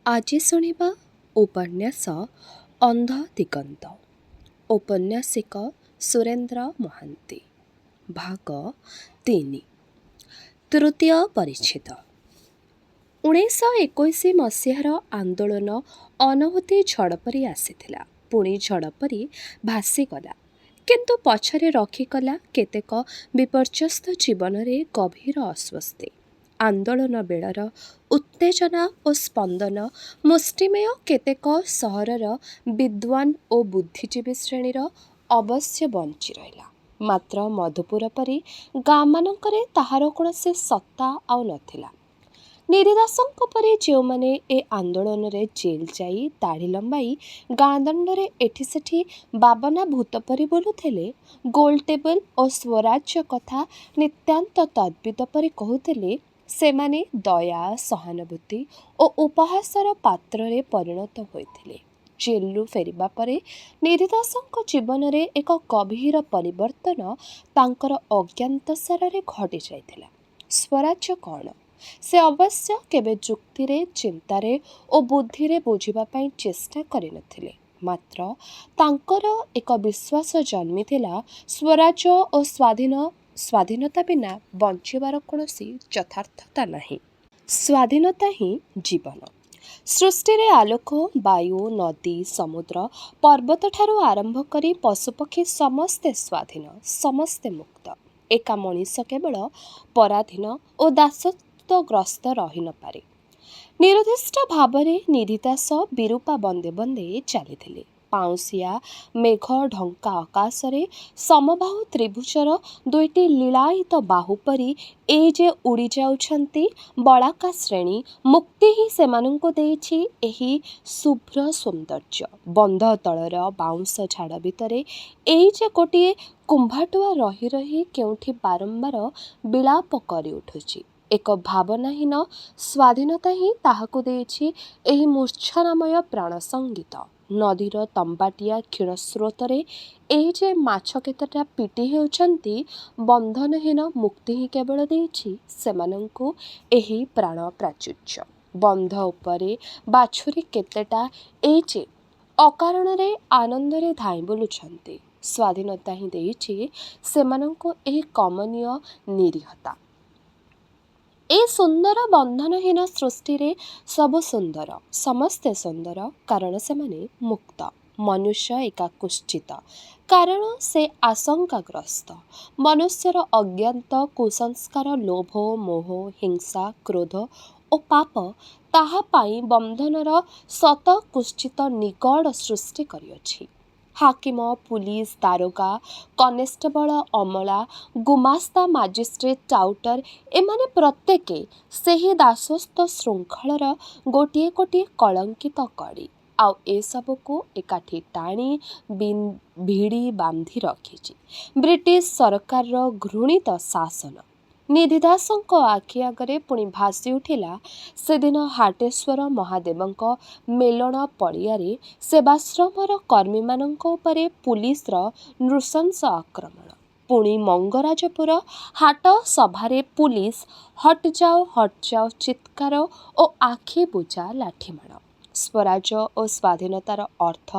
ଆଜି ଶୁଣିବା ଉପନ୍ୟାସ ଅନ୍ଧ ଦିଗନ୍ତ। ଉପନ୍ୟାସିକ ସୁରେନ୍ଦ୍ର ମହାନ୍ତି। ଭାଗ 3। ତୃତୀୟ ପରିଚ୍ଛେଦ। 1921 ମସିହାର ଆନ୍ଦୋଳନ ଅନହୂତି ଝଡ଼ ପରି ଆସିଥିଲା, ପୁଣି ଝଡ଼ ପରି ଭାସିଗଲା, କିନ୍ତୁ ପଛରେ ରଖିଗଲା କେତେକ ବିପର୍ଯ୍ୟସ୍ତ ଜୀବନରେ ଗଭୀର ଅସ୍ୱସ୍ତି। ଆନ୍ଦୋଳନ ବେଳର ଉତ୍ତେଜନା ଓ ସ୍ପନ୍ଦନ ମୁଷ୍ଟିମେୟ କେତେକ ସହରର ବିଦ୍ୱାନ ଓ ବୁଦ୍ଧିଜୀବୀ ଶ୍ରେଣୀର ଅବଶ୍ୟ ବଞ୍ଚି ରହିଲା, ମାତ୍ର ମଧୁପୁର ପରି ଗାଁମାନଙ୍କରେ ତାହାର କୌଣସି ସତ୍ତା ଆଉ ନଥିଲା। ନିରିଦାସଙ୍କ ପରି ଯେଉଁମାନେ ଏ ଆନ୍ଦୋଳନରେ ଜେଲ୍ ଯାଇ ଦାଢ଼ି ଲମ୍ବାଇ ଗାଁ ଦାଣ୍ଡରେ ଏଠି ସେଠି ବାବନା ଭୂତ ପରି ବୁଲୁଥିଲେ, ଗୋଲଟେବୁଲ ଓ ସ୍ୱରାଜ୍ୟ କଥା ନିତାନ୍ତ ତଦ୍ବିତ ପରି କହୁଥିଲେ, ସେମାନେ ଦୟା, ସହାନୁଭୂତି ଓ ଉପହାସର ପାତ୍ରରେ ପରିଣତ ହୋଇଥିଲେ। ଜେଲରୁ ଫେରିବା ପରେ ନିରିଦାସଙ୍କ ଜୀବନରେ ଏକ ଗଭୀର ପରିବର୍ତ୍ତନ ତାଙ୍କର ଅଜ୍ଞାତସାରରେ ଘଟି ଯାଇଥିଲା। ସ୍ୱରାଜ୍ୟ କ'ଣ, ସେ ଅବଶ୍ୟ କେବେ ଯୁକ୍ତିରେ, ଚିନ୍ତାରେ ଓ ବୁଦ୍ଧିରେ ବୁଝିବା ପାଇଁ ଚେଷ୍ଟା କରିନଥିଲେ, ମାତ୍ର ତାଙ୍କର ଏକ ବିଶ୍ୱାସ ଜନ୍ମିଥିଲା, ସ୍ୱରାଜ୍ୟ ଓ ସ୍ୱାଧୀନତା ବିନା ବଞ୍ଚିବାର କୌଣସି ଯଥାର୍ଥତା ନାହିଁ। ସ୍ୱାଧୀନତା ହିଁ ଜୀବନ। ସୃଷ୍ଟିରେ ଆଲୋକ, ବାୟୁ, ନଦୀ, ସମୁଦ୍ର, ପର୍ବତଠାରୁ ଆରମ୍ଭ କରି ପଶୁପକ୍ଷୀ ସମସ୍ତେ ସ୍ୱାଧୀନ, ସମସ୍ତେ ମୁକ୍ତ। ଏକା ମଣିଷ କେବଳ ପରାଧୀନ ଓ ଦାସତ୍ୱଗ୍ରସ୍ତ ରହି ନପାରେ। ନିରୁଦ୍ଦିଷ୍ଟ ଭାବରେ ନିରିଦାସ ବିରୂପା ବନ୍ଦେ ବନ୍ଦେ ଚାଲିଥିଲେ। ପାଉଁଶିଆ ମେଘ ଢଙ୍କା ଆକାଶରେ ସମବାହୁ ତ୍ରିଭୁଜର ଦୁଇଟି ଲୀଳାୟିତ ବାହୁ ପରି ଏ ଯେ ଉଡ଼ି ଯାଉଛନ୍ତି ବଳାକା ଶ୍ରେଣୀ, ମୁକ୍ତି ହିଁ ସେମାନଙ୍କୁ ଦେଇଛି ଏହି ଶୁଭ୍ର ସୌନ୍ଦର୍ଯ୍ୟ। ବନ୍ଧ ତଳର ବାଉଁଶ ଝାଡ଼ ଭିତରେ ଏଇ ଯେ ଗୋଟିଏ କୁମ୍ଭାଟୁଆ ରହି ରହି କେଉଁଠି ବାରମ୍ବାର ବିଳାପ କରି ଉଠୁଛି। ଏକ ଭାବନାହୀନ ସ୍ୱାଧୀନତା ହିଁ ତାହାକୁ ଦେଇଛି ଏହି ମୂର୍ଚ୍ଛନାମୟ ପ୍ରାଣ ସଙ୍ଗୀତ। ନଦୀର ତମ୍ବାଟିଆ କ୍ଷୀଣ ସ୍ରୋତରେ ଏଇ ଯେ ମାଛ କେତେଟା ପିଟି ହେଉଛନ୍ତି, ବନ୍ଧନହୀନ ମୁକ୍ତି ହିଁ କେବଳ ଦେଇଛି ସେମାନଙ୍କୁ ଏହି ପ୍ରାଣ ପ୍ରାଚୁର୍ଯ୍ୟ। ବନ୍ଧ ଉପରେ ବାଛୁରୀ କେତେଟା ଏଇ ଯେ ଅକାରଣରେ ଆନନ୍ଦରେ ଧାଇଁ ବୁଲୁଛନ୍ତି, ସ୍ୱାଧୀନତା ହିଁ ଦେଇଛି ସେମାନଙ୍କୁ ଏହି କମନୀୟ ନିରୀହତା। ଏ ସୁନ୍ଦର ବନ୍ଧନହୀନ ସୃଷ୍ଟିରେ ସବୁ ସୁନ୍ଦର, ସମସ୍ତେ ସୁନ୍ଦର, କାରଣ ସେମାନେ ମୁକ୍ତ। ମନୁଷ୍ୟ ଏକା କୁତ୍ସିତ, କାରଣ ସେ ଆଶଙ୍କାଗ୍ରସ୍ତ। ମନୁଷ୍ୟର ଅଜ୍ଞାତ କୁସଂସ୍କାର, ଲୋଭ, ମୋହ, ହିଂସା, କ୍ରୋଧ ଓ ପାପ ତାହା ପାଇଁ ବନ୍ଧନର ଶତ କୁତ୍ସିତ ନିଗଡ଼ ସୃଷ୍ଟି କରିଅଛି। ହାକିମ, ପୁଲିସ, ଦାରୋଗା, କନେଷ୍ଟବଳ, ଅମଲା, ଗୁମାସ୍ତା, ମାଜିଷ୍ଟ୍ରେଟ, ଟାଉଟର ଏମାନେ ପ୍ରତ୍ୟେକେ ସେହି ଦାସତ୍ୱ ଶୃଙ୍ଖଳର ଗୋଟିଏ ଗୋଟିଏ କଳଙ୍କିତ କଡ଼ି। ଆଉ ଏସବୁକୁ ଏକାଠି ଟାଣି ଭିଡ଼ି ବାନ୍ଧି ରଖିଛି ବ୍ରିଟିଶ ସରକାରର ଘୃଣିତ ଶାସନ। ନିରିଦାସଙ୍କ ଆଖି ଆଗରେ ପୁଣି ଭାସି ଉଠିଲା ସେଦିନ ହାଟେଶ୍ୱର ମହାଦେବଙ୍କ ମେଲଣ ପଡ଼ିଆରେ ସେବାଶ୍ରମର କର୍ମୀମାନଙ୍କ ଉପରେ ପୁଲିସର ନୃଶଂସ ଆକ୍ରମଣ। ପୁଣି ମଙ୍ଗରାଜପୁର ହାଟ ସଭାରେ ପୁଲିସ ହଟ୍ଯାଅ ଚିତ୍କାର ଓ ଆଖି ବୁଜା ଲାଠିମାଡ଼। ସ୍ୱରାଜ୍ୟ ଓ ସ୍ୱାଧୀନତାର ଅର୍ଥ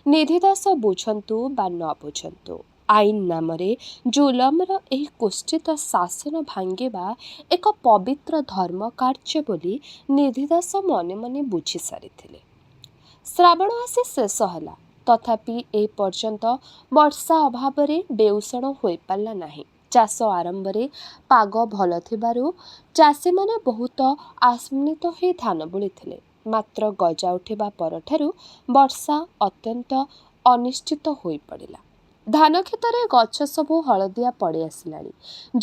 ନିରିଦାସ ବୁଝନ୍ତୁ ବା ନ ବୁଝନ୍ତୁ, ଆଇନ ନାମରେ ଜୁଲମର ଏହି କୁତ୍ସିତ ଶାସନ ଭାଙ୍ଗିବା ଏକ ପବିତ୍ର ଧର୍ମ କାର୍ଯ୍ୟ ବୋଲି ନିରିଦାସ ମନେ ମନେ ବୁଝି ସାରିଥିଲେ। ଶ୍ରାବଣ ଆସି ଶେଷ ହେଲା, ତଥାପି ଏ ପର୍ଯ୍ୟନ୍ତ ବର୍ଷା ଅଭାବରେ ବେଉଷଣ ହୋଇପାରିଲା ନାହିଁ। ଚାଷ ଆରମ୍ଭରେ ପାଗ ଭଲ ଥିବାରୁ ଚାଷୀମାନେ ବହୁତ ଆଶାନ୍ୱିତ ହୋଇ ଧାନ ବୁଣିଥିଲେ, ମାତ୍ର ଗଜା ଉଠିବା ପରଠାରୁ ବର୍ଷା ଅତ୍ୟନ୍ତ ଅନିଶ୍ଚିତ ହୋଇପଡ଼ିଲା। ଧାନକ୍ଷେତରେ ଗଛ ସବୁ ହଳଦିଆ ପଡ଼ି ଆସିଲାଣି।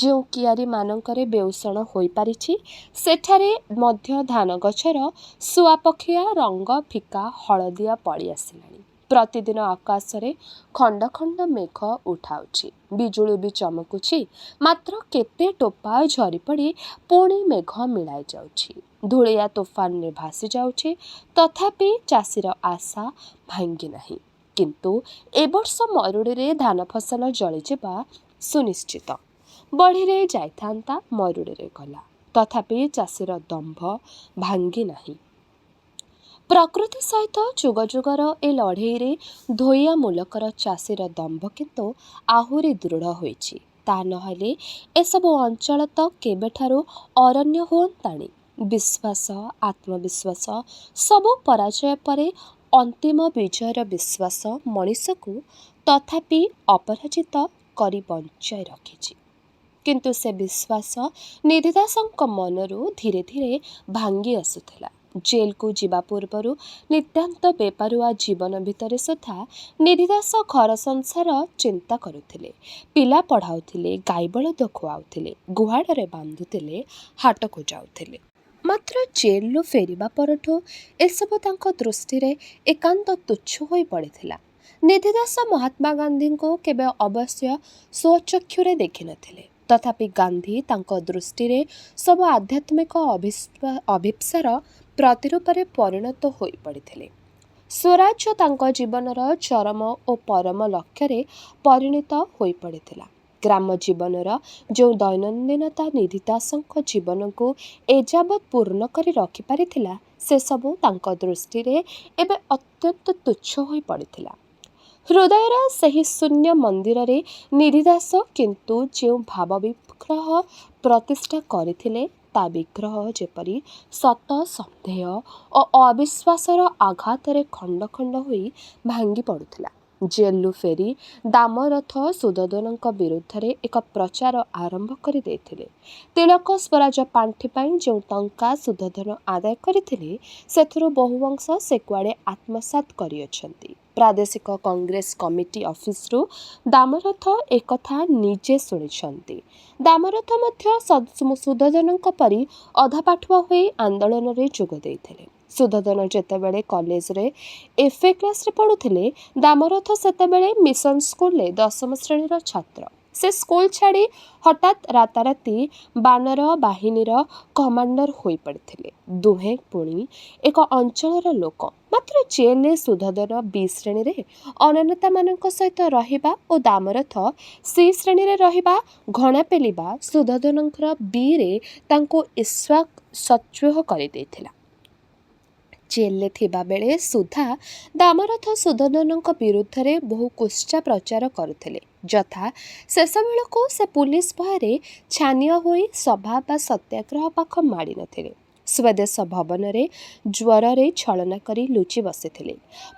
ଯେଉଁ କିଆରୀମାନଙ୍କରେ ବେଉଷଣ ହୋଇପାରିଛି, ସେଠାରେ ମଧ୍ୟ ଧାନଗଛର ଶୁଆପକ୍ଷିଆ ରଙ୍ଗ ଫିକା ହଳଦିଆ ପଡ଼ି ଆସିଲାଣି। ପ୍ରତିଦିନ ଆକାଶରେ ଖଣ୍ଡ ଖଣ୍ଡ ମେଘ ଉଠାଉଛି, ବିଜୁଳି ବି ଚମକୁଛି, ମାତ୍ର କେତେ ଟୋପା ଝରିପଡ଼ି ପୁଣି ମେଘ ମିଳାଇ ଯାଉଛି, ଧୂଳିଆ ତୋଫାନରେ ଭାସି ଯାଉଛି, ତଥାପି ଚାଷୀର ଆଶା ଭାଙ୍ଗି ନାହିଁ। କିନ୍ତୁ ଏ ବର୍ଷ ମରୁଡ଼ିରେ ଧାନ ଫସଲ ଜଳିଯିବା ସୁନିଶ୍ଚିତ। ବଢ଼ିରେ ଯାଇଥାନ୍ତା, ମରୁଡ଼ିରେ ଗଲା, ତଥାପି ଚାଷୀର ଦମ୍ଭ ଭାଙ୍ଗି ନାହିଁ। ପ୍ରକୃତି ସହିତ ଯୁଗ ଯୁଗର ଏ ଲଢ଼େଇରେ ଧୋଇଆ ମୁଲକର ଚାଷୀର ଦମ୍ଭ କିନ୍ତୁ ଆହୁରି ଦୃଢ଼ ହୋଇଛି। ତା ନହେଲେ ଏସବୁ ଅଞ୍ଚଳ ତ କେବେଠାରୁ ଅରଣ୍ୟ ହୁଅନ୍ତାଣି। ବିଶ୍ୱାସ, ଆତ୍ମବିଶ୍ୱାସ ସବୁ ପରାଜୟ ପରେ ଅନ୍ତିମ ବିଜୟର ବିଶ୍ୱାସ ମଣିଷକୁ ତଥାପି ଅପରାଜିତ କରି ବଞ୍ଚାଇ ରଖିଛି। କିନ୍ତୁ ସେ ବିଶ୍ୱାସ ନିଧିଦାସଙ୍କ ମନରୁ ଧୀରେ ଧୀରେ ଭାଙ୍ଗି ଆସୁଥିଲା। ଜେଲକୁ ଯିବା ପୂର୍ବରୁ ନିତାନ୍ତ ବେପାରୁଆ ଜୀବନ ଭିତରେ ସୁଦ୍ଧା ନିଧିଦାସ ଘର ସଂସାର ଚିନ୍ତା କରୁଥିଲେ। ପିଲା ପଢ଼ାଉଥିଲେ, ଗାଈ ବଳଦ ଖୁଆଉଥିଲେ, ଗୁହାଳରେ ବାନ୍ଧୁଥିଲେ, ହାଟକୁ ଯାଉଥିଲେ। ମାତ୍ର ଜେଲରୁ ଫେରିବା ପରଠୁ ଏସବୁ ତାଙ୍କ ଦୃଷ୍ଟିରେ ଏକାନ୍ତ ତୁଚ୍ଛ ହୋଇ ପଡ଼ିଥିଲା। ନିଧିଦାସ ମହାତ୍ମା ଗାନ୍ଧୀଙ୍କୁ କେବେ ଅବଶ୍ୟ ସ୍ୱଚକ୍ଷୁରେ ଦେଖିନଥିଲେ। ତଥାପି ଗାନ୍ଧୀ ତାଙ୍କ ଦୃଷ୍ଟିରେ ସବୁ ଆଧ୍ୟାତ୍ମିକ ଅଭିପ୍ସାର ପ୍ରତିରୂପରେ ପରିଣତ ହୋଇପଡ଼ିଥିଲେ। ସ୍ୱରାଜ୍ୟ ତାଙ୍କ ଜୀବନର ଚରମ ଓ ପରମ ଲକ୍ଷ୍ୟରେ ପରିଣତ ହୋଇପଡ଼ିଥିଲା। ଗ୍ରାମ ଜୀବନର ଯେଉଁ ଦୈନନ୍ଦିନତା ନିଧିଦାସଙ୍କ ଜୀବନକୁ ଏଯାବତ୍ ପୂର୍ଣ୍ଣ କରି ରଖିପାରିଥିଲା, ସେସବୁ ତାଙ୍କ ଦୃଷ୍ଟିରେ ଏବେ ଅତ୍ୟନ୍ତ ତୁଚ୍ଛ ହୋଇ ପଡ଼ିଥିଲା। ହୃଦୟର ସେହି ଶୂନ୍ୟ ମନ୍ଦିରରେ ନିଧିଦାସ କିନ୍ତୁ ଯେଉଁ ଭାବ ବିଗ୍ରହ ପ୍ରତିଷ୍ଠା କରିଥିଲେ, ତା ବିଗ୍ରହ ଯେପରି ସତ ସନ୍ଦେହ ଓ ଅବିଶ୍ୱାସର ଆଘାତରେ ଖଣ୍ଡ ଖଣ୍ଡ ହୋଇ ଭାଙ୍ଗି ପଡ଼ୁଥିଲା। ଜେଲରୁ ଫେରି ଦାମରଥ ସୁଧୋଧନଙ୍କ ବିରୁଦ୍ଧରେ ଏକ ପ୍ରଚାର ଆରମ୍ଭ କରି ଦେଇଥିଲେ। ତିଳକ ସ୍ୱରାଜ ପାଣ୍ଠି ପାଇଁ ଯେଉଁ ଟଙ୍କା ସୁଧୋଧନ ଆଦାୟ କରିଥିଲେ, ସେଥିରୁ ବହୁ ଅଂଶ ସେ କୁଆଡ଼େ ଆତ୍ମସାତ୍ କରିଅଛନ୍ତି। ପ୍ରାଦେଶିକ କଂଗ୍ରେସ କମିଟି ଅଫିସରୁ ଦାମରଥ ଏକଥା ନିଜେ ଶୁଣିଛନ୍ତି। ଦାମରଥ ମଧ୍ୟ ସୁଧୋଧନଙ୍କ ପରି ଅଧାପାଠୁଆ ହୋଇ ଆନ୍ଦୋଳନରେ ଯୋଗ ଦେଇଥିଲେ। ସୁଧୋଧନ ଯେତେବେଳେ କଲେଜରେ FA କ୍ଲାସରେ ପଢ଼ୁଥିଲେ, ଦାମରଥ ସେତେବେଳେ ମିଶନ ସ୍କୁଲରେ 10ମ ଶ୍ରେଣୀର ଛାତ୍ର। ସେ ସ୍କୁଲ ଛାଡ଼ି ହଠାତ୍ ରାତାରାତି ବାନର ବାହିନୀର କମାଣ୍ଡର ହୋଇପଡ଼ିଥିଲେ। ଦୁହେଁ ପୁଣି ଏକ ଅଞ୍ଚଳର ଲୋକ। ମାତ୍ର ଜେଲରେ ସୁଧୋଧନ B ଶ୍ରେଣୀରେ ଅନନ୍ୟତାମାନଙ୍କ ସହିତ ରହିବା ଓ ଦାମରଥ C ଶ୍ରେଣୀରେ ରହିବା ଘଣା ପେଲିବା ସୁଧୋଧନଙ୍କର Bରେ ତାଙ୍କୁ ଈର୍ଷା ସଚୃହ କରିଦେଇଥିଲା। ଜେଲରେ ଥିବାବେଳେ ସୁଦ୍ଧା ଦାମରଥ ସୁଧୋଧନଙ୍କ ବିରୁଦ୍ଧରେ ବହୁ କୁତ୍ସା ପ୍ରଚାର କରୁଥିଲେ। ଯଥା ଶେଷବେଳକୁ ସେ ପୁଲିସ ଭୟରେ ଛାନିଆ ହୋଇ ସଭା ବା ସତ୍ୟାଗ୍ରହ ପାଖ ମାଡ଼ି ନଥିଲେ। ସ୍ୱଦେଶ ଭବନରେ ଜ୍ୱରରେ ଛଳନା କରି ଲୁଚି ବସିଥିଲେ।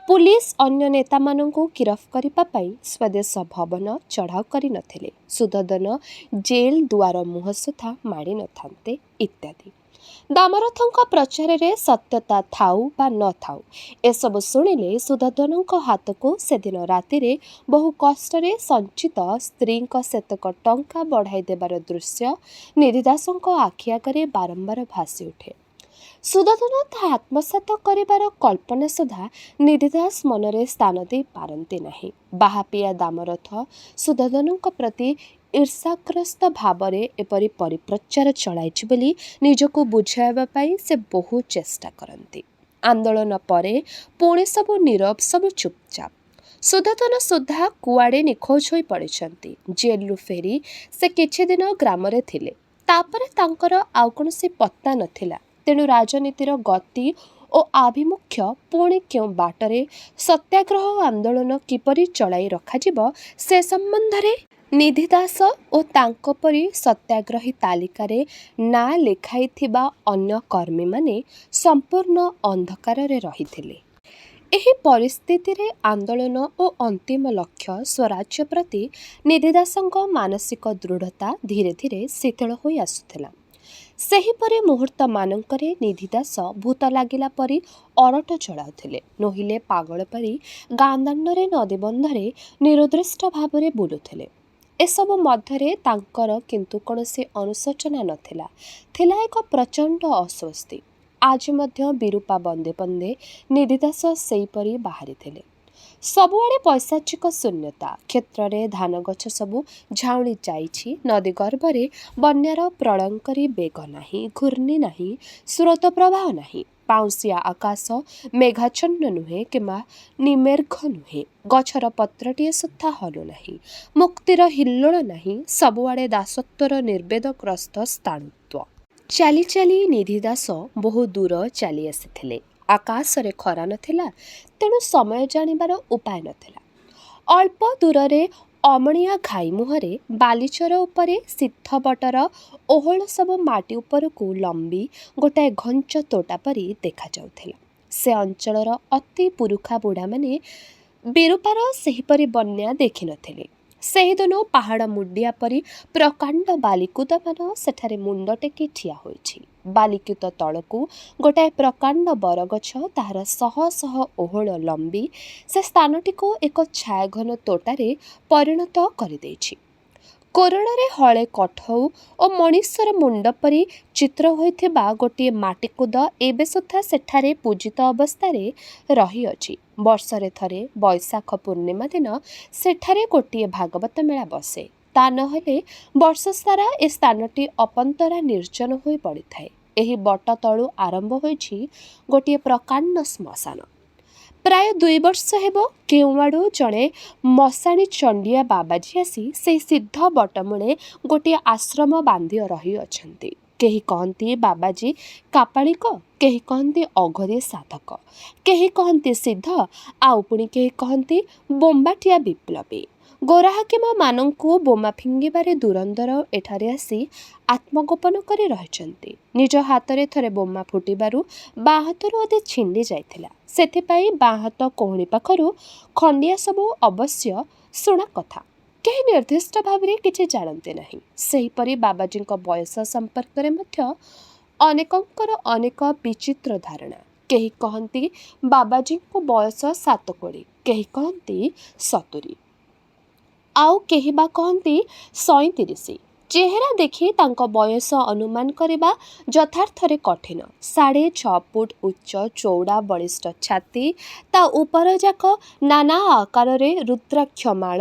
ପୁଲିସ ଅନ୍ୟ ନେତାମାନଙ୍କୁ ଗିରଫ କରିବା ପାଇଁ ସ୍ୱଦେଶ ଭବନ ଚଢ଼ାଉ କରିନଥିଲେ। ସୁଧୋଧନ ଜେଲ ଦୁଆର ମୁହଁ ସୁଦ୍ଧା ମାଡ଼ି ନଥାନ୍ତେ ଇତ୍ୟାଦି। ଦାମରଥଙ୍କ ପ୍ରଚାରରେ ସତ୍ୟତା ଥାଉ ବା ନଥାଉ, ଏସବୁ ଶୁଣିଲେ ସୁଧୋଧନଙ୍କ ହାତକୁ ସେଦିନ ରାତିରେ ବହୁ କଷ୍ଟରେ ସଞ୍ଚିତ ସ୍ତ୍ରୀଙ୍କ ସେତକ ଟଙ୍କା ବଢ଼ାଇ ଦେବାର ଦୃଶ୍ୟ ନିଧିଦାସଙ୍କ ଆଖି ଆଗରେ ବାରମ୍ବାର ଭାସି ଉଠେ। ସୁଧୋଧନ ତାହା ଆତ୍ମସାତ କରିବାର କଳ୍ପନା ସୁଦ୍ଧା ନିଧିଦାସ ମନରେ ସ୍ଥାନ ଦେଇ ପାରନ୍ତି ନାହିଁ। ବାହାପିଆ ଦାମରଥ ସୁଧୋଧନଙ୍କ ପ୍ରତି ଈର୍ଷାଗ୍ରସ୍ତ ଭାବରେ ଏପରି ପରିପ୍ରଚାର ଚଳାଇଛି ବୋଲି ନିଜକୁ ବୁଝାଇବା ପାଇଁ ସେ ବହୁ ଚେଷ୍ଟା କରନ୍ତି। ଆନ୍ଦୋଳନ ପରେ ପୁଣି ସବୁ ନୀରବ, ସବୁ ଚୁପଚାପ। ସୁଧୋଧନ ସୁଦ୍ଧା କୁଆଡ଼େ ନିଖୋଜ ହୋଇ ପଡ଼ିଛନ୍ତି। ଜେଲରୁ ଫେରି ସେ କିଛି ଦିନ ଗ୍ରାମରେ ଥିଲେ। ତାପରେ ତାଙ୍କର ଆଉ କୌଣସି ପତ୍ତା ନଥିଲା। ତେଣୁ ରାଜନୀତିର ଗତି ଓ ଆଭିମୁଖ୍ୟ ପୁଣି କେଉଁ ବାଟରେ, ସତ୍ୟାଗ୍ରହ ଆନ୍ଦୋଳନ କିପରି ଚଳାଇ ରଖାଯିବ, ସେ ସମ୍ବନ୍ଧରେ ନିଧିଦାସ ଓ ତାଙ୍କ ପରି ସତ୍ୟାଗ୍ରହୀ ତାଲିକାରେ ନାଁ ଲେଖାଇଥିବା ଅନ୍ୟ କର୍ମୀମାନେ ସମ୍ପୂର୍ଣ୍ଣ ଅନ୍ଧକାରରେ ରହିଥିଲେ। ଏହି ପରିସ୍ଥିତିରେ ଆନ୍ଦୋଳନ ଓ ଅନ୍ତିମ ଲକ୍ଷ୍ୟ ସ୍ୱରାଜ୍ୟ ପ୍ରତି ନିଧିଦାସଙ୍କ ମାନସିକ ଦୃଢ଼ତା ଧୀରେ ଧୀରେ ଶିଥିଳ ହୋଇ ଆସୁଥିଲା। ସେହିପରି ମୁହୂର୍ତ୍ତମାନଙ୍କରେ ନିଧିଦାସ ଭୂତ ଲାଗିଲା ପରି ଅରଟ ଚଳାଉଥିଲେ। ନୋହିଲେ ପାଗଳ ପରି ଗାଁ ଦାଣ୍ଡରେ ନଦୀବନ୍ଧରେ ନିରୁଦ୍ଦିଷ୍ଟ ଭାବରେ ବୁଲୁଥିଲେ। ଏସବୁ ମଧ୍ୟରେ ତାଙ୍କର କିନ୍ତୁ କୌଣସି ଅନୁଶୋଚନା ନଥିଲା। ଥିଲା ଏକ ପ୍ରଚଣ୍ଡ ଅସ୍ୱସ୍ତି। ଆଜି ମଧ୍ୟ ବିରୂପା ବନ୍ଦେ ବନ୍ଦେ ନିଧିଦାସ ସେହିପରି ବାହାରିଥିଲେ। ସବୁଆଡ଼େ ପୈଶାଚିକ ଶୂନ୍ୟତା। କ୍ଷେତ୍ରରେ ଧାନଗଛ ସବୁ ଝାଉଁଳି ଯାଇଛି। ନଦୀ ଗର୍ଭରେ ବନ୍ୟାର ପ୍ରଳୟଙ୍କରୀ ବେଗ ନାହିଁ, ଘୂର୍ଣ୍ଣି ନାହିଁ, ସ୍ରୋତ ପ୍ରବାହ ନାହିଁ। ପାଉଁଶିଆ ଆକାଶ ମେଘାଚ୍ଛନ୍ନ ନୁହେଁ କିମ୍ବା ନିମେର୍ଘ ନୁହେଁ। ଗଛର ପତ୍ରଟିଏ ସୁଦ୍ଧା ହଲୁନାହିଁ। ମୁକ୍ତିର ହିଲ୍ଲୋଳ ନାହିଁ। ସବୁଆଡ଼େ ଦାସତ୍ୱର ନିର୍ବେଦଗ୍ରସ୍ତ ସ୍ଥାଣୁତ୍ୱ। ଚାଲି ଚାଲି ନିଧିଦାସ ବହୁ ଦୂର ଚାଲି ଆସିଥିଲେ। ଆକାଶରେ ଖରା ନଥିଲା, ତେଣୁ ସମୟ ଜାଣିବାର ଉପାୟ ନଥିଲା। ଅଳ୍ପ ଦୂରରେ ଅମଣିଆ ଘାଇ ମୁହଁରେ ବାଲିଚର ଉପରେ ସିଦ୍ଧବଟର ଓହଳ ସବୁ ମାଟି ଉପରକୁ ଲମ୍ବି ଗୋଟାଏ ଘଞ୍ଚ ତୋଟା ପରି ଦେଖାଯାଉଥିଲା। ସେ ଅଞ୍ଚଳର ଅତି ପୁରୁଖା ବୁଢ଼ାମାନେ ବିରୂପାର ସେହିପରି ବନ୍ୟା ଦେଖିନଥିଲେ। ସେହିଦିନୁ ପାହାଡ଼ ମୁଣ୍ଡିଆ ପରି ପ୍ରକାଣ୍ଡ ବାଲିକୁଦମାନ ସେଠାରେ ମୁଣ୍ଡ ଟେକି ଠିଆ ହୋଇଛି। ବାଲିକୁଦ ତଳକୁ ଗୋଟାଏ ପ୍ରକାଣ୍ଡ ବରଗଛ ତାହାର ଶହ ଶହ ଓହଳ ଲମ୍ବି ସେ ସ୍ଥାନଟିକୁ ଏକ ଛାୟାଘନ ତୋଟାରେ ପରିଣତ କରିଦେଇଛି। କୋରଣରେ ହଳେ କଠଉ ଓ ମଣିଷର ମୁଣ୍ଡ ପରି ଚିତ୍ର ହୋଇଥିବା ଗୋଟିଏ ମାଟିକୁଦ ଏବେ ସୁଦ୍ଧା ସେଠାରେ ପୂଜିତ ଅବସ୍ଥାରେ ରହିଅଛି। ବର୍ଷରେ ଥରେ ବୈଶାଖ ପୂର୍ଣ୍ଣିମା ଦିନ ସେଠାରେ ଗୋଟିଏ ଭାଗବତ ମେଳା ବସେ। ତା ନହେଲେ ବର୍ଷ ସାରା ଏ ସ୍ଥାନଟି ଅପନ୍ତରା ନିର୍ଜନ ହୋଇ ପଡ଼ିଥାଏ। ଏହି ବଟ ତଳୁ ଆରମ୍ଭ ହୋଇଛି ଗୋଟିଏ ପ୍ରକାଣ୍ଡ ଶ୍ମଶାନ। ପ୍ରାୟ 2 ବର୍ଷ ହେବ କେଉଁଆଡ଼ୁ ଜଣେ ମଶାଣି ଚଣ୍ଡିଆ ବାବାଜୀ ଆସି ସେହି ସିଦ୍ଧ ବଟମୂଳେ ଗୋଟିଏ ଆଶ୍ରମ ବାନ୍ଧି ରହିଅଛନ୍ତି। କେହି କହନ୍ତି ବାବାଜୀ କାପାଳିକ, କେହି କହନ୍ତି ଅଘରୀ ସାଧକ, କେହି କହନ୍ତି ସିଦ୍ଧ, ଆଉ ପୁଣି କେହି କହନ୍ତି ବୋମ୍ବାଟିଆ ବିପ୍ଳବୀ। ଗୋରା ହାକିମମାନଙ୍କୁ ବୋମା ଫିଙ୍ଗିବାରେ ଧୁରନ୍ଧର ଏଠାରେ ଆସି ଆତ୍ମଗୋପନ କରି ରହିଛନ୍ତି। ନିଜ ହାତରେ ଥରେ ବୋମା ଫୁଟିବାରୁ ବାଁ ହାତରୁ ଅଧେ ଛିଣ୍ଡି ଯାଇଥିଲା। ସେଥିପାଇଁ ବାଁ ହାତ କହୁଣି ପାଖରୁ ଖଣ୍ଡିଆ ସବୁ ଅବଶ୍ୟ ଶୁଣା କଥା। କେହି ନିର୍ଦ୍ଦିଷ୍ଟ ଭାବରେ କିଛି ଜାଣନ୍ତି ନାହିଁ। ସେହିପରି ବାବାଜୀଙ୍କ ବୟସ ସମ୍ପର୍କରେ ମଧ୍ୟ ଅନେକଙ୍କର ଅନେକ ବିଚିତ୍ର ଧାରଣା। କେହି କହନ୍ତି ବାବାଜୀଙ୍କୁ ବୟସ 7 କୋଡ଼ି, କେହି କହନ୍ତି 70, ଆଉ କେହି ବା କହନ୍ତି 37। ଚେହେରା ଦେଖି ତାଙ୍କ ବୟସ ଅନୁମାନ କରିବା ଯଥାର୍ଥରେ କଠିନ। 6.5 ଫୁଟ ଉଚ୍ଚ ଚଉଡ଼ା ବଳିଷ୍ଠ ଛାତି, ତା ଉପରଯାକ ନାନା ଆକାରରେ ରୁଦ୍ରାକ୍ଷମାଳ,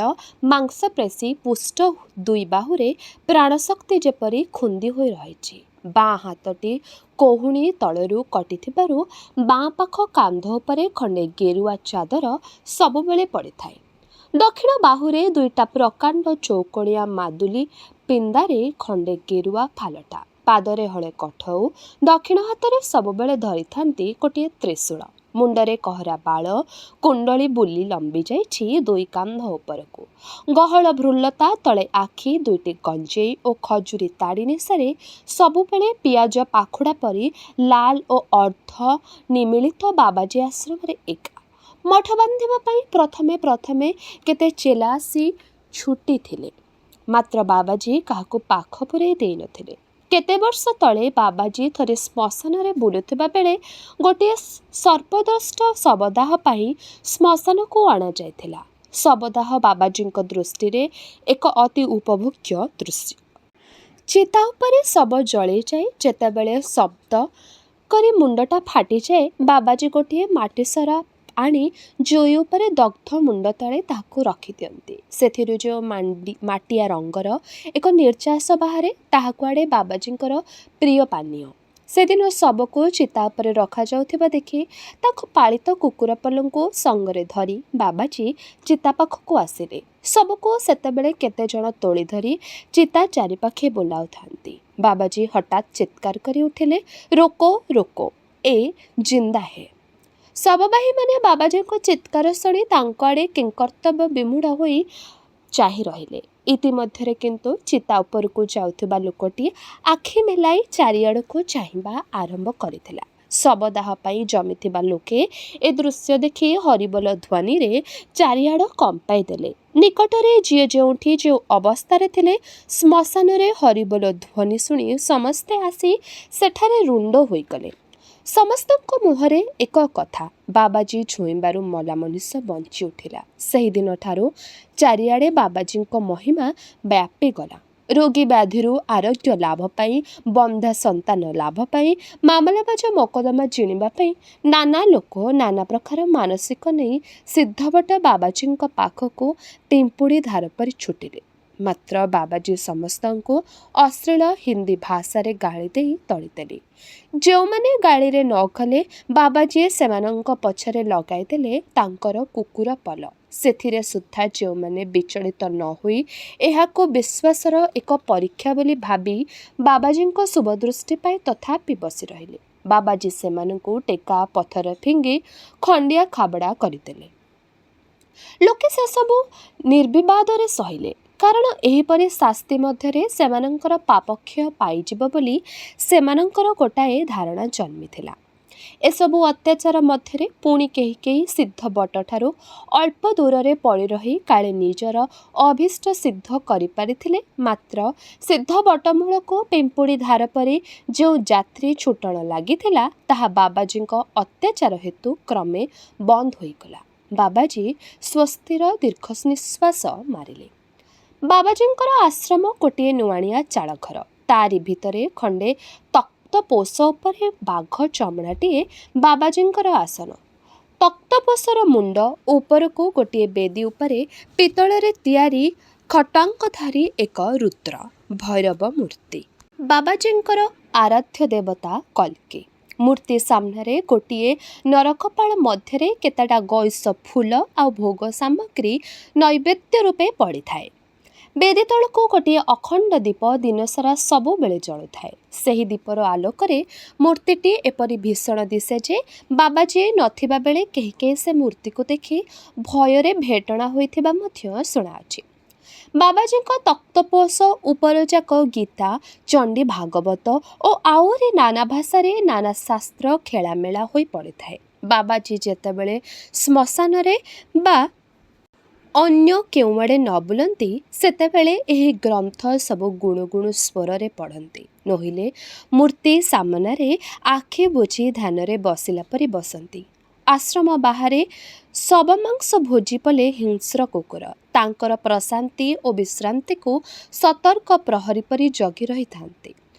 ମାଂସପେଶୀ ପୁଷ୍ଟ, 2 ବାହୁରେ ପ୍ରାଣଶକ୍ତି ଯେପରି ଖୁନ୍ଦି ହୋଇ ରହିଛି। ବାଁ ହାତଟି କହୁଣି ତଳରୁ କଟିଥିବାରୁ ବାଁ ପାଖ କାନ୍ଧ ଉପରେ ଖଣ୍ଡେ ଗେରୁଆ ଚାଦର ସବୁବେଳେ ପଡ଼ିଥାଏ। ଦକ୍ଷିଣ ବାହୁରେ 2ଟା ପ୍ରକାଣ୍ଡ ଚୌକୋଣିଆ ମାଦୁଲି, ପିନ୍ଦାରେ ଖଣ୍ଡେ ଗେରୁଆ ଫାଲଟା, ପାଦରେ ହଳେ କଠଉ, ଦକ୍ଷିଣ ହାତରେ ସବୁବେଳେ ଧରିଥାନ୍ତି ଗୋଟିଏ ତ୍ରିଶୂଳ। ମୁଣ୍ଡରେ କହରା ବାଳ କୁଣ୍ଡଳି ବୁଲି ଲମ୍ବି ଯାଇଛି 2 କାନ୍ଧ ଉପରକୁ। ଗହଳ ଭ୍ରୁଲତା ତଳେ ଆଖି, 2ଟି ଗଞ୍ଜେଇ ଓ ଖଜୁରୀ ତାଡ଼ି ନିଶାରେ ସବୁବେଳେ ପିଆଜ ପାଖୁଡ଼ା ପରି ଲାଲ ଓ ଅର୍ଦ୍ଧ ନିମିଳିତ ବାବାଜୀ ଆଶ୍ରମରେ ଏକା। ମଠ ବାନ୍ଧିବା ପାଇଁ ପ୍ରଥମେ କେତେ ଚେଲା ଆସି ଛୁଟିଥିଲେ, ମାତ୍ର ବାବାଜୀ କାହାକୁ ପାଖ ପୂରେଇ ଦେଇନଥିଲେ। କେତେ ବର୍ଷ ତଳେ ବାବାଜୀ ଥରେ ଶ୍ମଶାନରେ ବୁଲୁଥିବା ବେଳେ ଗୋଟିଏ ସର୍ପଦଷ୍ଟ ଶବଦାହ ପାଇଁ ଶ୍ମଶାନକୁ ଅଣାଯାଇଥିଲା। ଶବଦାହ ବାବାଜୀଙ୍କ ଦୃଷ୍ଟିରେ ଏକ ଅତି ଉପଭୋଗ୍ୟ ଦୃଶ୍ୟ। ଚିତା ଉପରେ ଶବ ଜଳିଯାଏ। ଯେତେବେଳେ ଶବ୍ଦ କରି ମୁଣ୍ଡଟା ଫାଟିଯାଏ, ବାବାଜୀ ଗୋଟିଏ ମାଟିସରା ଆଣି ଜୁଇ ଉପରେ ଦଗ୍ଧ ମୁଣ୍ଡ ତଳେ ତାହାକୁ ରଖିଦିଅନ୍ତି। ସେଥିରୁ ଯେଉଁ ମାଟିଆ ରଙ୍ଗର ଏକ ନିର୍ଯାସ ବାହାରେ, ତାହାକୁ ଆଡ଼େ ବାବାଜୀଙ୍କର ପ୍ରିୟ ପାନୀୟ। ସେଦିନ ଶବକୁ ଚିତା ଉପରେ ରଖାଯାଉଥିବା ଦେଖି ତାଙ୍କ ପାଳିତ କୁକୁରପଲଙ୍କୁ ସଙ୍ଗରେ ଧରି ବାବାଜୀ ଚିତା ପାଖକୁ ଆସିଲେ। ଶବକୁ ସେତେବେଳେ କେତେଜଣ ତୋଳି ଧରି ଚିତା ଚାରିପାଖେ ବୁଲାଉଥାନ୍ତି। ବାବାଜୀ ହଠାତ୍ ଚିତ୍କାର କରି ଉଠିଲେ, ରୋକୋ ରୋକୋ, ଏ ଜିନ୍ଦା ହେ। ଶବବାହୀମାନେ ବାବାଜୀଙ୍କ ଚିତ୍କାର ଶୁଣି ତାଙ୍କ ଆଡ଼େ କିଂକର୍ତ୍ତବ୍ୟ ବିମୂଢ଼ ହୋଇ ଚାହିଁ ରହିଲେ। ଇତିମଧ୍ୟରେ କିନ୍ତୁ ଚିତା ଉପରକୁ ଯାଉଥିବା ଲୋକଟି ଆଖି ମେଲାଇ ଚାରିଆଡ଼କୁ ଚାହିଁବା ଆରମ୍ଭ କରିଥିଲା। ଶବଦାହ ପାଇଁ ଜମିଥିବା ଲୋକେ ଏ ଦୃଶ୍ୟ ଦେଖି ହରିବୋଲ ଧ୍ୱନିରେ ଚାରିଆଡ଼ କମ୍ପାଇ ଦେଲେ। ନିକଟରେ ଯିଏ ଯେଉଁଠି ଯେଉଁ ଅବସ୍ଥାରେ ଥିଲେ, ଶ୍ମଶାନରେ ହରିବୋଲ ଧ୍ୱନି ଶୁଣି ସମସ୍ତେ ଆସି ସେଠାରେ ରୁଣ୍ଡ ହୋଇଗଲେ। ସମସ୍ତଙ୍କ ମୁହଁରେ ଏକ କଥା, ବାବାଜୀ ଛୁଇଁବାରୁ ମଲା ମଣିଷ ବଞ୍ଚି ଉଠିଲା। ସେହିଦିନଠାରୁ ଚାରିଆଡ଼େ ବାବାଜୀଙ୍କ ମହିମା ବ୍ୟାପିଗଲା। ରୋଗୀ ବ୍ୟାଧିରୁ ଆରୋଗ୍ୟ ଲାଭ ପାଇଁ, ବନ୍ଧା ସନ୍ତାନ ଲାଭ ପାଇଁ, ମାମଲାବାଜ ମକଦ୍ଦମା ଜିଣିବା ପାଇଁ ନାନା ଲୋକ ନାନା ପ୍ରକାର ମାନସିକ ନେଇ ସିଦ୍ଧବଟ ବାବାଜୀଙ୍କ ପାଖକୁ ପିମ୍ପୁଡ଼ି ଧାର ପରି ଛୁଟିଲେ। ମାତ୍ର ବାବାଜୀ ସମସ୍ତଙ୍କୁ ଅଶ୍ଳୀଳ ହିନ୍ଦୀ ଭାଷାରେ ଗାଳି ଦେଇ ତଳିଦେଲେ। ଯେଉଁମାନେ ଗାଳିରେ ନ କଲେ, ବାବାଜୀ ସେମାନଙ୍କ ପଛରେ ଲଗାଇଦେଲେ ତାଙ୍କର କୁକୁର ପଲ। ସେଥିରେ ସୁଦ୍ଧା ଯେଉଁମାନେ ବିଚଳିତ ନ ହୋଇ ଏହାକୁ ବିଶ୍ୱାସର ଏକ ପରୀକ୍ଷା ବୋଲି ଭାବି ବାବାଜୀଙ୍କ ଶୁଭଦୃଷ୍ଟି ପାଇ ତଥାପି ବସି ରହିଲେ, ବାବାଜୀ ସେମାନଙ୍କୁ ଟେକା ପଥର ଫିଙ୍ଗି ଖଣ୍ଡିଆ ଖାବଡ଼ା କରିଦେଲେ। ଲୋକେ ସେସବୁ ନିର୍ବିବାଦରେ ସହିଲେ, କାରଣ ଏହିପରି ଶାସ୍ତି ମଧ୍ୟରେ ସେମାନଙ୍କର ପାପକ୍ଷୟ ପାଇଯିବ ବୋଲି ସେମାନଙ୍କର ଗୋଟାଏ ଧାରଣା ଜନ୍ମିଥିଲା। ଏସବୁ ଅତ୍ୟାଚାର ମଧ୍ୟରେ ପୁଣି କେହି କେହି ସିଦ୍ଧ ବଟଠାରୁ ଅଳ୍ପ ଦୂରରେ ପଡ଼ି ରହି କାଳେ ନିଜର ଅଭୀଷ୍ଟ ସିଦ୍ଧ କରିପାରିଥିଲେ, ମାତ୍ର ସିଦ୍ଧ ବଟମୂଳକୁ ପିମ୍ପୁଡ଼ି ଧାର ପରି ଯେଉଁ ଯାତ୍ରୀ ଛୁଟଣ ଲାଗିଥିଲା, ତାହା ବାବାଜୀଙ୍କ ଅତ୍ୟାଚାର ହେତୁ କ୍ରମେ ବନ୍ଦ ହୋଇଗଲା। ବାବାଜୀ ସ୍ୱସ୍ତିର ଦୀର୍ଘ ନିଶ୍ୱାସ ମାରିଲେ। ବାବାଜୀଙ୍କର ଆଶ୍ରମ ଗୋଟିଏ ନୁଆଣିଆ ଚାଳଘର। ତାରି ଭିତରେ ଖଣ୍ଡେ ତକ୍ତପୋଷ ଉପରେ ବାଘ ଚମଡ଼ାଟିଏ ବାବାଜୀଙ୍କର ଆସନ। ତକ୍ତପୋଷର ମୁଣ୍ଡ ଉପରକୁ ଗୋଟିଏ ବେଦୀ ଉପରେ ପିତ୍ତଳରେ ତିଆରି ଖଟାଙ୍କଧାରୀ ଏକ ରୁଦ୍ର ଭୈରବ ମୂର୍ତ୍ତି। ବାବାଜୀଙ୍କର ଆରାଧ୍ୟ ଦେବତା କଲ୍କି। ମୂର୍ତ୍ତି ସାମ୍ନାରେ ଗୋଟିଏ ନରକପାଳ ମଧ୍ୟରେ କେତେଟା ଗଇସ ଫୁଲ ଆଉ ଭୋଗ ସାମଗ୍ରୀ ନୈବେଦ୍ୟ ରୂପେ ପଡ଼ିଥାଏ। ବେଦୀ ତଳକୁ ଗୋଟିଏ ଅଖଣ୍ଡ ଦୀପ ଦିନସାରା ସବୁବେଳେ ଜଳୁଥାଏ। ସେହି ଦୀପର ଆଲୋକରେ ମୂର୍ତ୍ତିଟି ଏପରି ଭୀଷଣ ଦିଶେ ଯେ ବାବାଜୀ ନଥିବା ବେଳେ କେହି କେହି ସେ ମୂର୍ତ୍ତିକୁ ଦେଖି ଭୟରେ ଭେଟଣା ହୋଇଥିବା ମଧ୍ୟ ଶୁଣାଅଛି। ବାବାଜୀଙ୍କ ତକ୍ତପୋଷ ଉପରଯାକ ଗୀତା, ଚଣ୍ଡୀ, ଭାଗବତ ଓ ଆହୁରି ନାନା ଭାଷାରେ ନାନା ଶାସ୍ତ୍ର ଖେଳାମେଳା ହୋଇ ପଡ଼ିଥାଏ। ବାବାଜୀ ଯେତେବେଳେ ଶ୍ମଶାନରେ ବା ଅନ୍ୟ କେଉଁଆଡ଼େ ନ ବୁଲନ୍ତି, ସେତେବେଳେ ଏହି ଗ୍ରନ୍ଥ ସବୁ ଗୁଣୁ ଗୁଣୁ ସ୍ୱରରେ ପଢ଼ନ୍ତି, ନୋହିଲେ ମୂର୍ତ୍ତି ସାମନାରେ ଆଖି ବୁଜି ଧ୍ୟାନରେ ବସିଲା ପରି ବସନ୍ତି। ଆଶ୍ରମ ବାହାରେ ଶବମାଂସ ଭୋଜି ପଲେ ହିଂସ୍ର କୁକୁର ତାଙ୍କର ପ୍ରଶାନ୍ତି ଓ ବିଶ୍ରାନ୍ତିକୁ ସତର୍କ ପ୍ରହରୀ ପରି ଜଗି ରହିଥାନ୍ତି।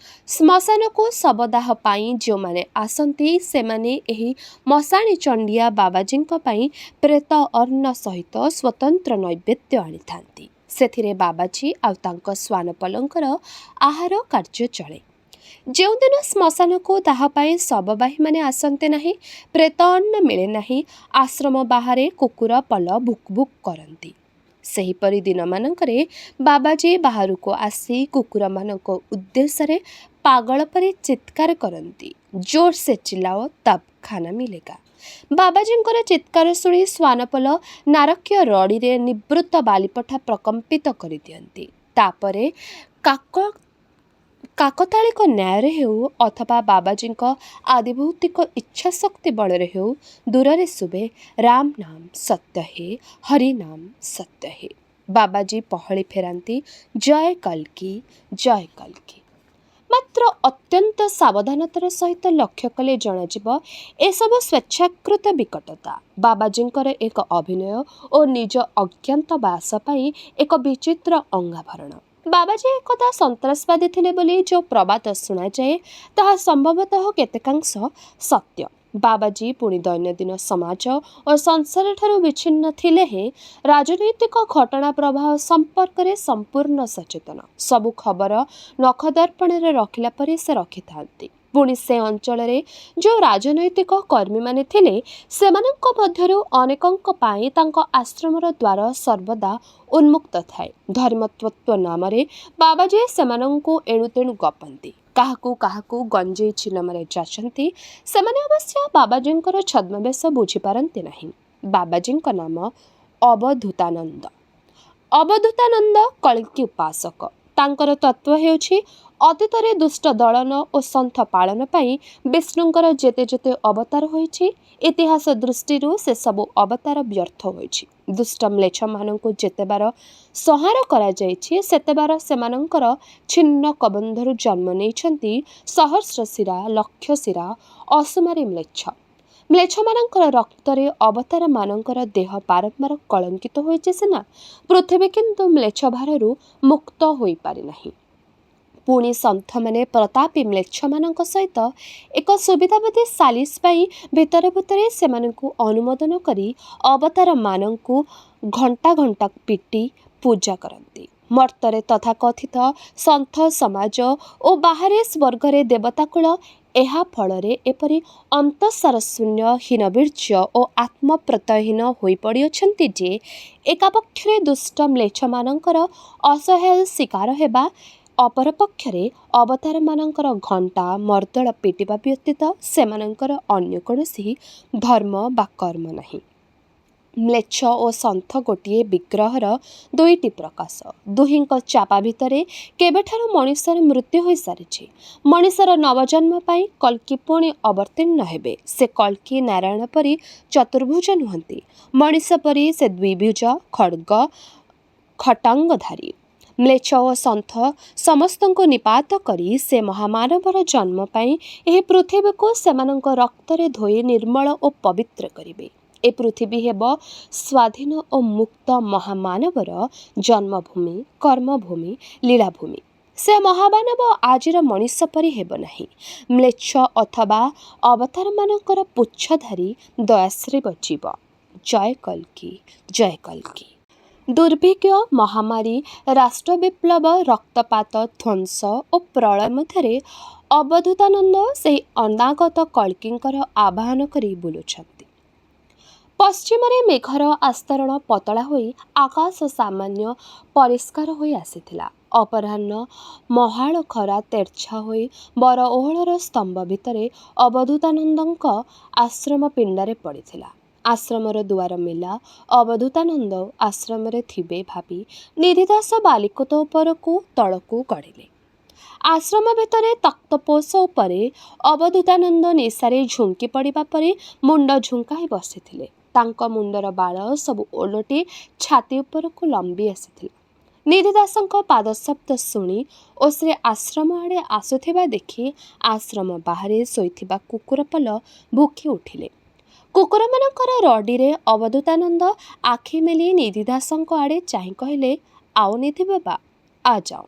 ଶ୍ମଶାନକୁ ଶବଦାହ ପାଇଁ ଯେଉଁମାନେ ଆସନ୍ତି, ସେମାନେ ଏହି ମଶାଣି ଚଣ୍ଡିଆ ବାବାଜୀଙ୍କ ପାଇଁ ପ୍ରେତ ଅନ୍ନ ସହିତ ସ୍ୱତନ୍ତ୍ର ନୈବେଦ୍ୟ ଆଣିଥାନ୍ତି। ସେଥିରେ ବାବାଜୀ ଆଉ ତାଙ୍କ ଶ୍ୱାନପଲଙ୍କର ଆହାର କାର୍ଯ୍ୟ ଚଳେ। ଯେଉଁଦିନ ଶ୍ମଶାନକୁ ଦାହ ପାଇଁ ଶବବାହୀମାନେ ଆସନ୍ତି ନାହିଁ, ପ୍ରେତ ଅନ୍ନ ମିଳେ ନାହିଁ, ଆଶ୍ରମ ବାହାରେ କୁକୁର ପଲ ଭୁକ୍ ଭୁକ୍ କରନ୍ତି। ସେହିପରି ଦିନମାନଙ୍କରେ ବାବାଜୀ ବାହାରକୁ ଆସି କୁକୁରମାନଙ୍କ ଉଦ୍ଦେଶ୍ୟରେ ପାଗଳ ପରି ଚିତ୍କାର କରନ୍ତି, ଜୋର ସେ ଚିଲ୍ଲାଓ ତବ୍ ଖାନା ମିଲେଗା। ବାବାଜୀଙ୍କର ଚିତ୍କାର ଶୁଣି ଶ୍ୱାନପଲ ନାରକୀୟ ରଡ଼ିରେ ନିବୃତ୍ତ ବାଲିପଠା ପ୍ରକମ୍ପିତ କରିଦିଅନ୍ତି। ତାପରେ କାକତାଳିକ ନ୍ୟାୟରେ ହେଉ ଅଥବା ବାବାଜୀଙ୍କ ଆଦିଭୌତିକ ଇଚ୍ଛାଶକ୍ତି ବଳରେ ହେଉ, ଦୂରରେ ଶୁଭେ ରାମ ନାମ ସତ୍ୟ ହେ, ହରି ନାମ ସତ୍ୟ ହେ। ବାବାଜୀ ପହଳି ଫେରାନ୍ତି, ଜୟ କଲ୍କି, ଜୟ କଲ୍କି। ମାତ୍ର ଅତ୍ୟନ୍ତ ସାବଧାନତାର ସହିତ ଲକ୍ଷ୍ୟ କଲେ ଜଣାଯିବ, ଏସବୁ ସ୍ୱେଚ୍ଛାକୃତ ବିକଟତା। ବାବାଜୀଙ୍କର ଏକ ଅଭିନୟ ଓ ନିଜ ଅଜ୍ଞାତବାସ ପାଇଁ ଏକ ବିଚିତ୍ର ଅଙ୍ଗାଭରଣ। ବାବାଜୀ ଏକଦା ସନ୍ତ୍ରାସବାଦୀ ଥିଲେ ବୋଲି ଯେଉଁ ପ୍ରବାଦ ଶୁଣାଯାଏ, ତାହା ସମ୍ଭବତଃ କେତେକାଂଶ ସତ୍ୟ। ବାବାଜୀ ପୁଣି ଦୈନନ୍ଦିନ ସମାଜ ଓ ସଂସାରଠାରୁ ବିଚ୍ଛିନ୍ନ ଥିଲେ ହେଁ ରାଜନୈତିକ ଘଟଣା ପ୍ରବାହ ସମ୍ପର୍କରେ ସମ୍ପୂର୍ଣ୍ଣ ସଚେତନ। ସବୁ ଖବର ନଖଦର୍ପଣରେ ରଖିଲା ପରି ସେ ରଖିଥାନ୍ତି। ପୁଣି ସେ ଅଞ୍ଚଳରେ ଯେଉଁ ରାଜନୈତିକ କର୍ମୀମାନେ ଥିଲେ, ସେମାନଙ୍କ ମଧ୍ୟରୁ ଅନେକଙ୍କ ପାଇଁ ତାଙ୍କ ଆଶ୍ରମର ଦ୍ୱାର ସର୍ବଦା ଉନ୍ମୁକ୍ତ ଥାଏ। ଧର୍ମତତ୍ତ୍ୱ ନାମରେ ବାବାଜୀ ସେମାନଙ୍କୁ ଏଣୁତେଣୁ ଗପନ୍ତି, କାହାକୁ ଗଞ୍ଜେଇ ଚିଲମରେ ଯାଚନ୍ତି। ସେମାନେ ଅବଶ୍ୟ ବାବାଜୀଙ୍କର ଛଦ୍ମବେଶ ବୁଝିପାରନ୍ତି ନାହିଁ। ବାବାଜୀଙ୍କ ନାମ ଅବଧୂତାନନ୍ଦ। ଅବଧୂତାନନ୍ଦ କଳ୍କି ଉପାସକ। ତାଙ୍କର ତତ୍ତ୍ୱ ହେଉଛି, ଅତୀତରେ ଦୁଷ୍ଟ ଦଳନ ଓ ସନ୍ଥ ପାଳନ ପାଇଁ ବିଷ୍ଣୁଙ୍କର ଯେତେ ଯେତେ ଅବତାର ହୋଇଛି, ଇତିହାସ ଦୃଷ୍ଟିରୁ ସେସବୁ ଅବତାର ବ୍ୟର୍ଥ ହୋଇଛି। ଦୁଷ୍ଟ ମ୍ଲେଚ୍ଛମାନଙ୍କୁ ଯେତେବାର ସଂହାର କରାଯାଇଛି, ସେତେବାର ସେମାନଙ୍କର ଛିନ୍ନ କବନ୍ଧରୁ ଜନ୍ମ ନେଇଛନ୍ତି ସହସ୍ରଶିରା ଲକ୍ଷଶିରା ଅସୁମାରୀ ମ୍ଲେଚ୍ଛ। ମ୍ଲେଚ୍ଛମାନଙ୍କର ରକ୍ତରେ ଅବତାରମାନଙ୍କର ଦେହ ବାରମ୍ବାର କଳଙ୍କିତ ହୋଇଛି ସିନା, ପୃଥିବୀ କିନ୍ତୁ ମ୍ଲେଚ୍ଛ ଭାରରୁ ମୁକ୍ତ ହୋଇପାରିନାହିଁ। ପୁଣି ସନ୍ଥମାନେ ପ୍ରତାପୀ ମ୍ଲେଚ୍ଛମାନଙ୍କ ସହିତ ଏକ ସୁବିଧାବାଦୀ ସାଲିସ ପାଇଁ ଭିତରେ ଭିତରେ ସେମାନଙ୍କୁ ଅନୁମୋଦନ କରି ଅବତାରମାନଙ୍କୁ ଘଣ୍ଟା ଘଣ୍ଟା ପିଟି ପୂଜା କରନ୍ତି। ମର୍ତ୍ତ୍ୟରେ ତଥାକଥିତ ସନ୍ଥ ସମାଜ ଓ ବାହାରେ ସ୍ୱର୍ଗରେ ଦେବତାକୁଳ ଏହା ଫଳରେ ଏପରି ଅନ୍ତଃସାରଶୂନ୍ୟ, ହୀନବୀର୍ଯ୍ୟ ଓ ଆତ୍ମପ୍ରତ୍ୟୟହୀନ ହୋଇପଡ଼ିଅଛନ୍ତି ଯେ ଏକାପକ୍ଷରେ ଦୁଷ୍ଟ ମ୍ଲେଚ୍ଛମାନଙ୍କର ଅସହାୟ ଶିକାର ହେବା ଅପରପକ୍ଷରେ ଅବତାରମାନଙ୍କର ଘଣ୍ଟା ମର୍ଦ୍ଦଳ ପିଟିବା ବ୍ୟତୀତ ସେମାନଙ୍କର ଅନ୍ୟ କୌଣସି ଧର୍ମ ବା କର୍ମ ନାହିଁ। ମ୍ଲେଚ୍ଛ ଓ ସନ୍ଥ ଗୋଟିଏ ବିଗ୍ରହର ଦୁଇଟି ପ୍ରକାଶ। ଦୁହିଁଙ୍କ ଚାପା ଭିତରେ କେବେଠାରୁ ମଣିଷର ମୃତ୍ୟୁ ହୋଇସାରିଛି। ମଣିଷର ନବଜନ୍ମ ପାଇଁ କଲ୍କି ପୁଣି ଅବତୀର୍ଣ୍ଣ ହେବେ। ସେ କଲ୍କି ନାରାୟଣ ପରି ଚତୁର୍ଭୁଜ ନୁହନ୍ତି। ମଣିଷ ପରି ସେ ଦ୍ୱିଭୁଜ, ଖଡ୍ଗ ଖଟାଙ୍ଗଧାରୀ। ମ୍ଲେଚ୍ଛ ଓ ସନ୍ଥ ସମସ୍ତଙ୍କୁ ନିପାତ କରି ସେ ମହାମାନବର ଜନ୍ମ ପାଇଁ ଏହି ପୃଥିବୀକୁ ସେମାନଙ୍କ ରକ୍ତରେ ଧୋଇ ନିର୍ମଳ ଓ ପବିତ୍ର କରିବେ। ଏ ପୃଥିବୀ ହେବ ସ୍ୱାଧୀନ ଓ ମୁକ୍ତ ମହାମାନବର ଜନ୍ମଭୂମି, କର୍ମଭୂମି, ଲୀଳାଭୂମି। ସେ ମହାମାନବ ଆଜିର ମଣିଷ ପରି ହେବ ନାହିଁ। ମ୍ଲେଚ୍ଛ ଅଥବା ଅବତାରମାନଙ୍କର ପୁଚ୍ଛଧାରୀ ଦୟାଶ୍ରୀବ ଜୀବ। ଜୟ କଲ୍କି, ଜୟ କଲ୍କି। ଦୁର୍ଭିକ୍ଷ, ମହାମାରୀ, ରାଷ୍ଟ୍ରବିପ୍ଳବ, ରକ୍ତପାତ, ଧ୍ୱଂସ ଓ ପ୍ରଳୟ ମଧ୍ୟରେ ଅବଧୂତାନନ୍ଦ ସେହି ଅନାଗତ କଲ୍କିଙ୍କର ଆବାହନ କରି ବୁଲୁଛନ୍ତି। ପଶ୍ଚିମରେ ମେଘର ଆସ୍ତରଣ ପତଳା ହୋଇ ଆକାଶ ସାମାନ୍ୟ ପରିଷ୍କାର ହୋଇ ଆସିଥିଲା। ଅପରାହ୍ନ ମହାଳ ଖରା ତେର୍ଛା ହୋଇ ବର ଓହଳର ସ୍ତମ୍ଭ ଭିତରେ ଅବଧୂତାନନ୍ଦଙ୍କ ଆଶ୍ରମ ପିଣ୍ଡାରେ ପଡ଼ିଥିଲା। ଆଶ୍ରମର ଦୁଆର ମେଲା। ଅବଧୂତାନନ୍ଦ ଆଶ୍ରମରେ ଥିବେ ଭାବି ନିଧିଦାସ ବାଲିକୋତ ଉପରକୁ ତଳକୁ ଗଡ଼ିଲେ। ଆଶ୍ରମ ଭିତରେ ତକ୍ତପୋଷ ଉପରେ ଅବଧୂତାନନ୍ଦ ନିଶାରେ ଝୁଙ୍କି ପଡ଼ିବା ପରି ମୁଣ୍ଡ ଝୁଙ୍କାଇ ବସିଥିଲେ। ତାଙ୍କ ମୁଣ୍ଡର ବାଳ ସବୁ ଓଲଟି ଛାତି ଉପରକୁ ଲମ୍ବି ଆସିଥିଲା। ନିଧିଦାସଙ୍କ ପାଦଶବ୍ଦ ଶୁଣି ଓ ସେ ଆଶ୍ରମ ଆଡ଼େ ଆସୁଥିବା ଦେଖି ଆଶ୍ରମ ବାହାରେ ଶୋଇଥିବା କୁକୁରପଲ ଭୁକି ଉଠିଲେ। କୁକୁରମାନଙ୍କର ରଡ଼ିରେ ଅବଧୂତାନନ୍ଦ ଆଖି ମେଲି ନିଧିଦାସଙ୍କ ଆଡ଼େ ଚାହିଁ କହିଲେ, ଆଉ ନିଧି ବାବା, ଆ ଯାଅ।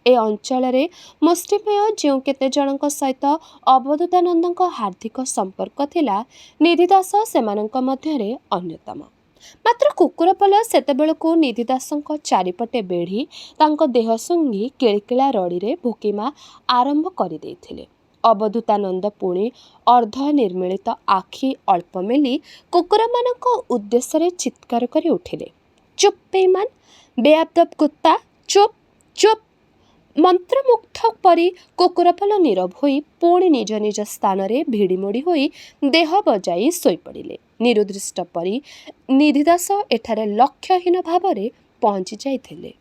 ଏ ଅଞ୍ଚଳରେ ମୁଷ୍ଟିମେୟ ଯେଉଁ କେତେ ଜଣଙ୍କ ସହିତ ଅବଧୂତାନନ୍ଦଙ୍କ ହାର୍ଦ୍ଦିକ ସମ୍ପର୍କ ଥିଲା, ନିଧିଦାସ ସେମାନଙ୍କ ମଧ୍ୟରେ ଅନ୍ୟତମ। ମାତ୍ର କୁକୁରପଲ ସେତେବେଳକୁ ନିଧିଦାସଙ୍କ ଚାରିପଟେ ବେଢ଼ି ତାଙ୍କ ଦେହ ଶୁଙ୍ଘି କିଳିକିଳା ରଡ଼ିରେ ଭୁକିମା ଆରମ୍ଭ କରିଦେଇଥିଲେ। ଅବଧୂତାନନ୍ଦ ପୁଣି ଅର୍ଦ୍ଧନିର୍ମିଳିତ ଆଖି ଅଳ୍ପ ମେଲି କୁକୁରମାନଙ୍କ ଉଦ୍ଦେଶ୍ୟରେ ଚିତ୍କାର କରି ଉଠିଲେ, ଚୁପ୍ ବେଇମାନ, ବେଆଦବ କୁତ୍ତା, ଚୁପ୍, ଚୁପ୍। ମନ୍ତ୍ରମୁଗ୍ଧ ପରି କୁକୁରପଲ ନୀରବ ହୋଇ ପୁଣି ନିଜ ନିଜ ସ୍ଥାନରେ ଭିଡ଼ିମୋଡ଼ି ହୋଇ ଦେହ ବଜାଇ ଶୋଇପଡ଼ିଲେ। ନିରୁଦ୍ଦିଷ୍ଟ ପରି ନିଧିଦାସ ଏଠାରେ ଲକ୍ଷ୍ୟହୀନ ଭାବରେ ପହଞ୍ଚି ଯାଇଥିଲେ।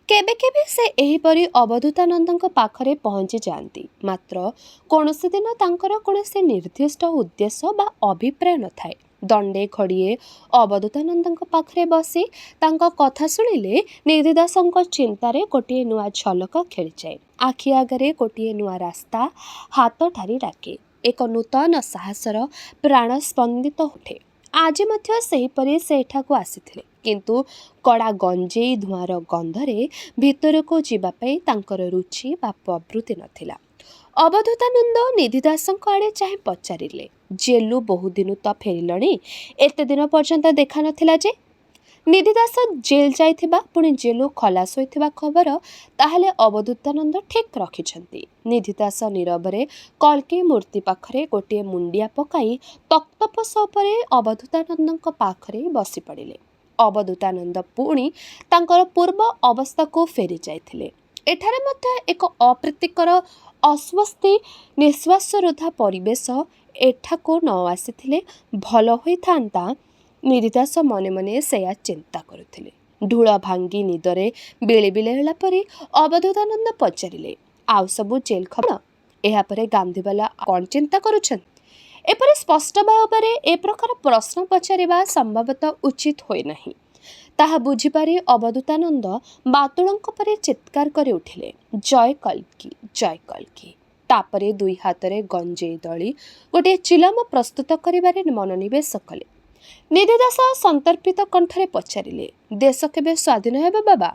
କେବେ କେବେ ସେ ଏହିପରି ଅବଧୂତାନନ୍ଦଙ୍କ ପାଖରେ ପହଞ୍ଚି ଯାଆନ୍ତି। ମାତ୍ର କୌଣସି ଦିନ ତାଙ୍କର କୌଣସି ନିର୍ଦ୍ଦିଷ୍ଟ ଉଦ୍ଦେଶ୍ୟ ବା ଅଭିପ୍ରାୟ ନଥାଏ। ଦଣ୍ଡେ ଘଡ଼ିଏ ଅବଧୂତାନନ୍ଦଙ୍କ ପାଖରେ ବସି ତାଙ୍କ କଥା ଶୁଣିଲେ ନିଧିଦାସଙ୍କ ଚିନ୍ତାରେ ଗୋଟିଏ ନୂଆ ଝଲକ ଖେଳିଯାଏ। ଆଖି ଆଗରେ ଗୋଟିଏ ନୂଆ ରାସ୍ତା ହାତ ଠାରି ଡାକେ। ଏକ ନୂତନ ସାହସର ପ୍ରାଣ ସ୍ପନ୍ଦିତ ଉଠେ। ଆଜି ମଧ୍ୟ ସେହିପରି ସେ ଏଠାକୁ ଆସିଥିଲେ। କିନ୍ତୁ କଡ଼ା ଗଞ୍ଜେଇ ଧୂଆଁର ଗନ୍ଧରେ ଭିତରକୁ ଯିବା ପାଇଁ ତାଙ୍କର ରୁଚି ବା ପ୍ରବୃତ୍ତି ନଥିଲା। ଅବଧୂତାନନ୍ଦ ନିଧିଦାସଙ୍କ ଆଡ଼େ ଚାହିଁ ପଚାରିଲେ, ଜେଲରୁ ବହୁଦିନୁ ତ ଫେରିଲଣି, ଏତେ ଦିନ ପର୍ଯ୍ୟନ୍ତ ଦେଖା ନଥିଲା ଯେ? ନିଧିଦାସ ଜେଲ୍ ଯାଇଥିବା ପୁଣି ଜେଲରୁ ଖଲାସ ହୋଇଥିବା ଖବର ତାହେଲେ ଅବଧୂତାନନ୍ଦ ଠିକ୍ ରଖିଛନ୍ତି। ନିଧିଦାସ ନୀରବରେ କଲ୍କି ମୂର୍ତ୍ତି ପାଖରେ ଗୋଟିଏ ମୁଣ୍ଡିଆ ପକାଇ ତକ୍ତପୋଷ ଉପରେ ଅବଧୂତାନନ୍ଦଙ୍କ ପାଖରେ ବସି ପଡ଼ିଲେ। ଅବଧୂତାନନ୍ଦ ପୁଣି ତାଙ୍କର ପୂର୍ବ ଅବସ୍ଥାକୁ ଫେରି ଯାଇଥିଲେ। ଏଠାରେ ମଧ୍ୟ ଏକ ଅପ୍ରୀତିକର ଅସ୍ୱସ୍ତି ନିଶ୍ୱାସରୁଦ୍ଧ ପରିବେଶ ଏଠାକୁ ନ ଆସିଥିଲେ ଭଲ ହୋଇଥାନ୍ତା। ନିଧିଦାସ ମନେ ମନେ ସେୟା ଚିନ୍ତା କରୁଥିଲେ। ଢୁଳ ଭାଙ୍ଗି ନିଦରେ ବିଳିବିଳି ହେଲା ପରି ଅବଧୂତାନନ୍ଦ ପଚାରିଲେ, ଆଉ ସବୁ ଜେଲ୍ ଖବର? ଏହାପରେ ଗାନ୍ଧୀବାଲା କ'ଣ ଚିନ୍ତା କରୁଛନ୍ତି? ଏପରି ସ୍ପଷ୍ଟ ଭାବରେ ଏ ପ୍ରକାର ପ୍ରଶ୍ନ ପଚାରିବା ସମ୍ଭବତଃ ଉଚିତ ହୋଇନାହିଁ। ତାହା ବୁଝିପାରି ଅବଧୂତାନନ୍ଦ ବାତୁଳଙ୍କ ପରି ଚିତ୍କାର କରି ଉଠିଲେ, ଜୟ କଲ୍କି, ଜୟ କଲ୍କି। ତାପରେ ଦୁଇ ହାତରେ ଗଞ୍ଜେଇ ଦଳି ଗୋଟିଏ ଚିଲମ ପ୍ରସ୍ତୁତ କରିବାରେ ମନୋନିବେଶ କଲେ। ନିଧିଦାସ ସନ୍ତର୍ପିତ କଣ୍ଠରେ ପଚାରିଲେ, ଦେଶ କେବେ ସ୍ୱାଧୀନ ହେବ ବାବା?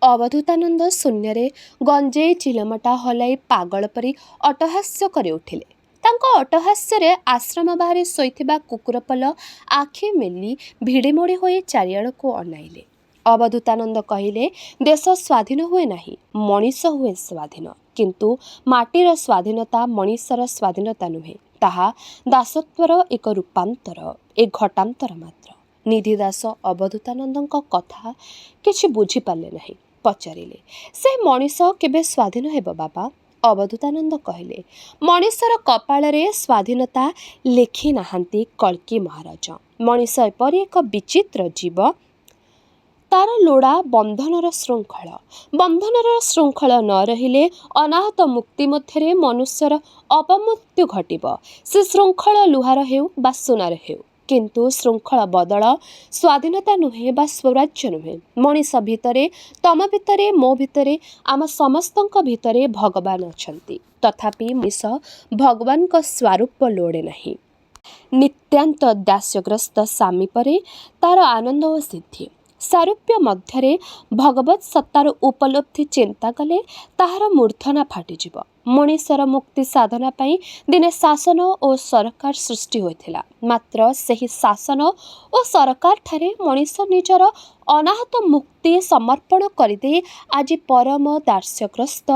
ଅବଧୂତାନନ୍ଦ ଶୂନ୍ୟରେ ଗଞ୍ଜେଇ ଚିଲମଟା ହଲାଇ ପାଗଳ ପରି ଅଟ୍ଟହାସ୍ୟ କରି ଉଠିଲେ। ତାଙ୍କ ଅଟ୍ଟହାସ୍ୟରେ ଆଶ୍ରମ ବାହାରେ ଶୋଇଥିବା କୁକୁରପଲ ଆଖି ମେଲି ଭିଡ଼ିମୋଡ଼ି ହୋଇ ଚାରିଆଡ଼କୁ ଅନାଇଲେ। ଅବଧୂତାନନ୍ଦ କହିଲେ, ଦେଶ ସ୍ୱାଧୀନ ହୁଏ ନାହିଁ, ମଣିଷ ହୁଏ ସ୍ୱାଧୀନ। କିନ୍ତୁ ମାଟିର ସ୍ୱାଧୀନତା ମଣିଷର ସ୍ୱାଧୀନତା ନୁହେଁ। ତାହା ଦାସତ୍ୱର ଏକ ରୂପାନ୍ତର, ଏ ଘଟାନ୍ତର ମାତ୍ର। ନିଧିଦାସ ଅବଧୂତାନନ୍ଦଙ୍କ କଥା କିଛି ବୁଝିପାରିଲେ ନାହିଁ। ପଚାରିଲେ। ସେ ମଣିଷ କେବେ ସ୍ୱାଧୀନ ହେବ ବାବା? ଅବଧୂତାନନ୍ଦ କହିଲେ, ମଣିଷର କପାଳରେ ସ୍ୱାଧୀନତା ଲେଖି ନାହାନ୍ତି କଳ୍କି ମହାରାଜ। ମଣିଷ ଏପରି ଏକ ବିଚିତ୍ର ଜୀବ, ତାର ଲୋଡ଼ା ବନ୍ଧନର ଶୃଙ୍ଖଳ। ବନ୍ଧନର ଶୃଙ୍ଖଳ ନ ରହିଲେ ଅନାହତ ମୁକ୍ତି ମଧ୍ୟରେ ମନୁଷ୍ୟର ଅପମୃତ୍ୟୁ ଘଟିବ। ସେ ଶୃଙ୍ଖଳ ଲୁହାର ହେଉ ବା ସୁନାର ହେଉ, କିନ୍ତୁ ଶୃଙ୍ଖଳ ବଦଳ ସ୍ୱାଧୀନତା ନୁହେଁ ବା ସ୍ୱରାଜ୍ୟ ନୁହେଁ। ମଣିଷ ଭିତରେ, ତମ ଭିତରେ, ମୋ ଭିତରେ, ଆମ ସମସ୍ତଙ୍କ ଭିତରେ ଭଗବାନ ଅଛନ୍ତି। ତଥାପି ମଣିଷ ଭଗବାନଙ୍କ ସ୍ୱରୂପ ଲୋଡ଼େ ନାହିଁ। ନିତ୍ୟାନ୍ତ ଦାସ୍ୟଗ୍ରସ୍ତ ସ୍ୱାମୀ ପରେ ତାର ଆନନ୍ଦ ଓ ସିଦ୍ଧି। ସାରୂପ୍ୟ ମଧ୍ୟରେ ଭଗବତ୍ ସତ୍ତାର ଉପଲବ୍ଧି ଚିନ୍ତା କଲେ ତାହାର ମୂର୍ଧନା ଫାଟିଯିବ। ମଣିଷର ମୁକ୍ତି ସାଧନା ପାଇଁ ଦିନେ ଶାସନ ଓ ସରକାର ସୃଷ୍ଟି ହୋଇଥିଲା। ମାତ୍ର ସେହି ଶାସନ ଓ ସରକାରଠାରେ ମଣିଷ ନିଜର ଅନାହତ ମୁକ୍ତି ସମର୍ପଣ କରିଦେଇ ଆଜି ପରମ ଦାସ୍ୟଗ୍ରସ୍ତ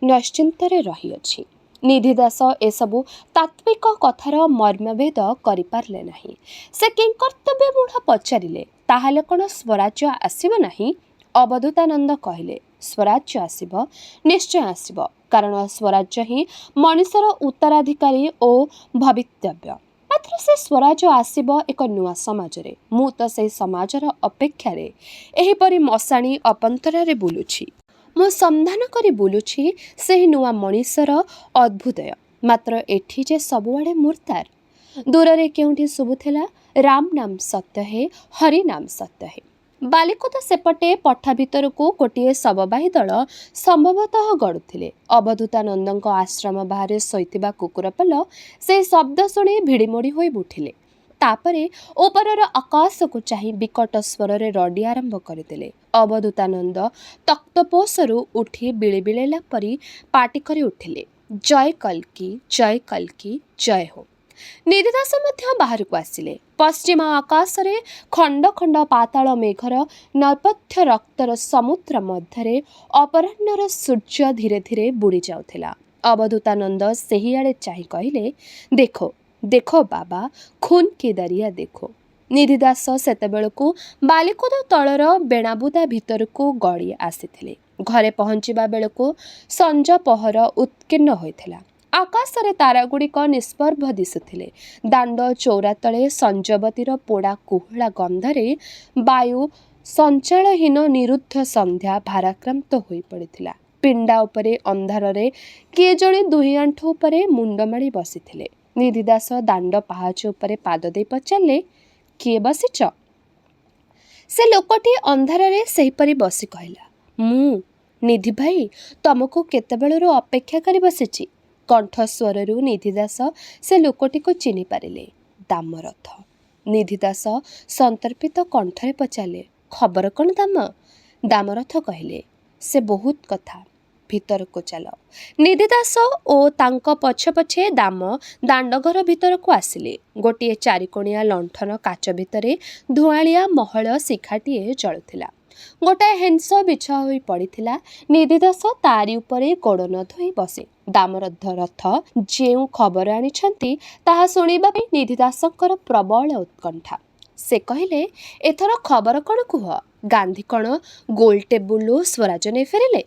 ନିଶ୍ଚିନ୍ତରେ ରହିଅଛି। ନିଧିଦାସ ଏସବୁ ତାତ୍ତ୍ୱିକ କଥାର ମର୍ମଭେଦ କରିପାରିଲେ ନାହିଁ। ସେ କିଂକର୍ତ୍ତବ୍ୟମୂଢ଼ ପଚାରିଲେ, ତାହେଲେ କ'ଣ ସ୍ୱରାଜ୍ୟ ଆସିବ ନାହିଁ? ଅବଧୂତାନନ୍ଦ କହିଲେ, ସ୍ୱରାଜ୍ୟ ଆସିବ, ନିଶ୍ଚୟ ଆସିବ। କାରଣ ସ୍ୱରାଜ୍ୟ ହିଁ ମଣିଷର ଉତ୍ତରାଧିକାରୀ ଓ ଭବିତବ୍ୟ। ମାତ୍ର ସେ ସ୍ୱରାଜ୍ୟ ଆସିବ ଏକ ନୂଆ ସମାଜରେ। ମୁଁ ତ ସେହି ସମାଜର ଅପେକ୍ଷାରେ ଏହିପରି ମଶାଣି ଅପନ୍ତରରେ ବୁଲୁଛି। ମୁଁ ସନ୍ଧାନ କରି ବୁଲୁଛି ସେହି ନୂଆ ମଣିଷର ଅଭ୍ୟୁଦୟ। ମାତ୍ର ଏଠି ଯେ ସବୁଆଡ଼େ ମୁର୍ଦାର। ଦୂରରେ କେଉଁଠି ଶୁଭୁଥିଲା, ରାମ ନାମ ସତ୍ୟ ହେ, ହରି ନାମ ସତ୍ୟ ହେ। ବାଲିକୁଦ ସେପଟେ ପଠା ଭିତରକୁ ଗୋଟିଏ ଶବବାହୀ ଦଳ ସମ୍ଭବତଃ ଗଡ଼ୁଥିଲେ। ଅବଧୂତାନନ୍ଦଙ୍କ ଆଶ୍ରମ ବାହାରେ ଶୋଇଥିବା କୁକୁରପଲ ସେହି ଶବ୍ଦ ଶୁଣି ଭିଡ଼ିମୋଡ଼ି ହୋଇ ଉଠିଲେ। ତାପରେ ଉପରର ଆକାଶକୁ ଚାହିଁ ବିକଟ ସ୍ୱରରେ ରଡ଼ି ଆରମ୍ଭ କରିଦେଲେ। ଅବଧୂତାନନ୍ଦ ତକ୍ତପୋଷରୁ ଉଠି ବିଳିବିଳେଇଲା ପରି ପାଟି କରି ଉଠିଲେ, ଜୟ କଲ୍କି, ଜୟ କଲ୍କି, ଜୟ ହୋ। ନିଧିଦାସ ମଧ୍ୟ ବାହାରକୁ ଆସିଲେ। ପଶ୍ଚିମ ଆକାଶରେ ଖଣ୍ଡ ଖଣ୍ଡ ପାତାଳ ମେଘର ନୈପଥ୍ୟ ରକ୍ତର ସମୁଦ୍ର ମଧ୍ୟରେ ଅପରାହ୍ନର ସୂର୍ଯ୍ୟ ଧୀରେ ଧୀରେ ବୁଡ଼ି ଯାଉଥିଲା। ଅବଧୂତାନନ୍ଦ ସେହିଆଡ଼େ ଚାହିଁ କହିଲେ, ଦେଖୋ ଦେଖୋ ବାବା, ଖୁନ୍ କି ଦରିଆ ଦେଖୋ। ନିଧିଦାସ ସେତେବେଳକୁ ବାଲିକୁଦ ତଳର ବେଣାବୁଦା ଭିତରକୁ ଗଡ଼ି ଆସିଥିଲେ। ଘରେ ପହଞ୍ଚିବା ବେଳକୁ ସଞ୍ଜ ପହର ଉତ୍କୀର୍ଣ୍ଣ ହୋଇଥିଲା। ଆକାଶରେ ତାରାଗୁଡ଼ିକ ନିଷ୍ପ୍ରଭ ଦିଶୁଥିଲେ। ଦାଣ୍ଡ ଚଉରା ତଳେ ସଞ୍ଜବତୀର ପୋଡ଼ା କୁହୁଳା ଗନ୍ଧରେ ବାୟୁ ସଞ୍ଚାଳହୀନ ନିରୁଦ୍ଧ ସନ୍ଧ୍ୟା ଭାରାକ୍ରାନ୍ତ ହୋଇପଡ଼ିଥିଲା। ପିଣ୍ଡା ଉପରେ ଅନ୍ଧାରରେ କିଏ ଜଣେ ଦୁଇ ଆଣ୍ଠୁ ଉପରେ ମୁଣ୍ଡମାଡ଼ି ବସିଥିଲେ। ନିଧିଦାସ ଦାଣ୍ଡ ପାହାଚ ଉପରେ ପାଦ ଦେଇ ପଚାରିଲେ, କିଏ ବସିଛ? ସେ ଲୋକଟି ଅନ୍ଧାରରେ ସେହିପରି ବସି କହିଲା, ମୁଁ ନିଧି ଭାଇ, ତମକୁ କେତେବେଳରୁ ଅପେକ୍ଷା କରି ବସିଛି। କଣ୍ଠସ୍ୱରରୁ ନିଧିଦାସ ସେ ଲୋକଟିକୁ ଚିହ୍ନି ପାରିଲେ, ଦାମରଥ। ନିଧିଦାସ ସନ୍ତର୍ପିତ କଣ୍ଠରେ ପଚାରିଲେ, ଖବର କ'ଣ ଦାମ? ଦାମରଥ କହିଲେ, ସେ ବହୁତ କଥା, ଭିତରକୁ ଚାଲ। ନିଧିଦାସ ଓ ତାଙ୍କ ପଛେ ପଛେ ଦାମ ଦାଣ୍ଡଘର ଭିତରକୁ ଆସିଲେ। ଗୋଟିଏ ଚାରିକୋଣିଆ ଲଣ୍ଠନ କାଚ ଭିତରେ ଧୂଆଁଳିଆ ମହଳ ଶିଖାଟିଏ ଜଳୁଥିଲା। ଗୋଟାଏ ହେଁସ ବିଛା ହୋଇ ପଡ଼ିଥିଲା। ନିଧିଦାସ ତାରି ଉପରେ ଗୋଡ଼ ନ ଧୋଇ ବସେ। ଦାମରଥ ଯେଉଁ ଖବର ଆଣିଛନ୍ତି ତାହା ଶୁଣିବା ପାଇଁ ନିଧିଦାସଙ୍କର ପ୍ରବଳ ଉତ୍କଣ୍ଠା। ସେ କହିଲେ, ଏଥର ଖବର କ'ଣ କୁହ? ଗାନ୍ଧୀ କ'ଣ ଗୋଲ ଟେବୁଲରୁ ସ୍ୱରାଜ ନେଇ ଫେରିଲେ?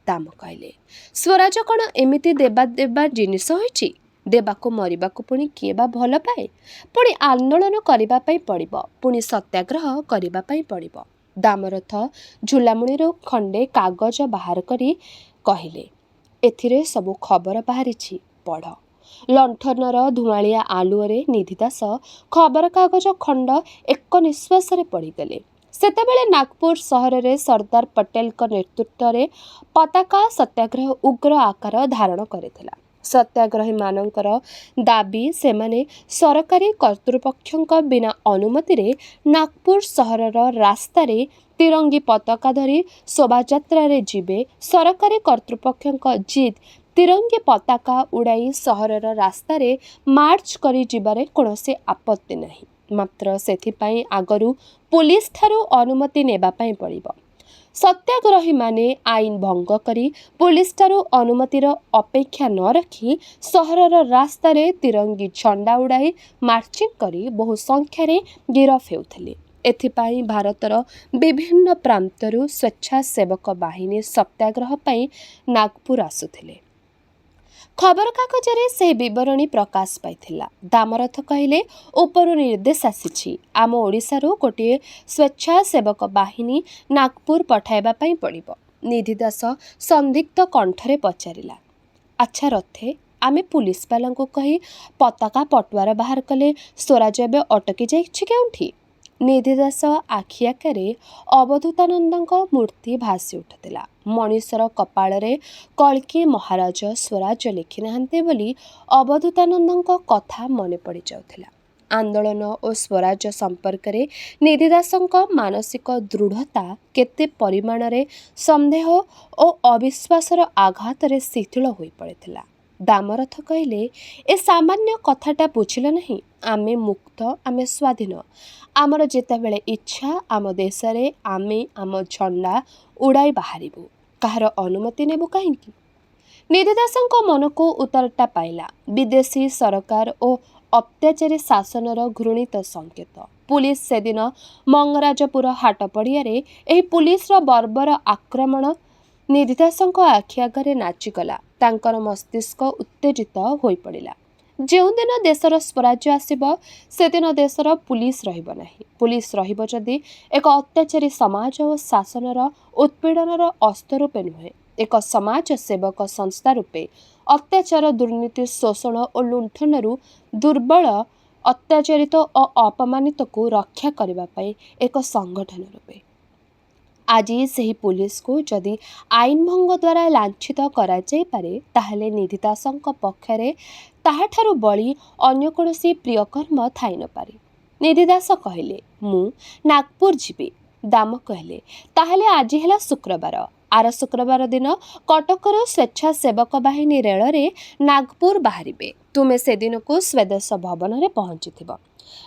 ଦାମ କହିଲେ, ସ୍ୱରାଜ କ'ଣ ଏମିତି ଦେବା ଜିନିଷ ହୋଇଛି? ଦେବାକୁ ମରିବାକୁ ପୁଣି କିଏ ବା ଭଲ ପାଏ? ପୁଣି ଆନ୍ଦୋଳନ କରିବା ପାଇଁ ପଡ଼ିବ, ପୁଣି ସତ୍ୟାଗ୍ରହ କରିବା ପାଇଁ ପଡ଼ିବ। ଦାମରଥ ଝୁଲାମୁଣିରୁ ଖଣ୍ଡେ କାଗଜ ବାହାର କରି କହିଲେ, ଏଥିରେ ସବୁ ଖବର ବାହାରିଛି, ପଢ଼। ଲଣ୍ଠନର ଧୂଆଁଳିଆ ଆଲୁଅରେ ନିଧିଦାସ ଖବରକାଗଜ ଖଣ୍ଡ ଏକ ନିଶ୍ୱାସରେ ପଢ଼ିଦେଲେ। ସେତେବେଳେ ନାଗପୁର ସହରରେ ସର୍ଦ୍ଦାର ପଟେଲଙ୍କ ନେତୃତ୍ୱରେ ପତାକା ସତ୍ୟାଗ୍ରହ ଉଗ୍ର ଆକାର ଧାରଣ କରିଥିଲା। ସତ୍ୟାଗ୍ରହୀମାନଙ୍କର ଦାବି, ସେମାନେ ସରକାରୀ କର୍ତ୍ତୃପକ୍ଷଙ୍କ ବିନା ଅନୁମତିରେ ନାଗପୁର ସହରର ରାସ୍ତାରେ ତିରଙ୍ଗୀ ପତାକା ଧରି ଶୋଭାଯାତ୍ରାରେ ଯିବେ। ସରକାରୀ କର୍ତ୍ତୃପକ୍ଷଙ୍କ ଜିଦ୍, ତିରଙ୍ଗୀ ପତାକା ଉଡ଼ାଇ ସହରର ରାସ୍ତାରେ ମାର୍ଚ୍ଚ କରି ଯିବାରେ କୌଣସି ଆପତ୍ତି ନାହିଁ। ମାତ୍ର ସେଥିପାଇଁ ଆଗରୁ ପୁଲିସଠାରୁ ଅନୁମତି ନେବା ପାଇଁ ପଡ଼ିବ। ସତ୍ୟାଗ୍ରହୀମାନେ ଆଇନ ଭଙ୍ଗ କରି ପୁଲିସଠାରୁ ଅନୁମତିର ଅପେକ୍ଷା ନ ରଖି ସହରର ରାସ୍ତାରେ ତିରଙ୍ଗୀ ଝଣ୍ଡା ଉଡ଼ାଇ ମାର୍ଚ୍ଚିଂ କରି ବହୁ ସଂଖ୍ୟାରେ ଗିରଫ ହେଉଥିଲେ। ଏଥିପାଇଁ ଭାରତର ବିଭିନ୍ନ ପ୍ରାନ୍ତରୁ ସ୍ୱେଚ୍ଛାସେବକ ବାହିନୀ ସତ୍ୟାଗ୍ରହ ପାଇଁ ନାଗପୁର ଆସୁଥିଲେ। ଖବରକାଗଜରେ ସେହି ବିବରଣୀ ପ୍ରକାଶ ପାଇଥିଲା। ଦାମରଥ କହିଲେ, ଉପରୁ ନିର୍ଦ୍ଦେଶ ଆସିଛି, ଆମ ଓଡ଼ିଶାରୁ ଗୋଟିଏ ସ୍ୱେଚ୍ଛାସେବକ ବାହିନୀ ନାଗପୁର ପଠାଇବା ପାଇଁ ପଡ଼ିବ। ନିଧି ଦାସ ସନ୍ଦିଗ୍ଧ କଣ୍ଠରେ ପଚାରିଲା, ଆଚ୍ଛା ରଥେ, ଆମେ ପୁଲିସବାଲାଙ୍କୁ କହି ପତାକା ପଟୁଆର ବାହାର କଲେ ସ୍ୱରାଜ ଏବେ ଅଟକି ଯାଇଛି କେଉଁଠି? ନିଧି ଦାସ ଆଖି ଆଗରେ ଅବଧୂତାନନ୍ଦଙ୍କ ମୂର୍ତ୍ତି ଭାସି ଉଠୁଥିଲା। ମଣିଷର କପାଳରେ କଳ୍କି ମହାରାଜ ସ୍ୱରାଜ ଲେଖିନାହାନ୍ତି ବୋଲି ଅବଧୂତାନନ୍ଦଙ୍କ କଥା ମନେ ପଡ଼ିଯାଉଥିଲା। ଆନ୍ଦୋଳନ ଓ ସ୍ୱରାଜ ସମ୍ପର୍କରେ ନିଧି ଦାସଙ୍କ ମାନସିକ ଦୃଢ଼ତା କେତେ ପରିମାଣରେ ସନ୍ଦେହ ଓ ଅବିଶ୍ୱାସର ଆଘାତରେ ଶିଥିଳ ହୋଇପଡ଼ିଥିଲା। ଦାମରଥ କହିଲେ, ଏ ସାମାନ୍ୟ କଥାଟା ବୁଝିଲ ନାହିଁ? ଆମେ ମୁକ୍ତ, ଆମେ ସ୍ୱାଧୀନ। ଆମର ଯେତେବେଳେ ଇଚ୍ଛା ଆମ ଦେଶରେ ଆମେ ଆମ ଝଣ୍ଡା ଉଡ଼ାଇ ବାହାରିବୁ। କାହାର ଅନୁମତି ନେବୁ କାହିଁକି? ନିଧି ଦାସଙ୍କ ମନକୁ ଉତ୍ତରଟା ପାଇଲା। ବିଦେଶୀ ସରକାର ଓ ଅତ୍ୟାଚାରୀ ଶାସନର ଘୃଣିତ ସଂକେତ। ପୁଲିସ ସେଦିନ ମଙ୍ଗରାଜପୁର ହାଟ ପଡ଼ିଆରେ ଏହି ପୁଲିସର ବର୍ବର ଆକ୍ରମଣ ନିଧି ଦାସଙ୍କ ଆଖି ଆଗରେ ନାଚିଗଲା। ତାଙ୍କର ମସ୍ତିଷ୍କ ଉତ୍ତେଜିତ ହୋଇପଡ଼ିଲା। ଯେଉଁଦିନ ଦେଶର ସ୍ୱରାଜ୍ୟ ଆସିବ ସେଦିନ ଦେଶର ପୁଲିସ ରହିବ ନାହିଁ। ପୁଲିସ ରହିବ ଯଦି ଏକ ଅତ୍ୟାଚାରୀ ସମାଜ ଓ ଶାସନର ଉତ୍ପୀଡ଼ନର ଅସ୍ତ୍ର ରୂପେ ନୁହେଁ, ଏକ ସମାଜ ସେବକ ସଂସ୍ଥା ରୂପେ, ଅତ୍ୟାଚାର, ଦୁର୍ନୀତି, ଶୋଷଣ ଓ ଲୁଣ୍ଠନରୁ ଦୁର୍ବଳ, ଅତ୍ୟାଚାରିତ ଓ ଅପମାନିତକୁ ରକ୍ଷା କରିବା ପାଇଁ ଏକ ସଂଗଠନ ରୂପେ। ଆଜି ସେହି ପୁଲିସକୁ ଯଦି ଆଇନ ଭଙ୍ଗ ଦ୍ୱାରା ଲାଞ୍ଛିତ କରାଯାଇପାରେ, ତାହେଲେ ନିଧି ଦାସଙ୍କ ପକ୍ଷରେ ତାହାଠାରୁ ବଳି ଅନ୍ୟ କୌଣସି ପ୍ରିୟକର୍ମ ଥାଇ ନପାରେ। ନିଧି ଦାସ କହିଲେ, ମୁଁ ନାଗପୁର ଯିବି। ଦାମ କହିଲେ, ତାହେଲେ ଆଜି ହେଲା ଶୁକ୍ରବାର। ଆର ଶୁକ୍ରବାର ଦିନ କଟକରୁ ସ୍ୱେଚ୍ଛାସେବକ ବାହିନୀ ରେଳରେ ନାଗପୁର ବାହାରିବେ। ତୁମେ ସେଦିନକୁ ସ୍ୱଦେଶ ଭବନରେ ପହଞ୍ଚିଥିବ।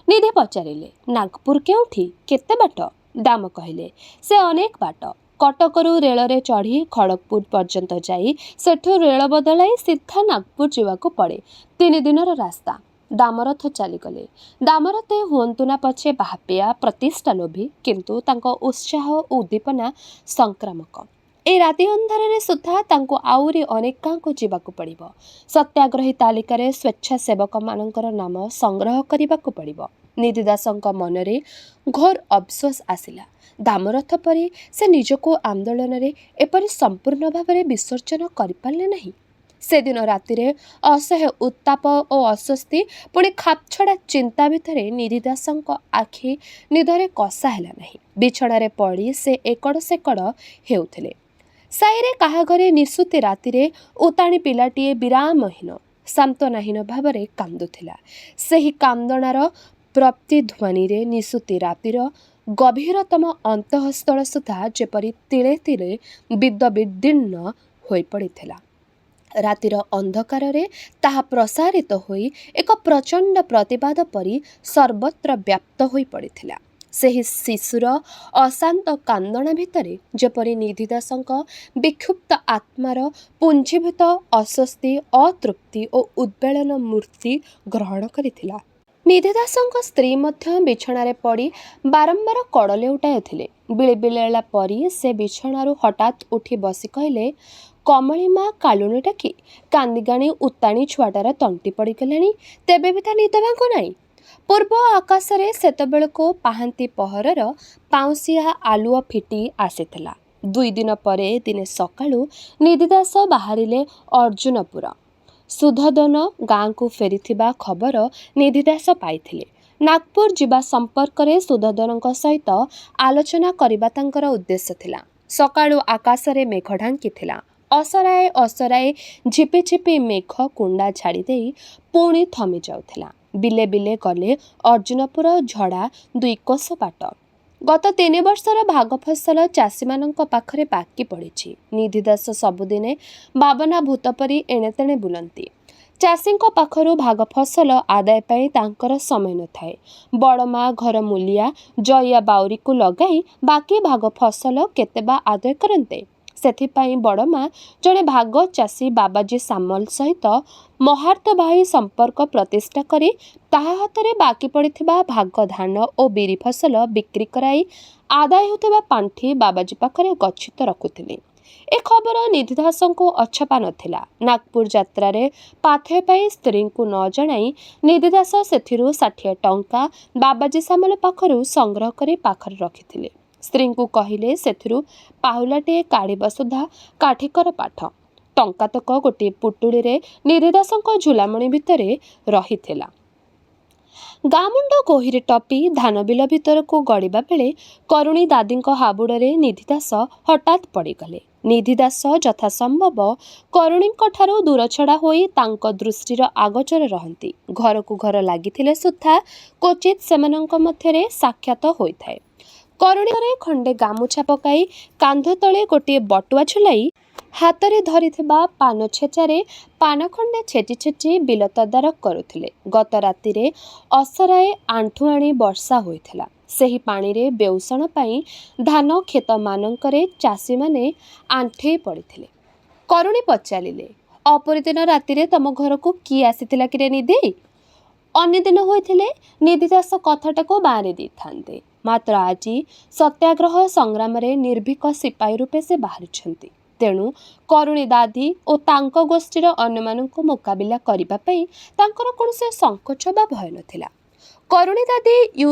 ନିଧି ପଚାରିଲେ, ନାଗପୁର କେଉଁଠି? କେତେ ବାଟ? ଦାମ କହିଲେ, ସେ ଅନେକ ବାଟ। କଟକରୁ ରେଳରେ ଚଢ଼ି ଖଡ଼ଗପୁର ପର୍ଯ୍ୟନ୍ତ ଯାଇ ସେଠୁ ରେଳ ବଦଳାଇ ସିଧା ନାଗପୁର ଯିବାକୁ ପଡ଼େ। 3 ଦିନର ରାସ୍ତା। ଦାମରଥ ଚାଲିଗଲେ। ଦାମରଥ ହୁଅନ୍ତୁ ନା ପଛେ ବାହାପିଆ, ପ୍ରତିଷ୍ଠା ଲୋଭୀ, କିନ୍ତୁ ତାଙ୍କ ଉତ୍ସାହ ଓ ଉଦ୍ଦୀପନା ସଂକ୍ରାମକ। ଏ ରାତି ଅନ୍ଧାରରେ ସୁଦ୍ଧା ତାଙ୍କୁ ଆହୁରି ଅନେକ ଗାଁକୁ ଯିବାକୁ ପଡ଼ିବ। ସତ୍ୟାଗ୍ରହୀ ତାଲିକାରେ ସ୍ୱେଚ୍ଛାସେବକମାନଙ୍କର ନାମ ସଂଗ୍ରହ କରିବାକୁ ପଡ଼ିବ। ନିଧି ଦାସଙ୍କ ମନରେ ଘୋର ଅଫସୋସ ଆସିଲା। ଦାମରଥ ପରି ସେ ନିଜକୁ ଆନ୍ଦୋଳନରେ ଏପରି ସମ୍ପୂର୍ଣ୍ଣ ଭାବରେ ବିସର୍ଜନ କରିପାରିଲେ ନାହିଁ। ସେଦିନ ରାତିରେ ଅସହ୍ୟ ଉତ୍ତାପ ଓ ଅସ୍ୱସ୍ତି, ପୁଣି ଖାପଛଡ଼ା ଚିନ୍ତା ଭିତରେ ନିଧି ଦାସଙ୍କ ଆଖି ନିଦରେ କଷା ହେଲା ନାହିଁ। ବିଛଣାରେ ପଡ଼ି ସେ ଏକଡ଼ ସେକଡ଼ ହେଉଥିଲେ। ସାହିରେ କାହା ଘରେ ନିଶୁତି ରାତିରେ ଉତାଣି ପିଲାଟିଏ ବିରାମହୀନ, ସାନ୍ତ୍ୱନାହୀନ ଭାବରେ କାନ୍ଦୁଥିଲା। ସେହି କାନ୍ଦଣାର ପ୍ରତିଧ୍ୱନିରେ ନିଶୁତି ରାତିର ଗଭୀରତମ ଅନ୍ତଃସ୍ଥଳ ସୁଦ୍ଧା ଯେପରି ତିଳେ ତିଳେ ବିଦ୍ଦବିଦୀର୍ଣ୍ଣ ହୋଇପଡ଼ିଥିଲା। ରାତିର ଅନ୍ଧକାରରେ ତାହା ପ୍ରସାରିତ ହୋଇ ଏକ ପ୍ରଚଣ୍ଡ ପ୍ରତିବାଦ ପରି ସର୍ବତ୍ର ବ୍ୟାପ୍ତ ହୋଇପଡ଼ିଥିଲା। ସେହି ଶିଶୁର ଅଶାନ୍ତ କାନ୍ଦଣା ଭିତରେ ଯେପରି ନିଧି ଦାସଙ୍କ ବିକ୍ଷୁବ୍ଧ ଆତ୍ମାର ପୁଞ୍ଜୀଭୂତ ଅସ୍ୱସ୍ତି, ଅତୃପ୍ତି ଓ ଉଦ୍ବେଳନ ମୂର୍ତ୍ତି ଗ୍ରହଣ କରିଥିଲା। ନିଧି ଦାସଙ୍କ ସ୍ତ୍ରୀ ମଧ୍ୟ ବିଛଣାରେ ପଡ଼ି ବାରମ୍ବାର କଡ଼ ଲେଉଟାଉଥିଲେ। ବିଳିବିଳେଇଲା ପରି ସେ ବିଛଣାରୁ ହଠାତ୍ ଉଠି ବସି କହିଲେ, କମଳୀ ମା କାଲୁଣୀଟା କି? କାନ୍ଦିକାଣି ଉତାଣି ଛୁଆଟାର ତଣ୍ଟି ପଡ଼ିଗଲାଣି, ତେବେ ବି ତା ନିଦ ଭାଙ୍ଗୁନାହିଁ। ପୂର୍ବ ଆକାଶରେ ସେତେବେଳକୁ ପାହାନ୍ତି ପହରର ପାଉଁଶିଆ ଆଲୁଅ ଫିଟି ଆସିଥିଲା। 2 ଦିନ ପରେ ଦିନେ ସକାଳୁ ନିଧି ଦାସ ବାହାରିଲେ ଅର୍ଜୁନପୁର। ସୁଧୋଧନ ଗାଁକୁ ଫେରିଥିବା ଖବର ନିଧି ଦାସ ପାଇଥିଲେ। ନାଗପୁର ଯିବା ସମ୍ପର୍କରେ ସୁଧୋଧନଙ୍କ ସହିତ ଆଲୋଚନା କରିବା ତାଙ୍କର ଉଦ୍ଦେଶ୍ୟ ଥିଲା। ସକାଳୁ ଆକାଶରେ ମେଘ ଢାଙ୍କିଥିଲା। ଅସରାଏ ଅସରାଏ ଝିପିଝିପି ମେଘ କୁଣ୍ଡା ଛାଡ଼ିଦେଇ ପୁଣି ଥମି ଯାଉଥିଲା। ବିଲେ ବିଲେ ଗଲେ ଅର୍ଜୁନପୁର ଝଡ଼ା 2 କୋଶ ବାଟ। ଗତ 3 ବର୍ଷର ଭାଗ ଫସଲ ଚାଷୀମାନଙ୍କ ପାଖରେ ବାକି ପଡ଼ିଛି। ନିଧି ଦାସ ସବୁଦିନେ ଭାବନା ଭୂତ ପରି ଏଣେତେଣେ ବୁଲନ୍ତି। ଚାଷୀଙ୍କ ପାଖରୁ ଭାଗ ଫସଲ ଆଦାୟ ପାଇଁ ତାଙ୍କର ସମୟ ନଥାଏ। ବଡ଼ମା ଘର ମୂଲିଆ ଜଇଆ ବାଉରୀକୁ ଲଗାଇ ବାକି ଭାଗ ଫସଲ କେତେ ବା ଆଦାୟ କରନ୍ତେ? ସେଥିପାଇଁ ବଡ଼ମା ଜଣେ ଭାଗ ଚାଷୀ ବାବାଜୀ ସାମଲ ସହିତ ମହାର୍ତ୍ତବାହୀ ସମ୍ପର୍କ ପ୍ରତିଷ୍ଠା କରି ତାହା ହାତରେ ବାକି ପଡ଼ିଥିବା ଭାଗ ଧାନ ଓ ବିରି ଫସଲ ବିକ୍ରି କରାଇ ଆଦାୟ ହେଉଥିବା ପାଣ୍ଠି ବାବାଜୀ ପାଖରେ ଗଚ୍ଛିତ ରଖୁଥିଲେ। ଏ ଖବର ନିଧି ଦାସଙ୍କୁ ଅଛପା ନଥିଲା। ନାଗପୁର ଯାତ୍ରାରେ ପାଥେୟ ପାଇଁ ସ୍ତ୍ରୀଙ୍କୁ ନ ଜଣାଇ ନିଧି ଦାସ ସେଥିରୁ 60 ଟଙ୍କା ବାବାଜୀ ସାମଲ ପାଖରୁ ସଂଗ୍ରହ କରି ପାଖରେ ରଖିଥିଲେ। ସ୍ତ୍ରୀଙ୍କୁ କହିଲେ ସେଥିରୁ ପାହୁଲାଟିଏ କାଢ଼ିବ ସୁଦ୍ଧା କାଠିକର ପାଠ। ଟଙ୍କାତକ ଗୋଟିଏ ପୁଟୁଳିରେ ନିଧି ଦାସଙ୍କ ଝୁଲାମଣି ଭିତରେ ରହିଥିଲା। ଗାଁ ମୁଣ୍ଡ ଗୋହିରେ ଟପି ଧାନ ବିଲ ଭିତରକୁ ଗଡ଼ିବା ବେଳେ କରୁଣୀ ଦାଦୀଙ୍କ ହାବୁଡ଼ରେ ନିଧି ଦାସ ହଠାତ୍ ପଡ଼ିଗଲେ। ନିଧି ଦାସ ଯଥାସମ୍ଭବ କରୁଣୀଙ୍କଠାରୁ ଦୂରଛଡ଼ା ହୋଇ ତାଙ୍କ ଦୃଷ୍ଟିର ଆଗୋଚର ରହନ୍ତି। ଘରକୁ ଘର ଲାଗିଥିଲେ ସୁଦ୍ଧା କ୍ୱଚିତ୍ ସେମାନଙ୍କ ମଧ୍ୟରେ ସାକ୍ଷାତ ହୋଇଥାଏ। କରୁଣୀରେ ଖଣ୍ଡେ ଗାମୁଛା ପକାଇ କାନ୍ଧ ତଳେ ଗୋଟିଏ ବଟୁଆ ଝୁଲାଇ ହାତରେ ଧରିଥିବା ପାନ ଛେଚାରେ ପାନ ଖଣ୍ଡେ ଛେଚି ଛେଚି ବିଲ ତଦାରଖ କରୁଥିଲେ। ଗତ ରାତିରେ ଅସରାଏ ଆଣ୍ଠୁଆଣି ବର୍ଷା ହୋଇଥିଲା। ସେହି ପାଣିରେ ବେଉଷଣ ପାଇଁ ଧାନ କ୍ଷେତମାନଙ୍କରେ ଚାଷୀମାନେ ଆଣ୍ଠେଇ ପଡ଼ିଥିଲେ। କରୁଣୀ ପଚାରିଲେ, ଅପରଦିନ ରାତିରେ ତମ ଘରକୁ କିଏ ଆସିଥିଲା କିରେ ନିଧି? ଅନ୍ୟ ଦିନ ହୋଇଥିଲେ ନିଧି ଦାସ କଥାଟାକୁ ବାଆଁରେଇ ଦେଇଥାନ୍ତେ। ମାତ୍ର ଆଜି ସତ୍ୟାଗ୍ରହ ସଂଗ୍ରାମରେ ନିର୍ଭୀକ ସିପାହୀ ରୂପେ ସେ ବାହାରିଛନ୍ତି। ତେଣୁ କରୁଣୀ ଦାଦୀ ଓ ତାଙ୍କ ଗୋଷ୍ଠୀର ଅନ୍ୟମାନଙ୍କୁ ମୁକାବିଲା କରିବା ପାଇଁ ତାଙ୍କର କୌଣସି ସଂକୋଚ ବା ଭୟ ନଥିଲା। କରୁଣୀ ଦାଦୀ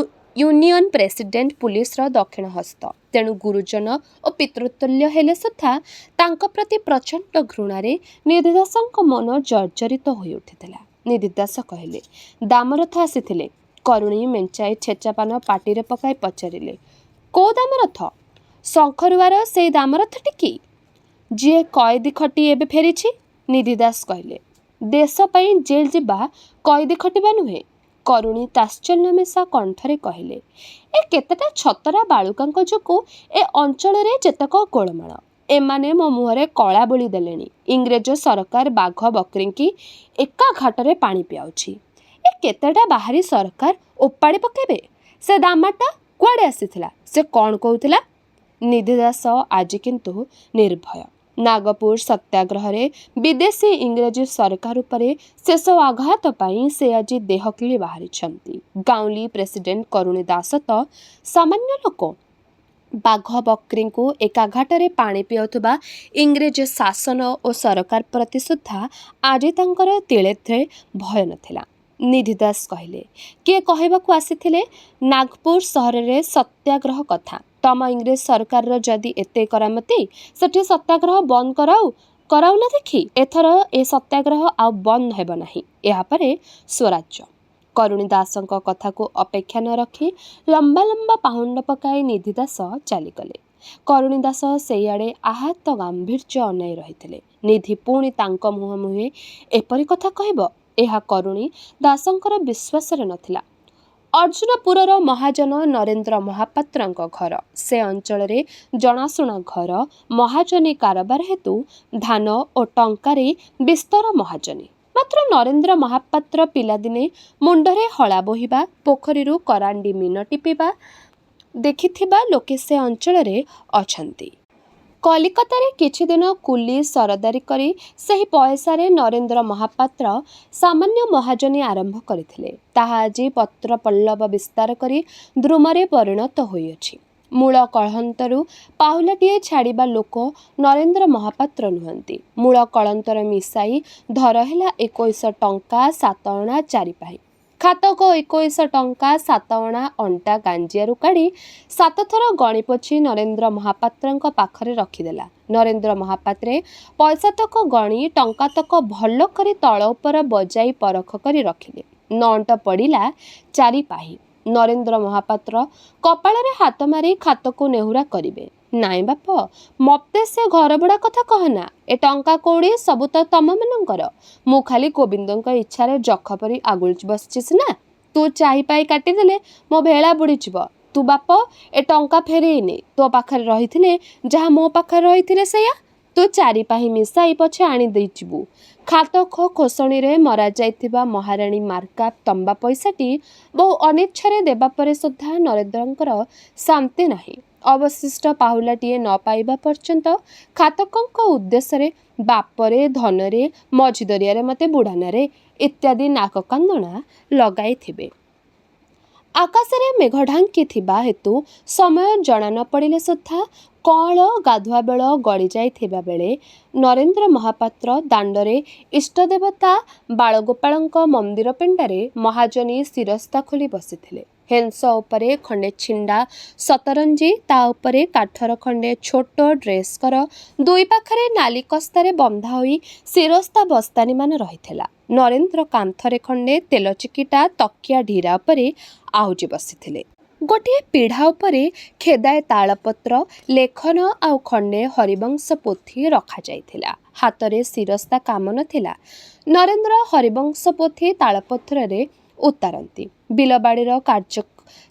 ୟୁନିୟନ ପ୍ରେସିଡେଣ୍ଟ ପୁଲିସର ଦକ୍ଷିଣ ହସ୍ତ। ତେଣୁ ଗୁରୁଜନ ଓ ପିତୃତୁଲ୍ୟ ହେଲେ ସୁଦ୍ଧା ତାଙ୍କ ପ୍ରତି ପ୍ରଚଣ୍ଡ ଘୃଣାରେ ନିଧି ଦାସଙ୍କ ମନ ଜର୍ଜରିତ ହୋଇ ଉଠିଥିଲା। ନିଧି ଦାସ କହିଲେ, ଦାମରଥ ଆସିଥିଲେ? କରୁଣୀ ମେଞ୍ଚାଏ ଛେଚା ପାନ ପାଟିରେ ପକାଇ ପଚାରିଲେ, କୋଉ ଦାମରଥ? ଶଙ୍ଖରୁଆର ସେଇ ଦାମରଥଟି କି? ଯିଏ କଏଦୀ ଖଟି ଏବେ ଫେରିଛି? ନିଧି ଦାସ କହିଲେ, ଦେଶ ପାଇଁ ଜେଲ୍ ଯିବା କଏଦୀ ଖଟିବା ନୁହେଁ। କରୁଣୀ ତାଶ୍ଚଲ୍ୟ ମିଶା କଣ୍ଠରେ କହିଲେ, ଏ କେତେଟା ଛତରା ବାଳୁକାଙ୍କ ଯୋଗୁଁ ଏ ଅଞ୍ଚଳରେ ଯେତକ ଗୋଳମାଳ। ଏମାନେ ମୋ ମୁହଁରେ କଳା ବୋଳି ଦେଲେଣି। ଇଂରେଜ ସରକାର ବାଘ ବକ୍ରିଙ୍କି ଏକା ଘାଟରେ ପାଣି ପିଆଉଛି। ଏ କେତେଟା ବାହାରି ସରକାର ଓପାଡ଼ି ପକାଇବେ। ସେ ଦାମାଟା କୁଆଡ଼େ ଆସିଥିଲା? ସେ କ'ଣ କହୁଥିଲା? ନିଧି ଦାସ ଆଜି କିନ୍ତୁ ନିର୍ଭୟ। ନାଗପୁର ସତ୍ୟାଗ୍ରହରେ ବିଦେଶୀ ଇଂରେଜୀ ସରକାର ଉପରେ ଶେଷ ଆଘାତ ପାଇଁ ସେ ଆଜି ଦେହ କିଳି ବାହାରିଛନ୍ତି। ଗାଉଁଲି ପ୍ରେସିଡେଣ୍ଟ କରୁଣୀ ଦାସ ତ ସାମାନ୍ୟ ଲୋକ। ବାଘ ବକ୍ରିଙ୍କୁ ଏକା ଘାଟରେ ପାଣି ପିଆଉଥିବା ଇଂରେଜ ଶାସନ ଓ ସରକାର ପ୍ରତି ସୁଦ୍ଧା ଆଜି ତାଙ୍କର ତିଳେଥେ ଭୟ ନଥିଲା। ନିଧି ଦାସ କହିଲେ, କିଏ କହିବାକୁ ଆସିଥିଲେ ନାଗପୁର ସହରରେ ସତ୍ୟାଗ୍ରହ କଥା? ତମ ଇଂରେଜ ସରକାରର ଯଦି ଏତେ କରାମତି, ସେଠି ସତ୍ୟାଗ୍ରହ ବନ୍ଦ କରାଉନ ଦେଖି। ଏଥର ଏ ସତ୍ୟାଗ୍ରହ ଆଉ ବନ୍ଦ ହେବ ନାହିଁ। ଏହାପରେ ସ୍ୱରାଜ୍ୟ। କରୁଣୀ ଦାସଙ୍କ କଥାକୁ ଅପେକ୍ଷା ନ ରଖି ଲମ୍ବା ଲମ୍ବା ପାହୁଣ୍ଡ ପକାଇ ନିଧି ଦାସ ଚାଲିଗଲେ। କରୁଣୀ ଦାସ ସେଇଆଡ଼େ ଆହତ ଗାମ୍ଭୀର୍ଯ୍ୟ ଅନାଇ ରହିଥିଲେ। ନିଧି ପୁଣି ତାଙ୍କ ମୁହେଁ ଏପରି କଥା କହିବ, ଏହା କରୁଣୀ ଦାସଙ୍କର ବିଶ୍ୱାସରେ ନଥିଲା। ଅର୍ଜୁନପୁରର ମହାଜନ ନରେନ୍ଦ୍ର ମହାପାତ୍ରଙ୍କ ଘର। ସେ ଅଞ୍ଚଳରେ ଜଣାଶୁଣା ଘର। ମହାଜନୀ କାରବାର ହେତୁ ଧାନ ଓ ଟଙ୍କାରେ ବିସ୍ତର ମହାଜନୀ। ମାତ୍ର ନରେନ୍ଦ୍ର ମହାପାତ୍ର ପିଲାଦିନେ ମୁଣ୍ଡରେ ହଳା ବୋହିବା, ପୋଖରୀରୁ କରାଣ୍ଡି ମୀନ ଟିପିବା ଦେଖିଥିବା ଲୋକେ ସେ ଅଞ୍ଚଳରେ ଅଛନ୍ତି। କଲିକତାରେ କିଛିଦିନ କୁଲି ସରଦାରୀ କରି ସେହି ପଇସାରେ ନରେନ୍ଦ୍ର ମହାପାତ୍ର ସାମାନ୍ୟ ମହାଜନୀ ଆରମ୍ଭ କରିଥିଲେ। ତାହା ଆଜି ପତ୍ର ପଲ୍ଲବ ବିସ୍ତାର କରି ଦ୍ରୁମରେ ପରିଣତ ହୋଇଅଛି। ମୂଳ କଳନ୍ତରୁ ପାହୁଲାଟିଏ ଛାଡ଼ିବା ଲୋକ ନରେନ୍ଦ୍ର ମହାପାତ୍ର ନୁହନ୍ତି। ମୂଳ କଳନ୍ତର ମିଶାଇ ଧର ହେଲା 21 ଟଙ୍କା 7 ଅଣା 4 ପାହି। ଖାତକ 21 ଟଙ୍କା 7 ଅଣା ଅଣ୍ଟା ଗାଞ୍ଜିଆରୁ କାଢ଼ି 7 ଥର ଗଣିପୋଛି ନରେନ୍ଦ୍ର ମହାପାତ୍ରଙ୍କ ପାଖରେ ରଖିଦେଲା। ନରେନ୍ଦ୍ର ମହାପାତ୍ରେ ପଇସାତକ ଗଣି ଟଙ୍କାତକ ଭଲ କରି ତଳ ଉପର ବଜାଇ ପରଖ କରି ରଖିଲେ। ନଅଣ୍ଟ ପଡ଼ିଲା 4 ପାହି। ନରେନ୍ଦ୍ର ମହାପାତ୍ର କପାଳରେ ହାତ ମାରି ଖାତକୁ ନେହୁରା କରିବେ, ନାଇଁ ବାପ, ମତେ ସେ ଘରଭଡ଼ା କଥା କହନା। ଏ ଟଙ୍କା କଉଡ଼ି ସବୁ ତ ତମମାନଙ୍କର। ମୁଁ ଖାଲି ଗୋବିନ୍ଦଙ୍କ ଇଚ୍ଛାରେ ଯଖ ପରି ଆଗୁଳି ବସିଛି ସିନା। ତୁ ଚାହି ପାଇ କାଟିଦେଲେ ମୋ ଭେଳା ବୁଡ଼ିଯିବ। ତୁ ବାପ ଏ ଟଙ୍କା ଫେରେଇ ନେ। ତୋ ପାଖରେ ରହିଥିଲେ ଯାହା ମୋ ପାଖରେ ରହିଥିଲେ ସେଇଆ। ତୁ 4 ପାହି ମିଶାଇ ପଛେ ଆଣି ଦେଇଯିବୁ। ଖାତକ ଖୋସଣୀରେ ମରାଯାଇଥିବା ମହାରାଣୀ ମାର୍କା ତମ୍ବା ପଇସାଟି ବହୁ ଅନିଚ୍ଛାରେ ଦେବା ପରେ ସୁଦ୍ଧା ନରେନ୍ଦ୍ରଙ୍କର ଶାନ୍ତି ନାହିଁ। ଅବଶିଷ୍ଟ ପାହୁଲାଟିଏ ନ ପାଇବା ପର୍ଯ୍ୟନ୍ତ ଖାତକଙ୍କ ଉଦ୍ଦେଶ୍ୟରେ ବାପରେ ଧନରେ ମଝିଦରିଆରେ ମୋତେ ବୁଢ଼ାନାରେ ଇତ୍ୟାଦି ନାକ କାନ୍ଦଣା ଲଗାଇଥିବେ। ଆକାଶରେ ମେଘ ଢାଙ୍କିଥିବା ହେତୁ ସମୟ ଜଣା ନ ପଡ଼ିଲେ ସୁଦ୍ଧା କଅଁଳ ଗାଧୁଆ ବେଳ ଗଡ଼ି ଯାଇଥିବା ବେଳେ ନରେନ୍ଦ୍ର ମହାପାତ୍ର ଦାଣ୍ଡରେ ଇଷ୍ଟଦେବତା ବାଳଗୋପାଳଙ୍କ ମନ୍ଦିର ପିଣ୍ଡାରେ ମହାଜନୀ ଶିରସ୍ତା ଖୋଲି ବସିଥିଲେ। ହେଁସ ଉପରେ ଖଣ୍ଡେ ଛିଣ୍ଡା ସତରଞ୍ଜି, ତା ଉପରେ କାଠର ଖଣ୍ଡେ ଛୋଟ ଡ୍ରେସ୍କର, ଦୁଇ ପାଖରେ ନାଲି କସ୍ତାରେ ବନ୍ଧା ହୋଇ ଶିରସ୍ତା ବସ୍ତାନିମାନ ରହିଥିଲା। ନରେନ୍ଦ୍ର କାନ୍ଥରେ ଖଣ୍ଡେ ତେଲଚିକିଟା ତକିଆ ଢିରା ଉପରେ ଆଉଜି ବସିଥିଲେ। ଗୋଟିଏ ପିଢ଼ା ଉପରେ ଖେଦାଏ ତାଳପତ୍ର, ଲେଖନ ଆଉ ଖଣ୍ଡେ ହରିବଂଶ ପୋଥି ରଖାଯାଇଥିଲା। ହାତରେ ଶିରସ୍ତା କାମ ନଥିଲା। ନରେନ୍ଦ୍ର ହରିବଂଶ ପୋଥି ତାଳପତ୍ରରେ ଉତାରନ୍ତି। ବିଲବାଡ଼ିର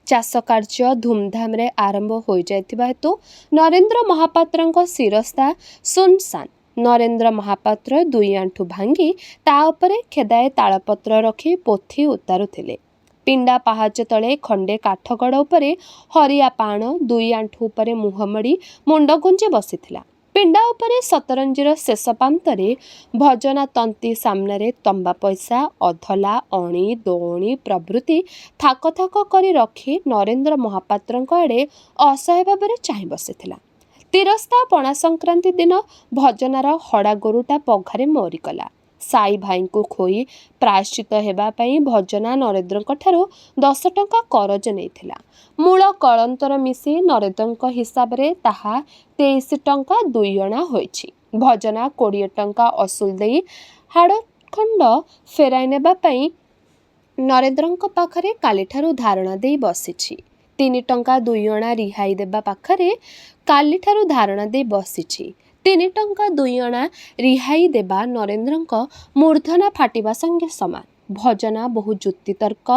ଚାଷ କାର୍ଯ୍ୟ ଧୁମ୍ଧାମ୍ରେ ଆରମ୍ଭ ହୋଇଯାଇଥିବା ହେତୁ ନରେନ୍ଦ୍ର ମହାପାତ୍ରଙ୍କ ଶିରସ୍ତା ଶୂନ୍‌ଶାନ୍। ନରେନ୍ଦ୍ର ମହାପାତ୍ର ଦୁଇ ଆଣ୍ଠୁ ଭାଙ୍ଗି ତା ଉପରେ ଖେଦାଏ ତାଳପତ୍ର ରଖି ପୋଥି ଉତାରୁଥିଲେ। ପିଣ୍ଡା ପାହାଚ ତଳେ ଖଣ୍ଡେ କାଠଗଡ଼ ଉପରେ ହରିଆ ପାଣ ଦୁଇ ଆଣ୍ଠୁ ଉପରେ ମୁହଁ ମୋଡ଼ି ମୁଣ୍ଡ ଗୁଞ୍ଜି ବସିଥିଲା। ପିଣ୍ଡା ଉପରେ ସତରଞ୍ଜିର ଶେଷ ପାନ୍ତରେ ଭଜନା ତନ୍ତୀ ସାମ୍ନାରେ ତମ୍ବା ପଇସା, ଅଧଲା, ଅଣି, ଦୋଅଣି ପ୍ରଭୃତି ଥାକ ଥାକ କରି ରଖି ନରେନ୍ଦ୍ର ମହାପାତ୍ରଙ୍କ ଆଡ଼େ ଅସହାୟ ଭାବରେ ଚାହିଁ ବସିଥିଲା। ତିରସ୍ତା ପଣା ସଂକ୍ରାନ୍ତି ଦିନ ଭଜନାର ହଡ଼ା ଗୋରୁଟା ପଘାରେ ମରିଗଲା। ସାଇ ଭାଇଙ୍କୁ ଖୋଇ ପ୍ରାୟଶ୍ଚିତ ହେବା ପାଇଁ ଭଜନା ନରେନ୍ଦ୍ରଙ୍କଠାରୁ 10 ଟଙ୍କା କରଜ ନେଇଥିଲା। ମୂଳ କଳନ୍ତର ମିଶି ନରେନ୍ଦ୍ରଙ୍କ ହିସାବରେ ତାହା 23 ଟଙ୍କା 2 ଅଣା ହୋଇଛି। ଭଜନା 20 ଟଙ୍କା ଅସୁଲ ଦେଇ ହାଡ଼ଖଣ୍ଡ ଫେରାଇ ନେବା ପାଇଁ ନରେନ୍ଦ୍ରଙ୍କ ପାଖରେ କାଲିଠାରୁ ଧାରଣା ଦେଇ ବସିଛି। 3 ଟଙ୍କା 2 ଅଣା ରିହାଇ ଦେବା ପାଖରେ କାଲିଠାରୁ ଧାରଣା ଦେଇ ବସିଛି। 3 ଟଙ୍କା 2 ଅଣା ରିହାଇ ଦେବା ନରେନ୍ଦ୍ରଙ୍କ ମୂର୍ଦ୍ଧନା ଫାଟିବା ସଙ୍ଗେ ସମାନ। ଭଜନା ବହୁ ଯୁକ୍ତିତର୍କ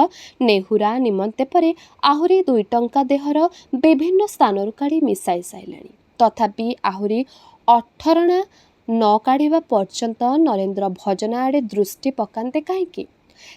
ନେହୁରା ନିମନ୍ତେ ପରେ ଆହୁରି 2 ଟଙ୍କା ଦେହର ବିଭିନ୍ନ ସ୍ଥାନରୁ କାଢ଼ି ମିଶାଇ ସାରିଲାଣି। ତଥାପି ଆହୁରି 18 ନ କାଢ଼ିବା ପର୍ଯ୍ୟନ୍ତ ନରେନ୍ଦ୍ର ଭଜନା ଆଡ଼େ ଦୃଷ୍ଟି ପକାନ୍ତେ କାହିଁକି?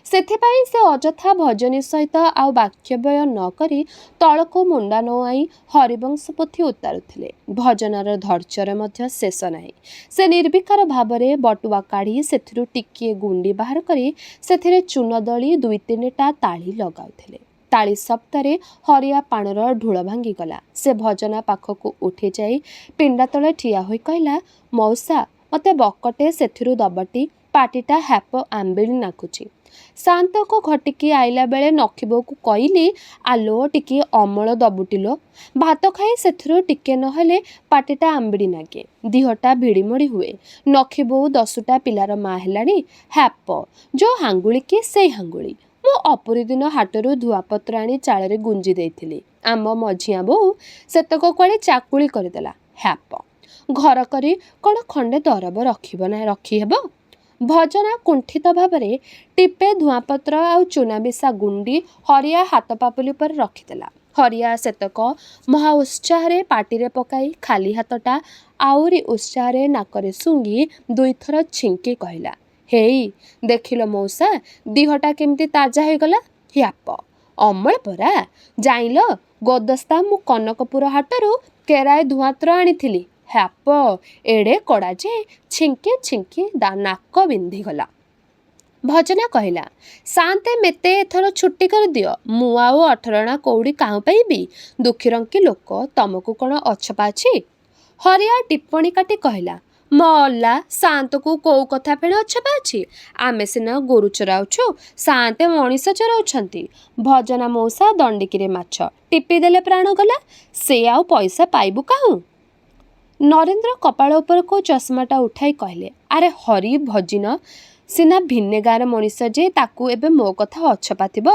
ସେଥିପାଇଁ ସେ ଅଯଥା ଭଜନୀ ସହିତ ଆଉ ବାକ୍ୟବ୍ୟୟ ନ କରି ତଳକୁ ମୁଣ୍ଡା ନୁଆଁଇ ହରିବଂଶ ପୋଥି ଉତାରୁଥିଲେ। ଭଜନାର ଧୈର୍ଯ୍ୟର ମଧ୍ୟ ଶେଷ ନାହିଁ। ସେ ନିର୍ବିକାର ଭାବରେ ବଟୁଆ କାଢ଼ି ସେଥିରୁ ଟିକିଏ ଗୁଣ୍ଡି ବାହାର କରି ସେଥିରେ ଚୂନ ଦଳି 2-3ଟା ତାଳି ଲଗାଉଥିଲେ। ତାଳି ଶବ୍ଦରେ ହରିଆ ପାଣର ଢୋଳ ଭାଙ୍ଗିଗଲା। ସେ ଭଜନା ପାଖକୁ ଉଠି ଯାଇ ପିଣ୍ଡା ତଳେ ଠିଆ ହୋଇ କହିଲା, ମଉସା, ମୋତେ ବକଟେ ସେଥିରୁ ଦବଟି, ପାଟିଟା ହ୍ୟାପ ଆମ୍ବିଳି ନାଗୁଛି। ସାଆନ୍ତକୁ ଘଟିକି ଆଇଲା ବେଳେ ନଖିବୋଉକୁ କହିଲି, ଆଲୋ ଟିକିଏ ଅମଳ ଦବୁଟିଲୋ। ଭାତ ଖାଇ ସେଥିରୁ ଟିକେ ନହେଲେ ପାଟିଟା ଆମ୍ବିଡ଼ି ନାଗେ, ଦିହଟା ଭିଡ଼ିମୋଡ଼ି ହୁଏ। ନଖିବୋଉ 10ଟା ପିଲାର ମା ହେଲାଣି। ହ୍ୟାପ ଯୋଉ ହାଙ୍ଗୁଳି କି ସେଇ ହାଙ୍ଗୁଳି। ମୁଁ ଅପୁରି ଦିନ ହାଟରୁ ଧୁଆପତ୍ର ଆଣି ଚାଳରେ ଗୁଞ୍ଜି ଦେଇଥିଲି। ଆମ ମଝିଆ ବୋଉ ସେତକ କୁଆଡ଼େ ଚାକୁଳି କରିଦେଲା। ହ୍ୟାପ ଘର କରି କ'ଣ ଖଣ୍ଡେ ଦରବ ରଖିହେବ? ଭଜନା କୁଣ୍ଠିତ ଭାବରେ ଟିପେ ଧୂଆଁପତ୍ର ଆଉ ଚୂନାମିଶା ଗୁଣ୍ଡି ହରିଆ ହାତ ପାପୁଲି ଉପରେ ରଖିଦେଲା। ହରିଆ ସେତକ ମହା ଉତ୍ସାହରେ ପାଟିରେ ପକାଇ ଖାଲି ହାତଟା ଆହୁରି ଉତ୍ସାହରେ ନାକରେ ଶୁଙ୍ଘି 2 ଥର ଛିଙ୍କି କହିଲା, ହେଇ ଦେଖିଲ ମଉସା, ଦିହଟା କେମିତି ତାଜା ହେଇଗଲା। ହ୍ୟାପ ଅମଳ ପରା। ଜାଇଁଲ ଗୋଦସ୍ତା ମୁଁ କନକପୁର ହାଟରୁ କେରାଏ ଧୂଆଁତ୍ର ଆଣିଥିଲି। ହ୍ୟାପ ଏଡ଼େ କଡ଼ା ଯେ ଛିଙ୍କି ଛିଙ୍କି ନାକ ବିନ୍ଧିଗଲା। ଭଜନା କହିଲା, ସାଆନ୍ତେ ମେତେ ଏଥର ଛୁଟି କରିଦିଅ। ମୁଁ ଆଉ 18 ଅଣା କଉଡ଼ି କାହୁଁ ପାଇବି? ଦୁଃଖୀରଙ୍କି ଲୋକ, ତମକୁ କ'ଣ ଅଛପା ଅଛି? ହରିଆ ଟିପ୍ପଣୀ କାଟି କହିଲା, ମଲା, ସାଆନ୍ତକୁ କୋଉ କଥା ଫେଣେ ଅଛପା ଅଛି? ଆମେ ସିନା ଗୋରୁ ଚରାଉଛୁ, ସାଆନ୍ତେ ମଣିଷ ଚରାଉଛନ୍ତି। ଭଜନା ମଉସା ଦଣ୍ଡିକିରେ ମାଛ, ଟିପିଦେଲେ ପ୍ରାଣ ଗଲା। ସେ ଆଉ ପଇସା ପାଇବୁ କାହୁଁ? ନରେନ୍ଦ୍ର କପାଳ ଉପରକୁ ଚଷମାଟା ଉଠାଇ କହିଲେ, ଆରେ ହରି ଭଜିନ ସିନା ଭିନେଗାର ମଣିଷ ଯେ ତାକୁ ଏବେ ମୋ କଥା ଅଛପା ଥିବ?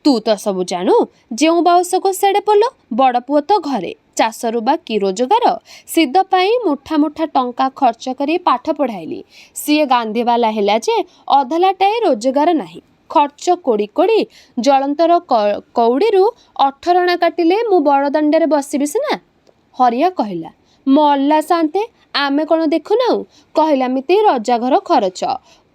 ତୁ ତ ସବୁ ଜାଣୁ। ଯେଉଁ ବାଉସକୁ ସେଡ଼େ ପୋଲ। ବଡ଼ ପୁଅ ତ ଘରେ। ଚାଷରୁ ବା କି ରୋଜଗାର? ସିଦ ପାଇଁ ମୁଠା ମୁଠା ଟଙ୍କା ଖର୍ଚ୍ଚ କରି ପାଠ ପଢ଼ାଇଲି। ସିଏ ଗାନ୍ଧିବାଲା ହେଲା ଯେ ଅଧଲାଟାଏ ରୋଜଗାର ନାହିଁ। ଖର୍ଚ୍ଚ କୋଡ଼ି କୋଡ଼ି ଜଳନ୍ତର କଉଡ଼ିରୁ 18 ଅଣା କାଟିଲେ ମୁଁ ବଡ଼ଦାଣ୍ଡରେ ବସିବି ସିନା। ହରିଆ କହିଲା, ମଲା ସାଆନ୍ତେ, ଆମେ କ'ଣ ଦେଖୁନାହୁଁ? କହିଲାମିତି ରଜାଘର ଖରଚ।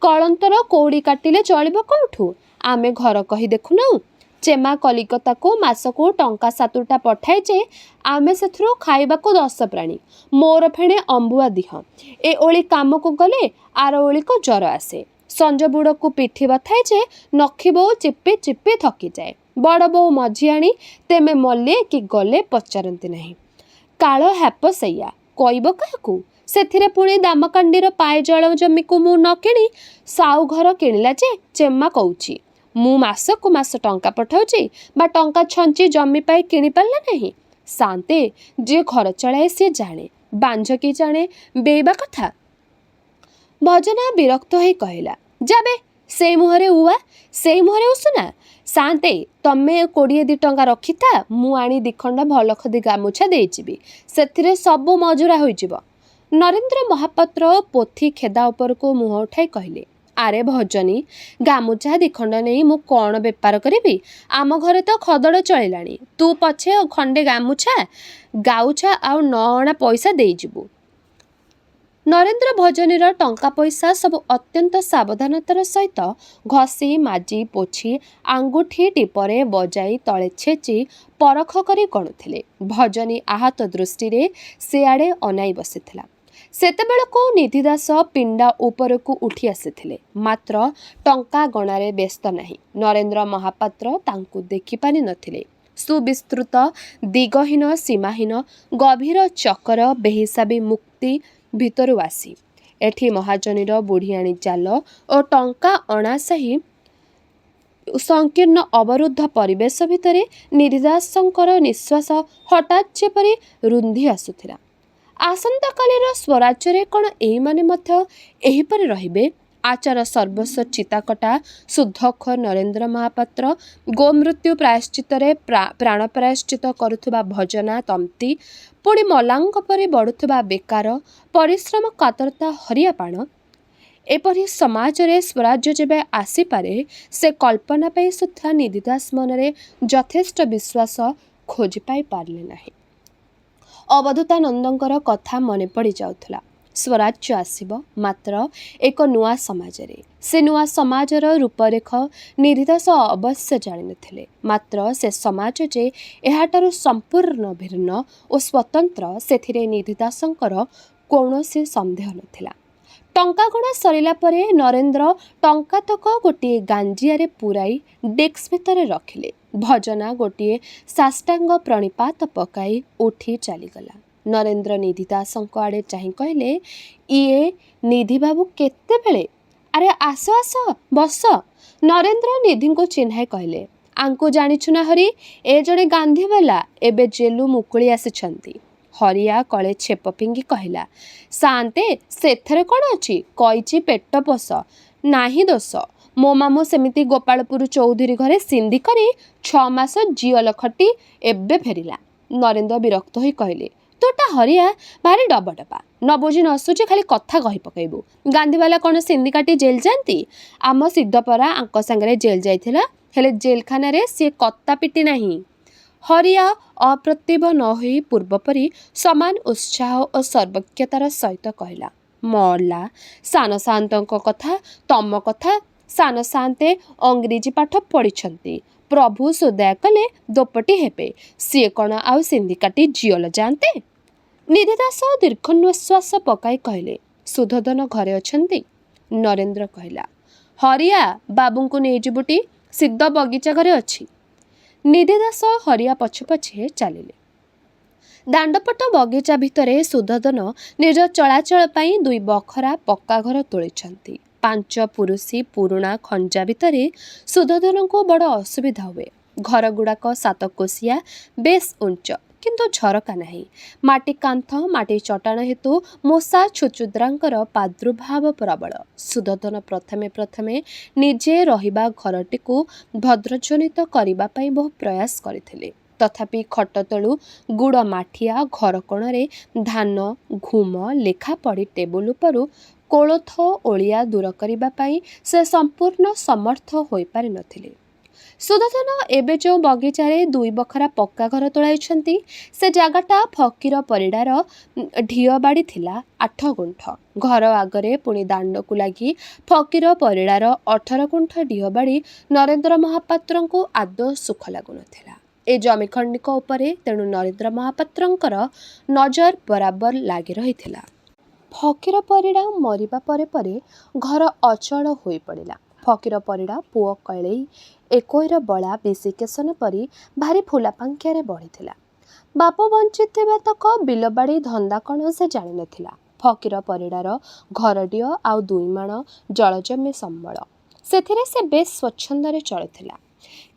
କଳନ୍ତର କଉଡ଼ି କାଟିଲେ ଚଳିବ କୋଉଠୁ? ଆମେ ଘର କହି ଦେଖୁନାହୁଁ? ଚେମା କଲିକତାକୁ ମାସକୁ ଟଙ୍କା 7ଟା ପଠାଏ ଯେ ଆମେ ସେଥିରୁ ଖାଇବାକୁ 10 ପ୍ରାଣୀ। ମୋର ଫେଣେ ଅମ୍ବୁଆ ଦିହ। ଏ ଓଳି କାମକୁ ଗଲେ ଆର ଓଳିକୁ ଜ୍ୱର ଆସେ। ସଞ୍ଜ ବୁଡ଼କୁ ପିଠି ବଥାଏ ଯେ ନଖି ବୋଉ ଚିପି ଚିପି ଥକିଯାଏ। ବଡ଼ ବୋଉ ମଝିଆଣି ତେମେ ମଲେ କି ଗଲେ ପଚାରନ୍ତି ନାହିଁ। କାଳ ହ୍ୟାପ ସେଇଆ, କହିବ କାହାକୁ? ସେଥିରେ ପୁଣି ଦାମକାଣ୍ଡିର ପାଏ ଜଳ ଜମିକୁ ମୁଁ ନ କିଣି ସାଉ ଘର କିଣିଲା ଯେ ଚେମା କହୁଛି ମୁଁ ମାସକୁ ମାସ ଟଙ୍କା ପଠାଉଛି ବା ଟଙ୍କା ଛଞ୍ଚି ଜମି ପାଇ କିଣିପାରିଲା ନାହିଁ। ସାନ୍ତେ ଯିଏ ଘର ଚଳାଏ ସିଏ ଜାଣେ, ବାଞ୍ଝ କି ଜାଣେ ବେଇବା କଥା। ଭଜନା ବିରକ୍ତ ହୋଇ କହିଲା, ଯାବେ ସେଇ ମୁହଁରେ ଉଆ, ସେଇ ମୁହଁରେ ଉଷୁନା। ସାନ୍ତେ ତମେ 20 ଟଙ୍କା ରଖିଥା, ମୁଁ ଆଣି 2 ଖଣ୍ଡ ଭଲ ଖଦି ଗାମୁଛା ଦେଇଯିବି, ସେଥିରେ ସବୁ ମଜୁରା ହୋଇଯିବ। ନରେନ୍ଦ୍ର ମହାପାତ୍ର ପୋଥି ଖେଦା ଉପରକୁ ମୁହଁ ଉଠାଇ କହିଲେ, ଆରେ ଭଜନୀ, ଗାମୁଛା 2 ଖଣ୍ଡ ନେଇ ମୁଁ କ'ଣ ବେପାର କରିବି? ଆମ ଘରେ ତ ଖଦଡ଼ ଚଳିଲାଣି। ତୁ ପଛେ ଖଣ୍ଡେ ଗାମୁଛା ଗାଉଛା ଆଉ 9 ଅଣା ପଇସା ଦେଇଯିବୁ। ନରେନ୍ଦ୍ର ଭଜନୀର ଟଙ୍କା ପଇସା ସବୁ ଅତ୍ୟନ୍ତ ସାବଧାନତାର ସହିତ ଘଷି ମାଜି ପୋଛି ଆଙ୍ଗୁଠି ଟିପରେ ବଜାଇ ତଳେ ଛେଚି ପରଖ କରି ଗଣୁଥିଲେ। ଭଜନୀ ଆହତ ଦୃଷ୍ଟିରେ ସେଆଡ଼େ ଅନାଇ ବସିଥିଲା। ସେତେବେଳକୁ ନିଧିଦାସ ପିଣ୍ଡା ଉପରକୁ ଉଠି ଆସିଥିଲେ, ମାତ୍ର ଟଙ୍କା ଗଣାରେ ବ୍ୟସ୍ତ ନାହିଁ। ନରେନ୍ଦ୍ର ମହାପାତ୍ର ତାଙ୍କୁ ଦେଖିପାରି ନଥିଲେ। ସୁବିସ୍ତୃତ ଦିଗହୀନ ସୀମାହୀନ ଗଭୀର ଚକର ବେହିସାବୀ ମୁକ୍ତି ଭିତରୁ ଆସି ଏଠି ମହାଜନୀର ବୁଢ଼ିଆଣୀ ଚାଲ ଓ ଟଙ୍କା ଅଣାସାହି ସଂକୀର୍ଣ୍ଣ ଅବରୁଦ୍ଧ ପରିବେଶ ଭିତରେ ନିଧିଦାସଙ୍କର ନିଶ୍ୱାସ ହଠାତ୍ ଯେପରି ରୁନ୍ଧି ଆସୁଥିଲା। ଆସନ୍ତାକାଲିର ସ୍ୱରାଜ୍ୟରେ କ'ଣ ଏଇମାନେ ମଧ୍ୟ ଏହିପରି ରହିବେ? ଆଚାର ସର୍ବସ୍ୱ ଚିତାକଟା ଶୁଦ୍ଧଖୋର ନରେନ୍ଦ୍ର ମହାପାତ୍ର, ଗୋମୃତ୍ୟୁ ପ୍ରାୟଶ୍ଚିତରେ ପ୍ରାଣ ପ୍ରାୟଶ୍ଚିତ କରୁଥିବା ଭଜନା ତନ୍ତୀ, ପୁଣି ମଲାଙ୍କ ପରି ବଢ଼ୁଥିବା ବେକାର ପରିଶ୍ରମ କାତରତା ହରିଆପାଣ। ଏପରି ସମାଜରେ ସ୍ୱରାଜ୍ୟ ଯେବେ ଆସିପାରେ ସେ କଳ୍ପନା ପାଇଁ ସୁଦ୍ଧା ନିଧିଦାସ ମନରେ ଯଥେଷ୍ଟ ବିଶ୍ୱାସ ଖୋଜି ପାଇ ପାରିଲେ ନାହିଁ। ଅବଧୂତାନନ୍ଦଙ୍କର କଥା ମନେ ପଡ଼ି ଯାଉଥିଲା। ସ୍ୱରାଜ୍ୟ ଆସିବ, ମାତ୍ର ଏକ ନୂଆ ସମାଜରେ। ସେ ନୂଆ ସମାଜର ରୂପରେଖ ନିଧିଦାସ ଅବଶ୍ୟ ଜାଣିନଥିଲେ, ମାତ୍ର ସେ ସମାଜ ଯେ ଏହାଠାରୁ ସମ୍ପୂର୍ଣ୍ଣ ଭିନ୍ନ ଓ ସ୍ୱତନ୍ତ୍ର ସେଥିରେ ନିଧିଦାସଙ୍କର କୌଣସି ସନ୍ଦେହ ନଥିଲା। ଟଙ୍କା ଗଣା ସରିଲା ପରେ ନରେନ୍ଦ୍ର ଟଙ୍କାତକ ଗୋଟିଏ ଗାଞ୍ଜିଆରେ ପୂରାଇ ଡେସ୍କ ଭିତରେ ରଖିଲେ। ଭଜନା ଗୋଟିଏ ସାଷ୍ଟାଙ୍ଗ ପ୍ରଣିପାତ ପକାଇ ଉଠି ଚାଲିଗଲା। ନରେନ୍ଦ୍ର ନିଧିଦାସଙ୍କ ଆଡ଼େ ଚାହିଁ କହିଲେ, ଇଏ ନିଧିବାବୁ କେତେବେଳେ? ଆରେ ଆସ ଆସ ବସ। ନରେନ୍ଦ୍ର ନିଧିଙ୍କୁ ଚିହ୍ନାଇ କହିଲେ, ଆଙ୍କୁ ଜାଣିଛୁ ନା ହରି, ଏ ଜଣେ ଗାନ୍ଧୀବାଲା ଏବେ ଜେଲୁ ମୁକୁଳି ଆସିଛନ୍ତି। ହରିଆ କଳେ ଛେପ ଫିଙ୍ଗି କହିଲା, ସାନ୍ତେ ସେଥିରେ କ'ଣ ଅଛି, କହିଛି ପେଟ ପୋଷ, ନାହିଁ ଦୋଷ। ମୋ ମାମୁଁ ସେମିତି ଗୋପାଳପୁର ଚୌଧୁରୀ ଘରେ ସିନ୍ଧି କରି 6 ମାସ ଜିଅଲ ଖଟି ଏବେ ଫେରିଲା। ନରେନ୍ଦ୍ର ବିରକ୍ତ ହୋଇ କହିଲେ, ତୋଟା ହରିଆ ଭାରି ଡବଡବା, ନ ବୁଝି ନ ସୁଝି ଖାଲି କଥା କହି ପକାଇବୁ। ଗାନ୍ଧୀବାଲା କ'ଣ ସିନ୍ଧି କାଟି ଜେଲ୍ ଯାଆନ୍ତି? ଆମ ସିଦ୍ଧପରା ଆଙ୍କ ସାଙ୍ଗରେ ଜେଲ୍ ଯାଇଥିଲା, ହେଲେ ଜେଲଖାନାରେ ସିଏ କତା ପିଟି ନାହିଁ। ହରିଆ ଅପ୍ରତିଭ ନ ହୋଇ ପୂର୍ବପରି ସମାନ ଉତ୍ସାହ ଓ ସର୍ବଜ୍ଞତାର ସହିତ କହିଲା, ମଲା ସାନ ସାଆନ୍ତଙ୍କ କଥା, ତମ କଥା। ସାନ ସାଆନ୍ତେ ଅଂରେଜୀ ପାଠ ପଢ଼ିଛନ୍ତି, ପ୍ରଭୁ ସୁଦୟା କଲେ ଦୋପଟି ହେବେ, ସିଏ କ'ଣ ଆଉ ସିନ୍ଧି କାଟି ଜିଅଲ ଯାଆନ୍ତେ? ନିଧିଦାସ ଦୀର୍ଘନିଶ୍ୱାସ ପକାଇ କହିଲେ, ସୁଧୋଧନ ଘରେ ଅଛନ୍ତି? ନରେନ୍ଦ୍ର କହିଲା, ହରିଆ ବାବୁଙ୍କୁ ନେଇଯିବୁଟି, ସିଦ୍ଧ ବଗିଚା ଘରେ ଅଛି। ନିଧିଦାସ ହରିଆ ପଛେ ପଛେ ଚାଲିଲେ। ଦାଣ୍ଡପଟ ବଗିଚା ଭିତରେ ସୁଧୋଧନ ନିଜ ଚଳାଚଳ ପାଇଁ 2 ବଖରା ପକ୍କା ଘର ତୋଳିଛନ୍ତି। 5 ପୁରୁଷି ପୁରୁଣା ଖଞ୍ଜା ଭିତରେ ସୁଧୋଧନଙ୍କୁ ବଡ଼ ଅସୁବିଧା ହୁଏ। ଘରଗୁଡ଼ାକ 7 କୋଶିଆ, ବେଶ୍ ଉଞ୍ଚ, କିନ୍ତୁ ଝରକା ନାହିଁ। ମାଟି କାନ୍ଥ, ମାଟି ଚଟାଣ ହେତୁ ମୂଷା ଛୁଚୁନ୍ଦ୍ରାଙ୍କର ପ୍ରାଦୁର୍ଭାବ ପ୍ରବଳ। ସୁଧୋଧନ ପ୍ରଥମେ ପ୍ରଥମେ ନିଜେ ରହିବା ଘରଟିକୁ ଭଦ୍ରଜନିତ କରିବା ପାଇଁ ବହୁ ପ୍ରୟାସ କରିଥିଲେ। ତଥାପି ଖଟ ତଳୁ ଗୁଡ଼ ମାଠିଆ ଘର କୋଣରେ ଧାନ ଘୁମ ଲେଖା ପଡ଼ି ଟେବୁଲ ଉପରୁ କୋଳଥ ଓଳିଆ ଦୂର କରିବା ପାଇଁ ସେ ସମ୍ପୂର୍ଣ୍ଣ ସମର୍ଥ ହୋଇପାରି ନଥିଲେ। ସୁଦର୍ଶନ ଏବେ ଯେଉଁ ବଗିଚାରେ 2 ବଖରା ପକ୍କା ଘର ତୋଳାଇଛନ୍ତି ସେ ଜାଗାଟା ଫକୀର ପରିଡ଼ାର ଢିଅ ବାଡ଼ି ଥିଲା 8 ଗୁଣ୍ଠ। ଘର ଆଗରେ ପୁଣି ଦାଣ୍ଡକୁ ଲାଗି ଫକୀର ପରିଡ଼ାର 18 ଗୁଣ୍ଠ ଢିଅ ବାଡ଼ି ନରେନ୍ଦ୍ର ମହାପାତ୍ରଙ୍କୁ ଆଦୌ ସୁଖ ଲାଗୁନଥିଲା। ଏ ଜମି ଖଣ୍ଡିକ ଉପରେ ତେଣୁ ନରେନ୍ଦ୍ର ମହାପାତ୍ରଙ୍କର ନଜର ବରାବର ଲାଗି ରହିଥିଲା। ଫକୀର ପରିଡ଼ା ମରିବା ପରେ ପରେ ଘର ଅଚଳ ହୋଇପଡ଼ିଲା। ଫକୀର ପରିଡ଼ା ପୁଅ କଳେଇ ଏକୋଇର ବଳା ବିଶିକେଶନ ପରି ଭାରି ଫୁଲାପାଙ୍ଖିଆରେ ବଢ଼ିଥିଲା। ବାପ ବଞ୍ଚିଥିବା ତକ ବିଲବାଡ଼ି ଧନ୍ଦା କ'ଣ ସେ ଜାଣିନଥିଲା। ଫକୀର ପରିଡ଼ାର ଘରଟିଏ ଆଉ 2 ମାଣ ଜଳଜମି ସମ୍ବଳ। ସେଥିରେ ସେ ବେଶ୍ ସ୍ୱଚ୍ଛନ୍ଦରେ ଚଳୁଥିଲା।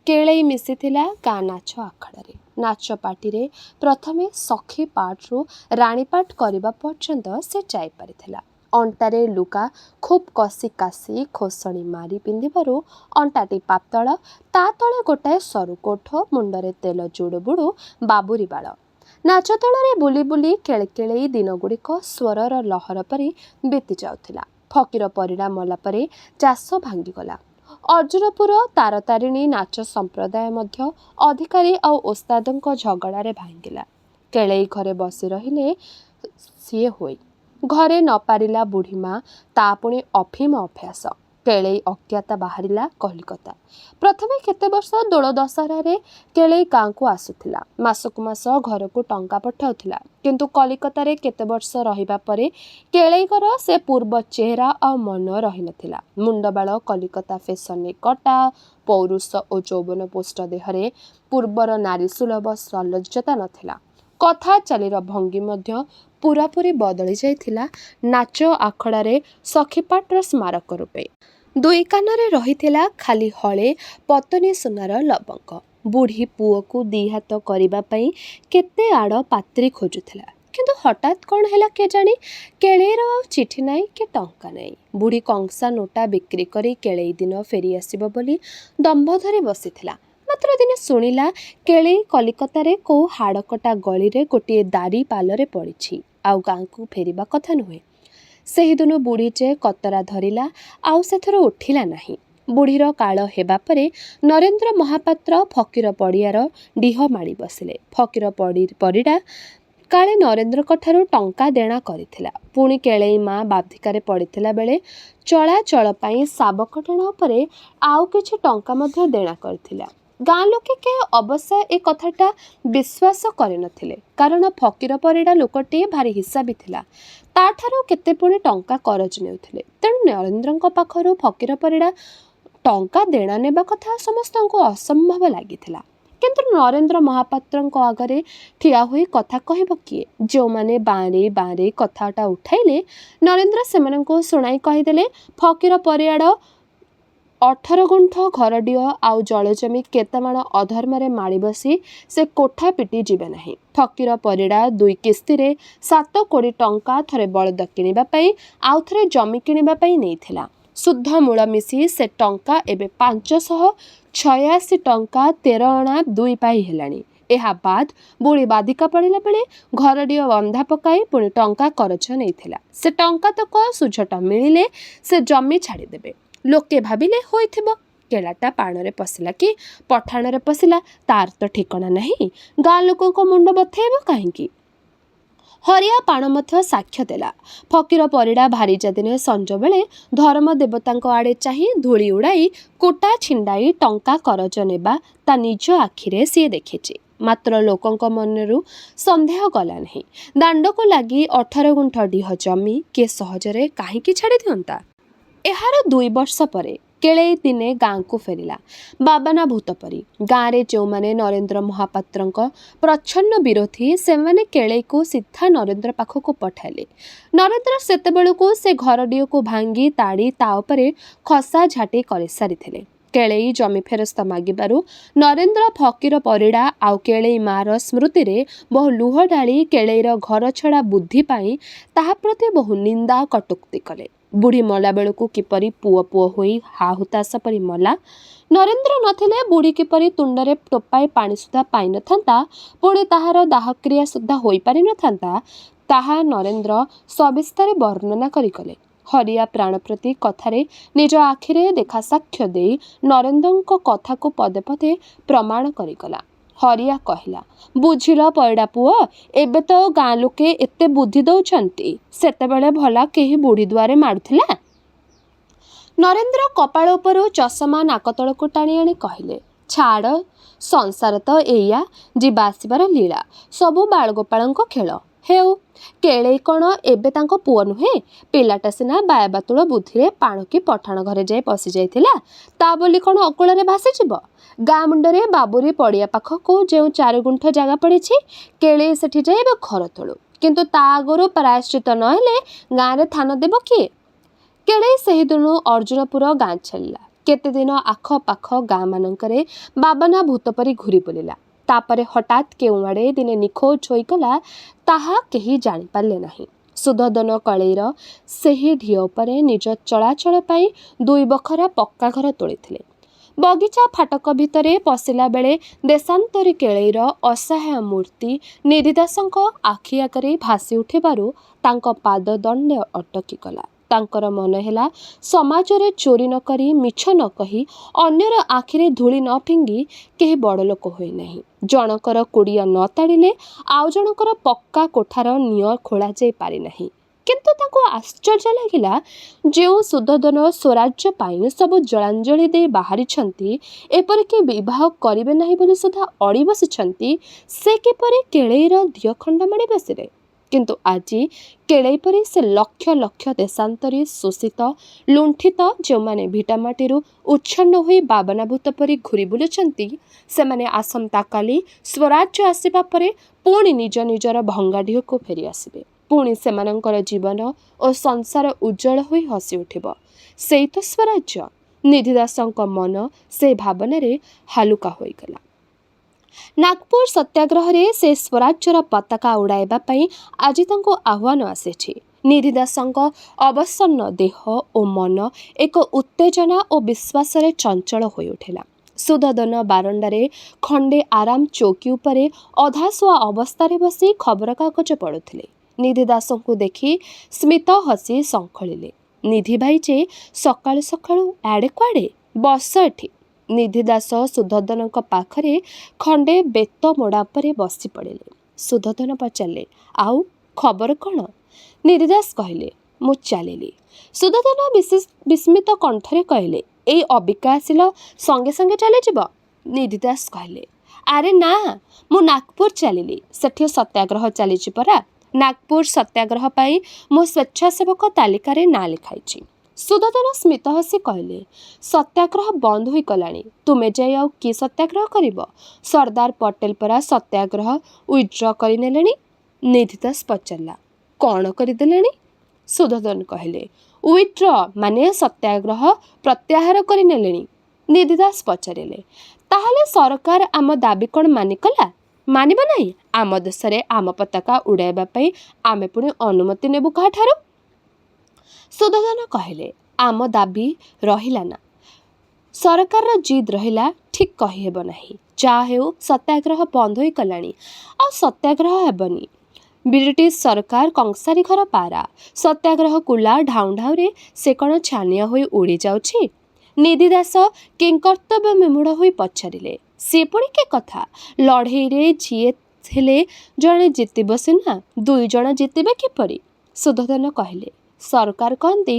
କେଳେଇ ମିଶିଥିଲା ଗାଁ ନାଚ ଆଖଡ଼ାରେ। ନାଚ ପାଟିରେ ପ୍ରଥମେ ସଖୀ ପାଠରୁ ରାଣୀ ପାଠ କରିବା ପର୍ଯ୍ୟନ୍ତ ସେ ଯାଇପାରିଥିଲା। ଅଣ୍ଟାରେ ଲୁଗା ଖୁବ୍ କଷି କାଶି ଖୋସଣି ମାରି ପିନ୍ଧିବାରୁ ଅଣ୍ଟାଟି ପାତଳ, ତା ତଳେ ଗୋଟାଏ ସରୁ କୋଠ, ମୁଣ୍ଡରେ ତେଲ ଜୁଡ଼ୁବୁଡ଼ୁ ବାବୁରି ବାଳ। ନାଚ ଦଳରେ ବୁଲି ବୁଲି କେଳେଇ ଦିନଗୁଡ଼ିକ ସ୍ୱରର ଲହର ପରି ବିତି ଯାଉଥିଲା। ଫକୀର ପରିଡ଼ା ମଲା ପରେ ଚାଷ ଭାଙ୍ଗିଗଲା। ଅର୍ଜୁନପୁର ତାରତାରିଣୀ ନାଚ ସମ୍ପ୍ରଦାୟ ମଧ୍ୟ ଅଧିକାରୀ ଆଉ ଓସ୍ତାଦଙ୍କ ଝଗଡ଼ାରେ ଭାଙ୍ଗିଲା। କେଳେଇ ଘରେ ବସି ରହିଲେ ସିଏ ହୋଇ। ଘରେ ନ ପାରିଲା ବୁଢ଼ୀମା, ତା ପୁଣି ଅଫିମ ଅଭ୍ୟାସ। କେଳେଇ ଅଜ୍ଞାତା ବାହାରିଲା କଲିକତା। ପ୍ରଥମେ କେତେ ବର୍ଷ ଦୋଳ ଦଶହରାରେ କେଳେଇ ଗାଁକୁ ଆସୁଥିଲା। ମାସକୁ ମାସ ଘରକୁ ଟଙ୍କା ପଠାଉଥିଲା। କିନ୍ତୁ କଲିକତାରେ କେତେ ବର୍ଷ ରହିବା ପରେ କେଳେଇଙ୍କର ସେ ପୂର୍ବ ଚେହେରା ଆଉ ମନ ରହିନଥିଲା। ମୁଣ୍ଡବାଳ କଲିକତା ଫେସନରେ କଟା, ପୌରୁଷ ଓ ଯୌବନ ପୋଷ୍ଟ ଦେହରେ ପୂର୍ବର ନାରୀସୁଲଭ ସଲଜ୍ଜତା ନଥିଲା। କଥା ଚାଲିର ଭଙ୍ଗୀ ମଧ୍ୟ ପୂରାପୂରି ବଦଳି ଯାଇଥିଲା ନାଚ ଆଖଡ଼ାରେ ସଖୀପାଠର ସ୍ମାରକ ରୂପେ। 2 କାନରେ ରହିଥିଲା ଖାଲି ହଳେ ପତନି ସୁନାର ଲବଙ୍ଗ। ବୁଢ଼ୀ ପୁଅକୁ 2 ହାତ କରିବା ପାଇଁ କେତେ ଆଡ଼ ପାତ୍ରୀ ଖୋଜୁଥିଲା। କିନ୍ତୁ ହଠାତ୍ କ'ଣ ହେଲା କେଜାଣି କେଳେଇର ଆଉ ଚିଠି ନାହିଁ କି ଟଙ୍କା ନାହିଁ। ବୁଢ଼ୀ କଂସା ନୋଟା ବିକ୍ରି କରି କେଳେଇ ଦିନ ଫେରି ଆସିବ ବୋଲି ଦମ୍ଭ ଧରି ବସିଥିଲା। ମାତ୍ର ଦିନେ ଶୁଣିଲା କେଳେଇ କଲିକତାରେ କୋଉ ହାଡ଼କଟା ଗଳିରେ ଗୋଟିଏ ଦାରି ପାଲରେ ପଡ଼ିଛି, ଆଉ ଗାଁକୁ ଫେରିବା କଥା ନୁହେଁ। ସେହିଦିନୁ ବୁଢ଼ୀ ଯେ କତରା ଧରିଲା, ଆଉ ସେଥିରୁ ଉଠିଲା ନାହିଁ। ବୁଢ଼ୀର କାଳ ହେବା ପରେ ନରେନ୍ଦ୍ର ମହାପାତ୍ର ଫକୀର ପଡ଼ିଆର ଡିହ ମାଡ଼ି ବସିଲେ। ଫକୀର ପରିଡ଼ା କାଳେ ନରେନ୍ଦ୍ରଙ୍କଠାରୁ ଟଙ୍କା ଦେଣା କରିଥିଲା। ପୁଣି କେଳେଇ ମା ବାଧିକାରେ ପଡ଼ିଥିଲା ବେଳେ ଚଳାଚଳ ପାଇଁ ଶାବକ ଟଣା ଉପରେ ଆଉ କିଛି ଟଙ୍କା ମଧ୍ୟ ଦେଣା କରିଥିଲା। ଗାଁ ଲୋକେ କେହି ଅବଶ୍ୟ ଏ କଥାଟା ବିଶ୍ୱାସ କରିନଥିଲେ, କାରଣ ଫକୀର ପରିଡ଼ା ଲୋକଟିଏ ଭାରି ହିସାବୀ ଥିଲା। ତାଠାରୁ କେତେ ପୁଣି ଟଙ୍କା କରଜ ନେଉଥିଲେ। ତେଣୁ ନରେନ୍ଦ୍ରଙ୍କ ପାଖରୁ ଫକୀର ପରିଡ଼ା ଟଙ୍କା ଦେଣା ନେବା କଥା ସମସ୍ତଙ୍କୁ ଅସମ୍ଭବ ଲାଗିଥିଲା। କିନ୍ତୁ ନରେନ୍ଦ୍ର ମହାପାତ୍ରଙ୍କ ଆଗରେ ଠିଆ ହୋଇ କଥା କହିବ କିଏ? ଯେଉଁମାନେ ବାଁରେ କଥାଟା ଉଠାଇଲେ ନରେନ୍ଦ୍ର ସେମାନଙ୍କୁ ଶୁଣାଇ କହିଦେଲେ, ଫକୀର ପରିଡ଼ା 18 ଗୁଣ୍ଠ ଘରଡିହ ଆଉ ଜଳଜମି କେତେ ମାଣ ଅଧର୍ମରେ ମାଡ଼ି ବସି ସେ କୋଠା ପିଟି ଯିବେ ନାହିଁ। ଫକୀର ପରିଡ଼ା 2 କିସ୍ତିରେ 7 କୋଡ଼ି ଟଙ୍କା ଥରେ ବଳଦ କିଣିବା ପାଇଁ ଆଉ ଥରେ ଜମି କିଣିବା ପାଇଁ ନେଇଥିଲା। ସୁଧ ମୂଳ ମିଶି ସେ ଟଙ୍କା ଏବେ 586 ଟଙ୍କା 13 ଅଣା 2 ପାଇ ହେଲାଣି। ଏହା ବାଦ୍ ବୁଢ଼ୀ ବାଧିକା ପଡ଼ିଲା ବେଳେ ଘରଡିହ ବନ୍ଧା ପକାଇ ପୁଣି ଟଙ୍କା କରଜ ନେଇଥିଲା। ସେ ଟଙ୍କା ତକ ସୁଝଟା ମିଳିଲେ ସେ ଜମି ଛାଡ଼ିଦେବେ। ଲୋକେ ଭାବିଲେ ହୋଇଥିବ, କେଳାଟା ପାଣରେ ପଶିଲା କି ପଠାଣରେ ପଶିଲା ତାର ତ ଠିକଣା ନାହିଁ। ଗାଁ ଲୋକଙ୍କ ମୁଣ୍ଡ ବଥେଇବ କାହିଁକି? ହରିଆ ପାଣ ମଧ୍ୟ ସାକ୍ଷ୍ୟ ଦେଲା। ଫକୀର ପରିଡ଼ା ଭାରିଜା ଦିନେ ସଞ୍ଜବେଳେ ଧର୍ମ ଦେବତାଙ୍କ ଆଡ଼େ ଚାହିଁ ଧୂଳି ଉଡ଼ାଇ କୁଟା ଛିଣ୍ଡାଇ ଟଙ୍କା କରଜ ନେବା ତା ନିଜ ଆଖିରେ ସିଏ ଦେଖିଛି। ମାତ୍ର ଲୋକଙ୍କ ମନରୁ ସନ୍ଦେହ ଗଲା ନାହିଁ। ଦାଣ୍ଡକୁ ଲାଗି 18 ଗୁଣ୍ଠ ଡିହ ଜମି କିଏ ସହଜରେ କାହିଁକି ଛାଡ଼ି ଦିଅନ୍ତା? ଏହାର 2 ବର୍ଷ ପରେ କେଳେଇ ଦିନେ ଗାଁକୁ ଫେରିଲା ବାବାନା ଭୂତ ପରି। ଗାଁରେ ଯେଉଁମାନେ ନରେନ୍ଦ୍ର ମହାପାତ୍ରଙ୍କ ପ୍ରଚ୍ଛନ୍ନ ବିରୋଧୀ ସେମାନେ କେଳେଇକୁ ସିଧା ନରେନ୍ଦ୍ର ପାଖକୁ ପଠାଇଲେ। ନରେନ୍ଦ୍ର ସେତେବେଳକୁ ସେ ଘରଡିହକୁ ଭାଙ୍ଗି ତାଡ଼ି ତା ଉପରେ ଖସା ଝାଟି କରିସାରିଥିଲେ। କେଳେଇ ଜମି ଫେରସ୍ତ ମାଗିବାରୁ ନରେନ୍ଦ୍ର ଫକୀର ପରିଡ଼ା ଆଉ କେଳେଇ ମାର ସ୍ମୃତିରେ ବହୁ ଲୁହ ଢାଳି କେଳେଇର ଘରଛଡ଼ା ବୁଦ୍ଧି ପାଇଁ ତାହା ପ୍ରତି ବହୁ ନିନ୍ଦା କଟୁକ୍ତି କଲେ। ବୁଢ଼ୀ ମଲା ବେଳକୁ କିପରି ପୁଅ ହୋଇ ହାହୁତାଶ ପରି ମଲା, ନରେନ୍ଦ୍ର ନଥିଲେ ବୁଢ଼ୀ କିପରି ତୁଣ୍ଡରେ ଟୋପାଏ ପାଣି ସୁଦ୍ଧା ପାଇନଥାନ୍ତା, ପୁଣି ତାହାର ଦାହକ୍ରିୟା ସୁଦ୍ଧା ହୋଇପାରିନଥାନ୍ତା, ତାହା ନରେନ୍ଦ୍ର ସବିସ୍ତାରେ ବର୍ଣ୍ଣନା କରି କଲେ। ହରିଆ ପ୍ରାଣ ପ୍ରତି କଥାରେ ନିଜ ଆଖିରେ ଦେଖା ସାକ୍ଷ୍ୟ ଦେଇ ନରେନ୍ଦ୍ରଙ୍କ କଥାକୁ ପଦେ ପଦେ ପ୍ରମାଣ କରିଗଲା। ହରିଆ କହିଲା, ବୁଝିଲ ପଇଡ଼ା ପୁଅ, ଏବେ ତ ଗାଁ ଲୋକେ ଏତେ ବୁଦ୍ଧି ଦଉଛନ୍ତି, ସେତେବେଳେ ଭଲା କେହି ବୁଢ଼ୀ ଦୁଆରେ ମାଡ଼ୁଥିଲା? ନରେନ୍ଦ୍ର କପାଳ ଉପରୁ ଚଷମା ନାକ ତଳକୁ ଟାଣି ଆଣି କହିଲେ, ଛାଡ଼, ସଂସାର ତ ଏଇଆ, ଯିବା ଆସିବାର ଲୀଳା, ସବୁ ବାଳଗୋପାଳଙ୍କ ଖେଳ। ହେଉ, କେଳେଇ କ'ଣ ଏବେ ତାଙ୍କ ପୁଅ ନୁହେଁ? ପିଲାଟା ସିନା ବାୟବାତୁଳ ବୁଦ୍ଧିରେ ପାଣକି ପଠାଣ ଘରେ ଯାଇ ପଶି ଯାଇଥିଲା, ତା ବୋଲି କ'ଣ ଅକୁଳରେ ଭାସିଯିବ? ଗାଁ ମୁଣ୍ଡରେ ବାବୁରି ପଡ଼ିଆ ପାଖକୁ ଯେଉଁ 4 ଗୁଣ୍ଠ ଜାଗା ପଡ଼ିଛି, କେଳେଇ ସେଠି ଯାଇ ଏବେ ଘର ତୋଳୁ, କିନ୍ତୁ ତା ଆଗରୁ ପ୍ରାୟଶ୍ଚିତ ନ ହେଲେ ଗାଁରେ ଥାନ ଦେବ କିଏ? କେଳେଇ ସେହିଦିନୁ ଅର୍ଜୁନପୁର ଗାଁ ଛାଡ଼ିଲା। କେତେଦିନ ଆଖପାଖ ଗାଁମାନଙ୍କରେ ବାବନା ଭୂତ ପରି ଘୁରି ବୁଲିଲା। ତାପରେ ହଠାତ୍ କେଉଁଆଡ଼େ ଦିନେ ନିଖୋଜ ହୋଇଗଲା, ତାହା କେହି ଜାଣିପାରିଲେ ନାହିଁ। ସୁଧୋଧନ କଳେଇର ସେହି ଢିଅ ଉପରେ ନିଜ ଚଳାଚଳ ପାଇଁ 2 ବଖରା ପକ୍କା ଘର ତୋଳିଥିଲେ। ବଗିଚା ଫାଟକ ଭିତରେ ପଶିଲା ବେଳେ ଦେଶାନ୍ତରୀ କେଳେଇର ଅସହାୟ ମୂର୍ତ୍ତି ନିଧିଦାସଙ୍କ ଆଖି ଆଗରେ ଭାସି ଉଠିବାରୁ ତାଙ୍କ ପାଦ ଦଣ୍ଡେ ଅଟକିଗଲା। ତାଙ୍କର ମନେ ହେଲା, ସମାଜରେ ଚୋରି ନ କରି, ମିଛ ନ କହି, ଅନ୍ୟର ଆଖିରେ ଧୂଳି ନ ଫିଙ୍ଗି କେହି ବଡ଼ ଲୋକ ହୁଏ ନାହିଁ। ଜଣକର କୁଡ଼ିଆ ନ ତାଡ଼ିଲେ ଆଉ ଜଣକର ପକ୍କା କୋଠାର ନିଅ ଖୋଳାଯାଇ ପାରିନାହିଁ। କିନ୍ତୁ ତାଙ୍କୁ ଆଶ୍ଚର୍ଯ୍ୟ ଲାଗିଲା, ଯେଉଁ ସୁଧୋଧନ ସ୍ୱରାଜ୍ୟ ପାଇଁ ସବୁ ଜଳାଞ୍ଜଳି ଦେଇ ବାହାରିଛନ୍ତି, ଏପରିକି ବିବାହ କରିବେ ନାହିଁ ବୋଲି ସୁଦ୍ଧା ଅଡ଼ି ବସିଛନ୍ତି, ସେ କିପରି କେଳେଇର ଦିଅଖଣ୍ଡ ମାଡ଼ି ବସିଲେ? କିନ୍ତୁ ଆଜି କେଳେଇ ପରି ସେ ଲକ୍ଷ ଲକ୍ଷ ଦେଶାନ୍ତରୀ ଶୋଷିତ, ଲୁଣ୍ଠିତ, ଯେଉଁମାନେ ଭିଟାମାଟିରୁ ଉଚ୍ଛନ୍ନ ହୋଇ ବାବନାଭୂତ ପରି ଘୁରି ବୁଲୁଛନ୍ତି, ସେମାନେ ଆସନ୍ତାକାଲି ସ୍ୱରାଜ୍ୟ ଆସିବା ପରେ ପୁଣି ନିଜ ନିଜର ଭଙ୍ଗା ଢିଅକୁ ଫେରି ଆସିବେ। ପୁଣି ସେମାନଙ୍କର ଜୀବନ ଓ ସଂସାର ଉଜ୍ଜଳ ହୋଇ ହସି ଉଠିବ। ସେଇ ତ ସ୍ୱରାଜ୍ୟ। ନିଧିଦାସଙ୍କ ମନ ସେ ଭାବନାରେ ହାଲୁକା ହୋଇଗଲା। ନାଗପୁର ସତ୍ୟାଗ୍ରହରେ ସେ ସ୍ୱରାଜ୍ୟର ପତାକା ଉଡ଼ାଇବା ପାଇଁ ଆଜି ତାଙ୍କୁ ଆହ୍ୱାନ ଆସିଛି। ନିଧିଦାସଙ୍କ ଅବସନ୍ନ ଦେହ ଓ ମନ ଏକ ଉତ୍ତେଜନା ଓ ବିଶ୍ୱାସରେ ଚଞ୍ଚଳ ହୋଇ ଉଠିଲା। ସୁଧୋଧନ ବାରଣ୍ଡାରେ ଖଣ୍ଡେ ଆରାମ ଚୌକି ଉପରେ ଅଧାଶୁଆ ଅବସ୍ଥାରେ ବସି ଖବରକାଗଜ ପଢ଼ୁଥିଲେ। ନିଧିଦାସଙ୍କୁ ଦେଖି ସ୍ମିତ ହସି ଶଙ୍ଖଳିଲେ, ନିଧି ଭାଇ ଯେ ସକାଳୁ ସକାଳୁ ଆଡ଼େ କୁଆଡ଼େ? ବସ ଏଠି। ନିଧିଦାସ ସୁଧୋଧନଙ୍କ ପାଖରେ ଖଣ୍ଡେ ବେତ ମୋଡ଼ା ଉପରେ ବସି ପଡ଼ିଲେ। ସୁଧୋଧନ ପଚାରିଲେ, ଆଉ ଖବର କ'ଣ? ନିଧିଦାସ କହିଲେ, ମୁଁ ଚାଲିଲି। ସୁଧୋଧନ ବିସ୍ମିତ କଣ୍ଠରେ କହିଲେ, ଏଇ ଅବିକା ଆସିଲ, ସଙ୍ଗେ ସଙ୍ଗେ ଚାଲିଯିବ? ନିଧିଦାସ କହିଲେ, ଆରେ ନା, ମୁଁ ନାଗପୁର ଚାଲିଲି, ସେଠି ସତ୍ୟାଗ୍ରହ ଚାଲିଛି ପରା। ନାଗପୁର ସତ୍ୟାଗ୍ରହ ପାଇଁ ମୁଁ ସ୍ୱେଚ୍ଛାସେବକ ତାଲିକାରେ ନାଁ ଲେଖାଇଛି। ସୁଧୋଧନ ସ୍ମିତ ହସି କହିଲେ, ସତ୍ୟାଗ୍ରହ ବନ୍ଦ ହୋଇଗଲାଣି, ତୁମେ ଯାଇ ଆଉ କି ସତ୍ୟାଗ୍ରହ କରିବ? ସର୍ଦ୍ଦାର ପଟେଲ ପରା ସତ୍ୟାଗ୍ରହ ୱିଡ୍ର କରିନେଲେଣି। ନିଧିଦାସ ପଚାରିଲା, କ'ଣ କରିଦେଲେଣି? ସୁଧୋଧନ କହିଲେ, ୱିଡ୍ର ମାନେ ସତ୍ୟାଗ୍ରହ ପ୍ରତ୍ୟାହାର କରିନେଲେଣି। ନିଧିଦାସ ପଚାରିଲେ, ତାହେଲେ ସରକାର ଆମ ଦାବି କ'ଣ ମାନିକଲା? ମାନିବ ନାହିଁ? ଆମ ଦେଶରେ ଆମ ପତାକା ଉଡ଼ାଇବା ପାଇଁ ଆମେ ପୁଣି ଅନୁମତି ନେବୁ କାହାଠାରୁ? ସୁଧୋଧନ କହିଲେ, ଆମ ଦାବି ରହିଲା ନା, ସରକାରର ଜିଦ୍ ରହିଲା, ଠିକ୍ କହିହେବ ନାହିଁ। ଯାହା ହେଉ ସତ୍ୟାଗ୍ରହ ବନ୍ଦ ହୋଇଗଲାଣି, ଆଉ ସତ୍ୟାଗ୍ରହ ହେବନି। ବ୍ରିଟିଶ ସରକାର କଂସାରୀ ଘର ପାରା, ସତ୍ୟାଗ୍ରହ କୁଲା ଢାଉଁ ଢାଉଁରେ ସେ କ'ଣ ଛାନିଆ ହୋଇ ଉଡ଼ି ଯାଉଛି? ନିଧିଦାସ କିଂକର୍ତ୍ତବ୍ୟ ବିମୂଢ଼ ହୋଇ ପଚାରିଲେ, ସେ ପୁଣି କି କଥା? ଲଢ଼େଇରେ ଯିଏ ହେଲେ ଜଣେ ଜିତିବ ସିନା, 2 ଜଣ ଜିତିବେ କିପରି? ସୁଧୋଧନ କହିଲେ, ସରକାର କହନ୍ତି,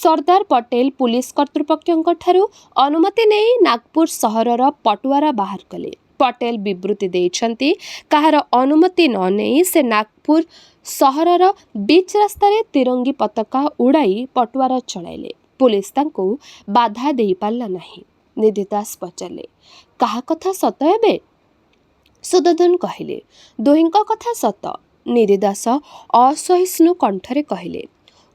ସର୍ଦ୍ଦାର ପଟେଲ ପୁଲିସ କର୍ତ୍ତୃପକ୍ଷଙ୍କ ଠାରୁ ଅନୁମତି ନେଇ ନାଗପୁର ସହରର ପଟୁଆରା ବାହାର କଲେ। ପଟେଲ ବିବୃତ୍ତି ଦେଇଛନ୍ତି, କାହାର ଅନୁମତି ନ ନେଇ ସେ ନାଗପୁର ସହରର ବିଚ୍ ରାସ୍ତାରେ ତିରଙ୍ଗୀ ପତାକା ଉଡ଼ାଇ ପଟୁଆରା ଚଳାଇଲେ। ପୁଲିସ ତାଙ୍କୁ ବାଧା ଦେଇପାରିଲା ନାହିଁ। ନିଧିଦାସ ପଚାରିଲେ, କାହା କଥା ସତ ଏବେ? ସୁଧୋଧନ କହିଲେ, ଦୁହିଁଙ୍କ କଥା ସତ। ନିଧିଦାସ ଅସହିଷ୍ଣୁ କଣ୍ଠରେ କହିଲେ,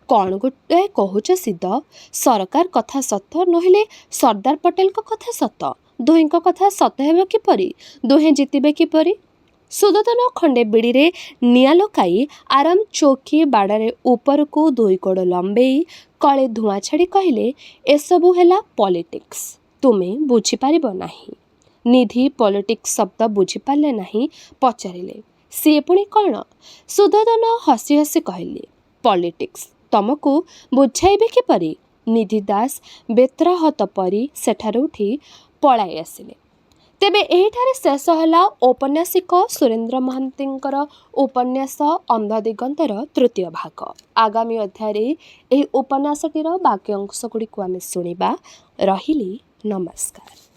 କ'ଣ ଗୋଟାଏ କହୁଛ ସିଦ? ସରକାର କଥା ସତ ନହେଲେ ସର୍ଦ୍ଦାର ପଟେଲଙ୍କ କଥା ସତ? ଦୁହିଁଙ୍କ କଥା ସତ ହେବ କିପରି? ଦୁହେଁ ଜିତିବେ କିପରି? ସୁଧୋଧନ ଖଣ୍ଡେ ବିଡ଼ିରେ ନିଆଁ ଲଗାଇ ଆରାମ ଚୌକି ବାଡ଼ରେ ଉପରକୁ 2 ଗୋଡ଼ ଲମ୍ବେଇ କଳେ ଧୂଆଁ ଛାଡ଼ି କହିଲେ, ଏସବୁ ହେଲା ପଲିଟିକ୍ସ, ତୁମେ ବୁଝିପାରିବ ନାହିଁ। ନିଧି ପଲିଟିକ୍ସ ଶବ୍ଦ ବୁଝିପାରିଲେ ନାହିଁ, ପଚାରିଲେ, ସିଏ ପୁଣି କ'ଣ? ସୁଧୋଧନ ହସି ହସି କହିଲେ, ପଲିଟିକ୍ସ ତମକୁ ବୁଝାଇବେ କିପରି? ନିଧି ଦାସ ବେତ୍ରାହତ ପରି ସେଠାରୁ ଉଠି ପଳାଇ ଆସିଲେ। ତେବେ ଏହିଠାରେ ଶେଷ ହେଲା ଔପନ୍ୟାସିକ ସୁରେନ୍ଦ୍ର ମହାନ୍ତିଙ୍କର ଉପନ୍ୟାସ ଅନ୍ଧଦିଗନ୍ତର ତୃତୀୟ ଭାଗ। ଆଗାମୀ ଅଧ୍ୟାୟରେ ଏହି ଉପନ୍ୟାସଟିର ବାକି ଅଂଶ ଗୁଡ଼ିକୁ ଆମେ ଶୁଣିବା। ରହିଲି, ନମସ୍କାର।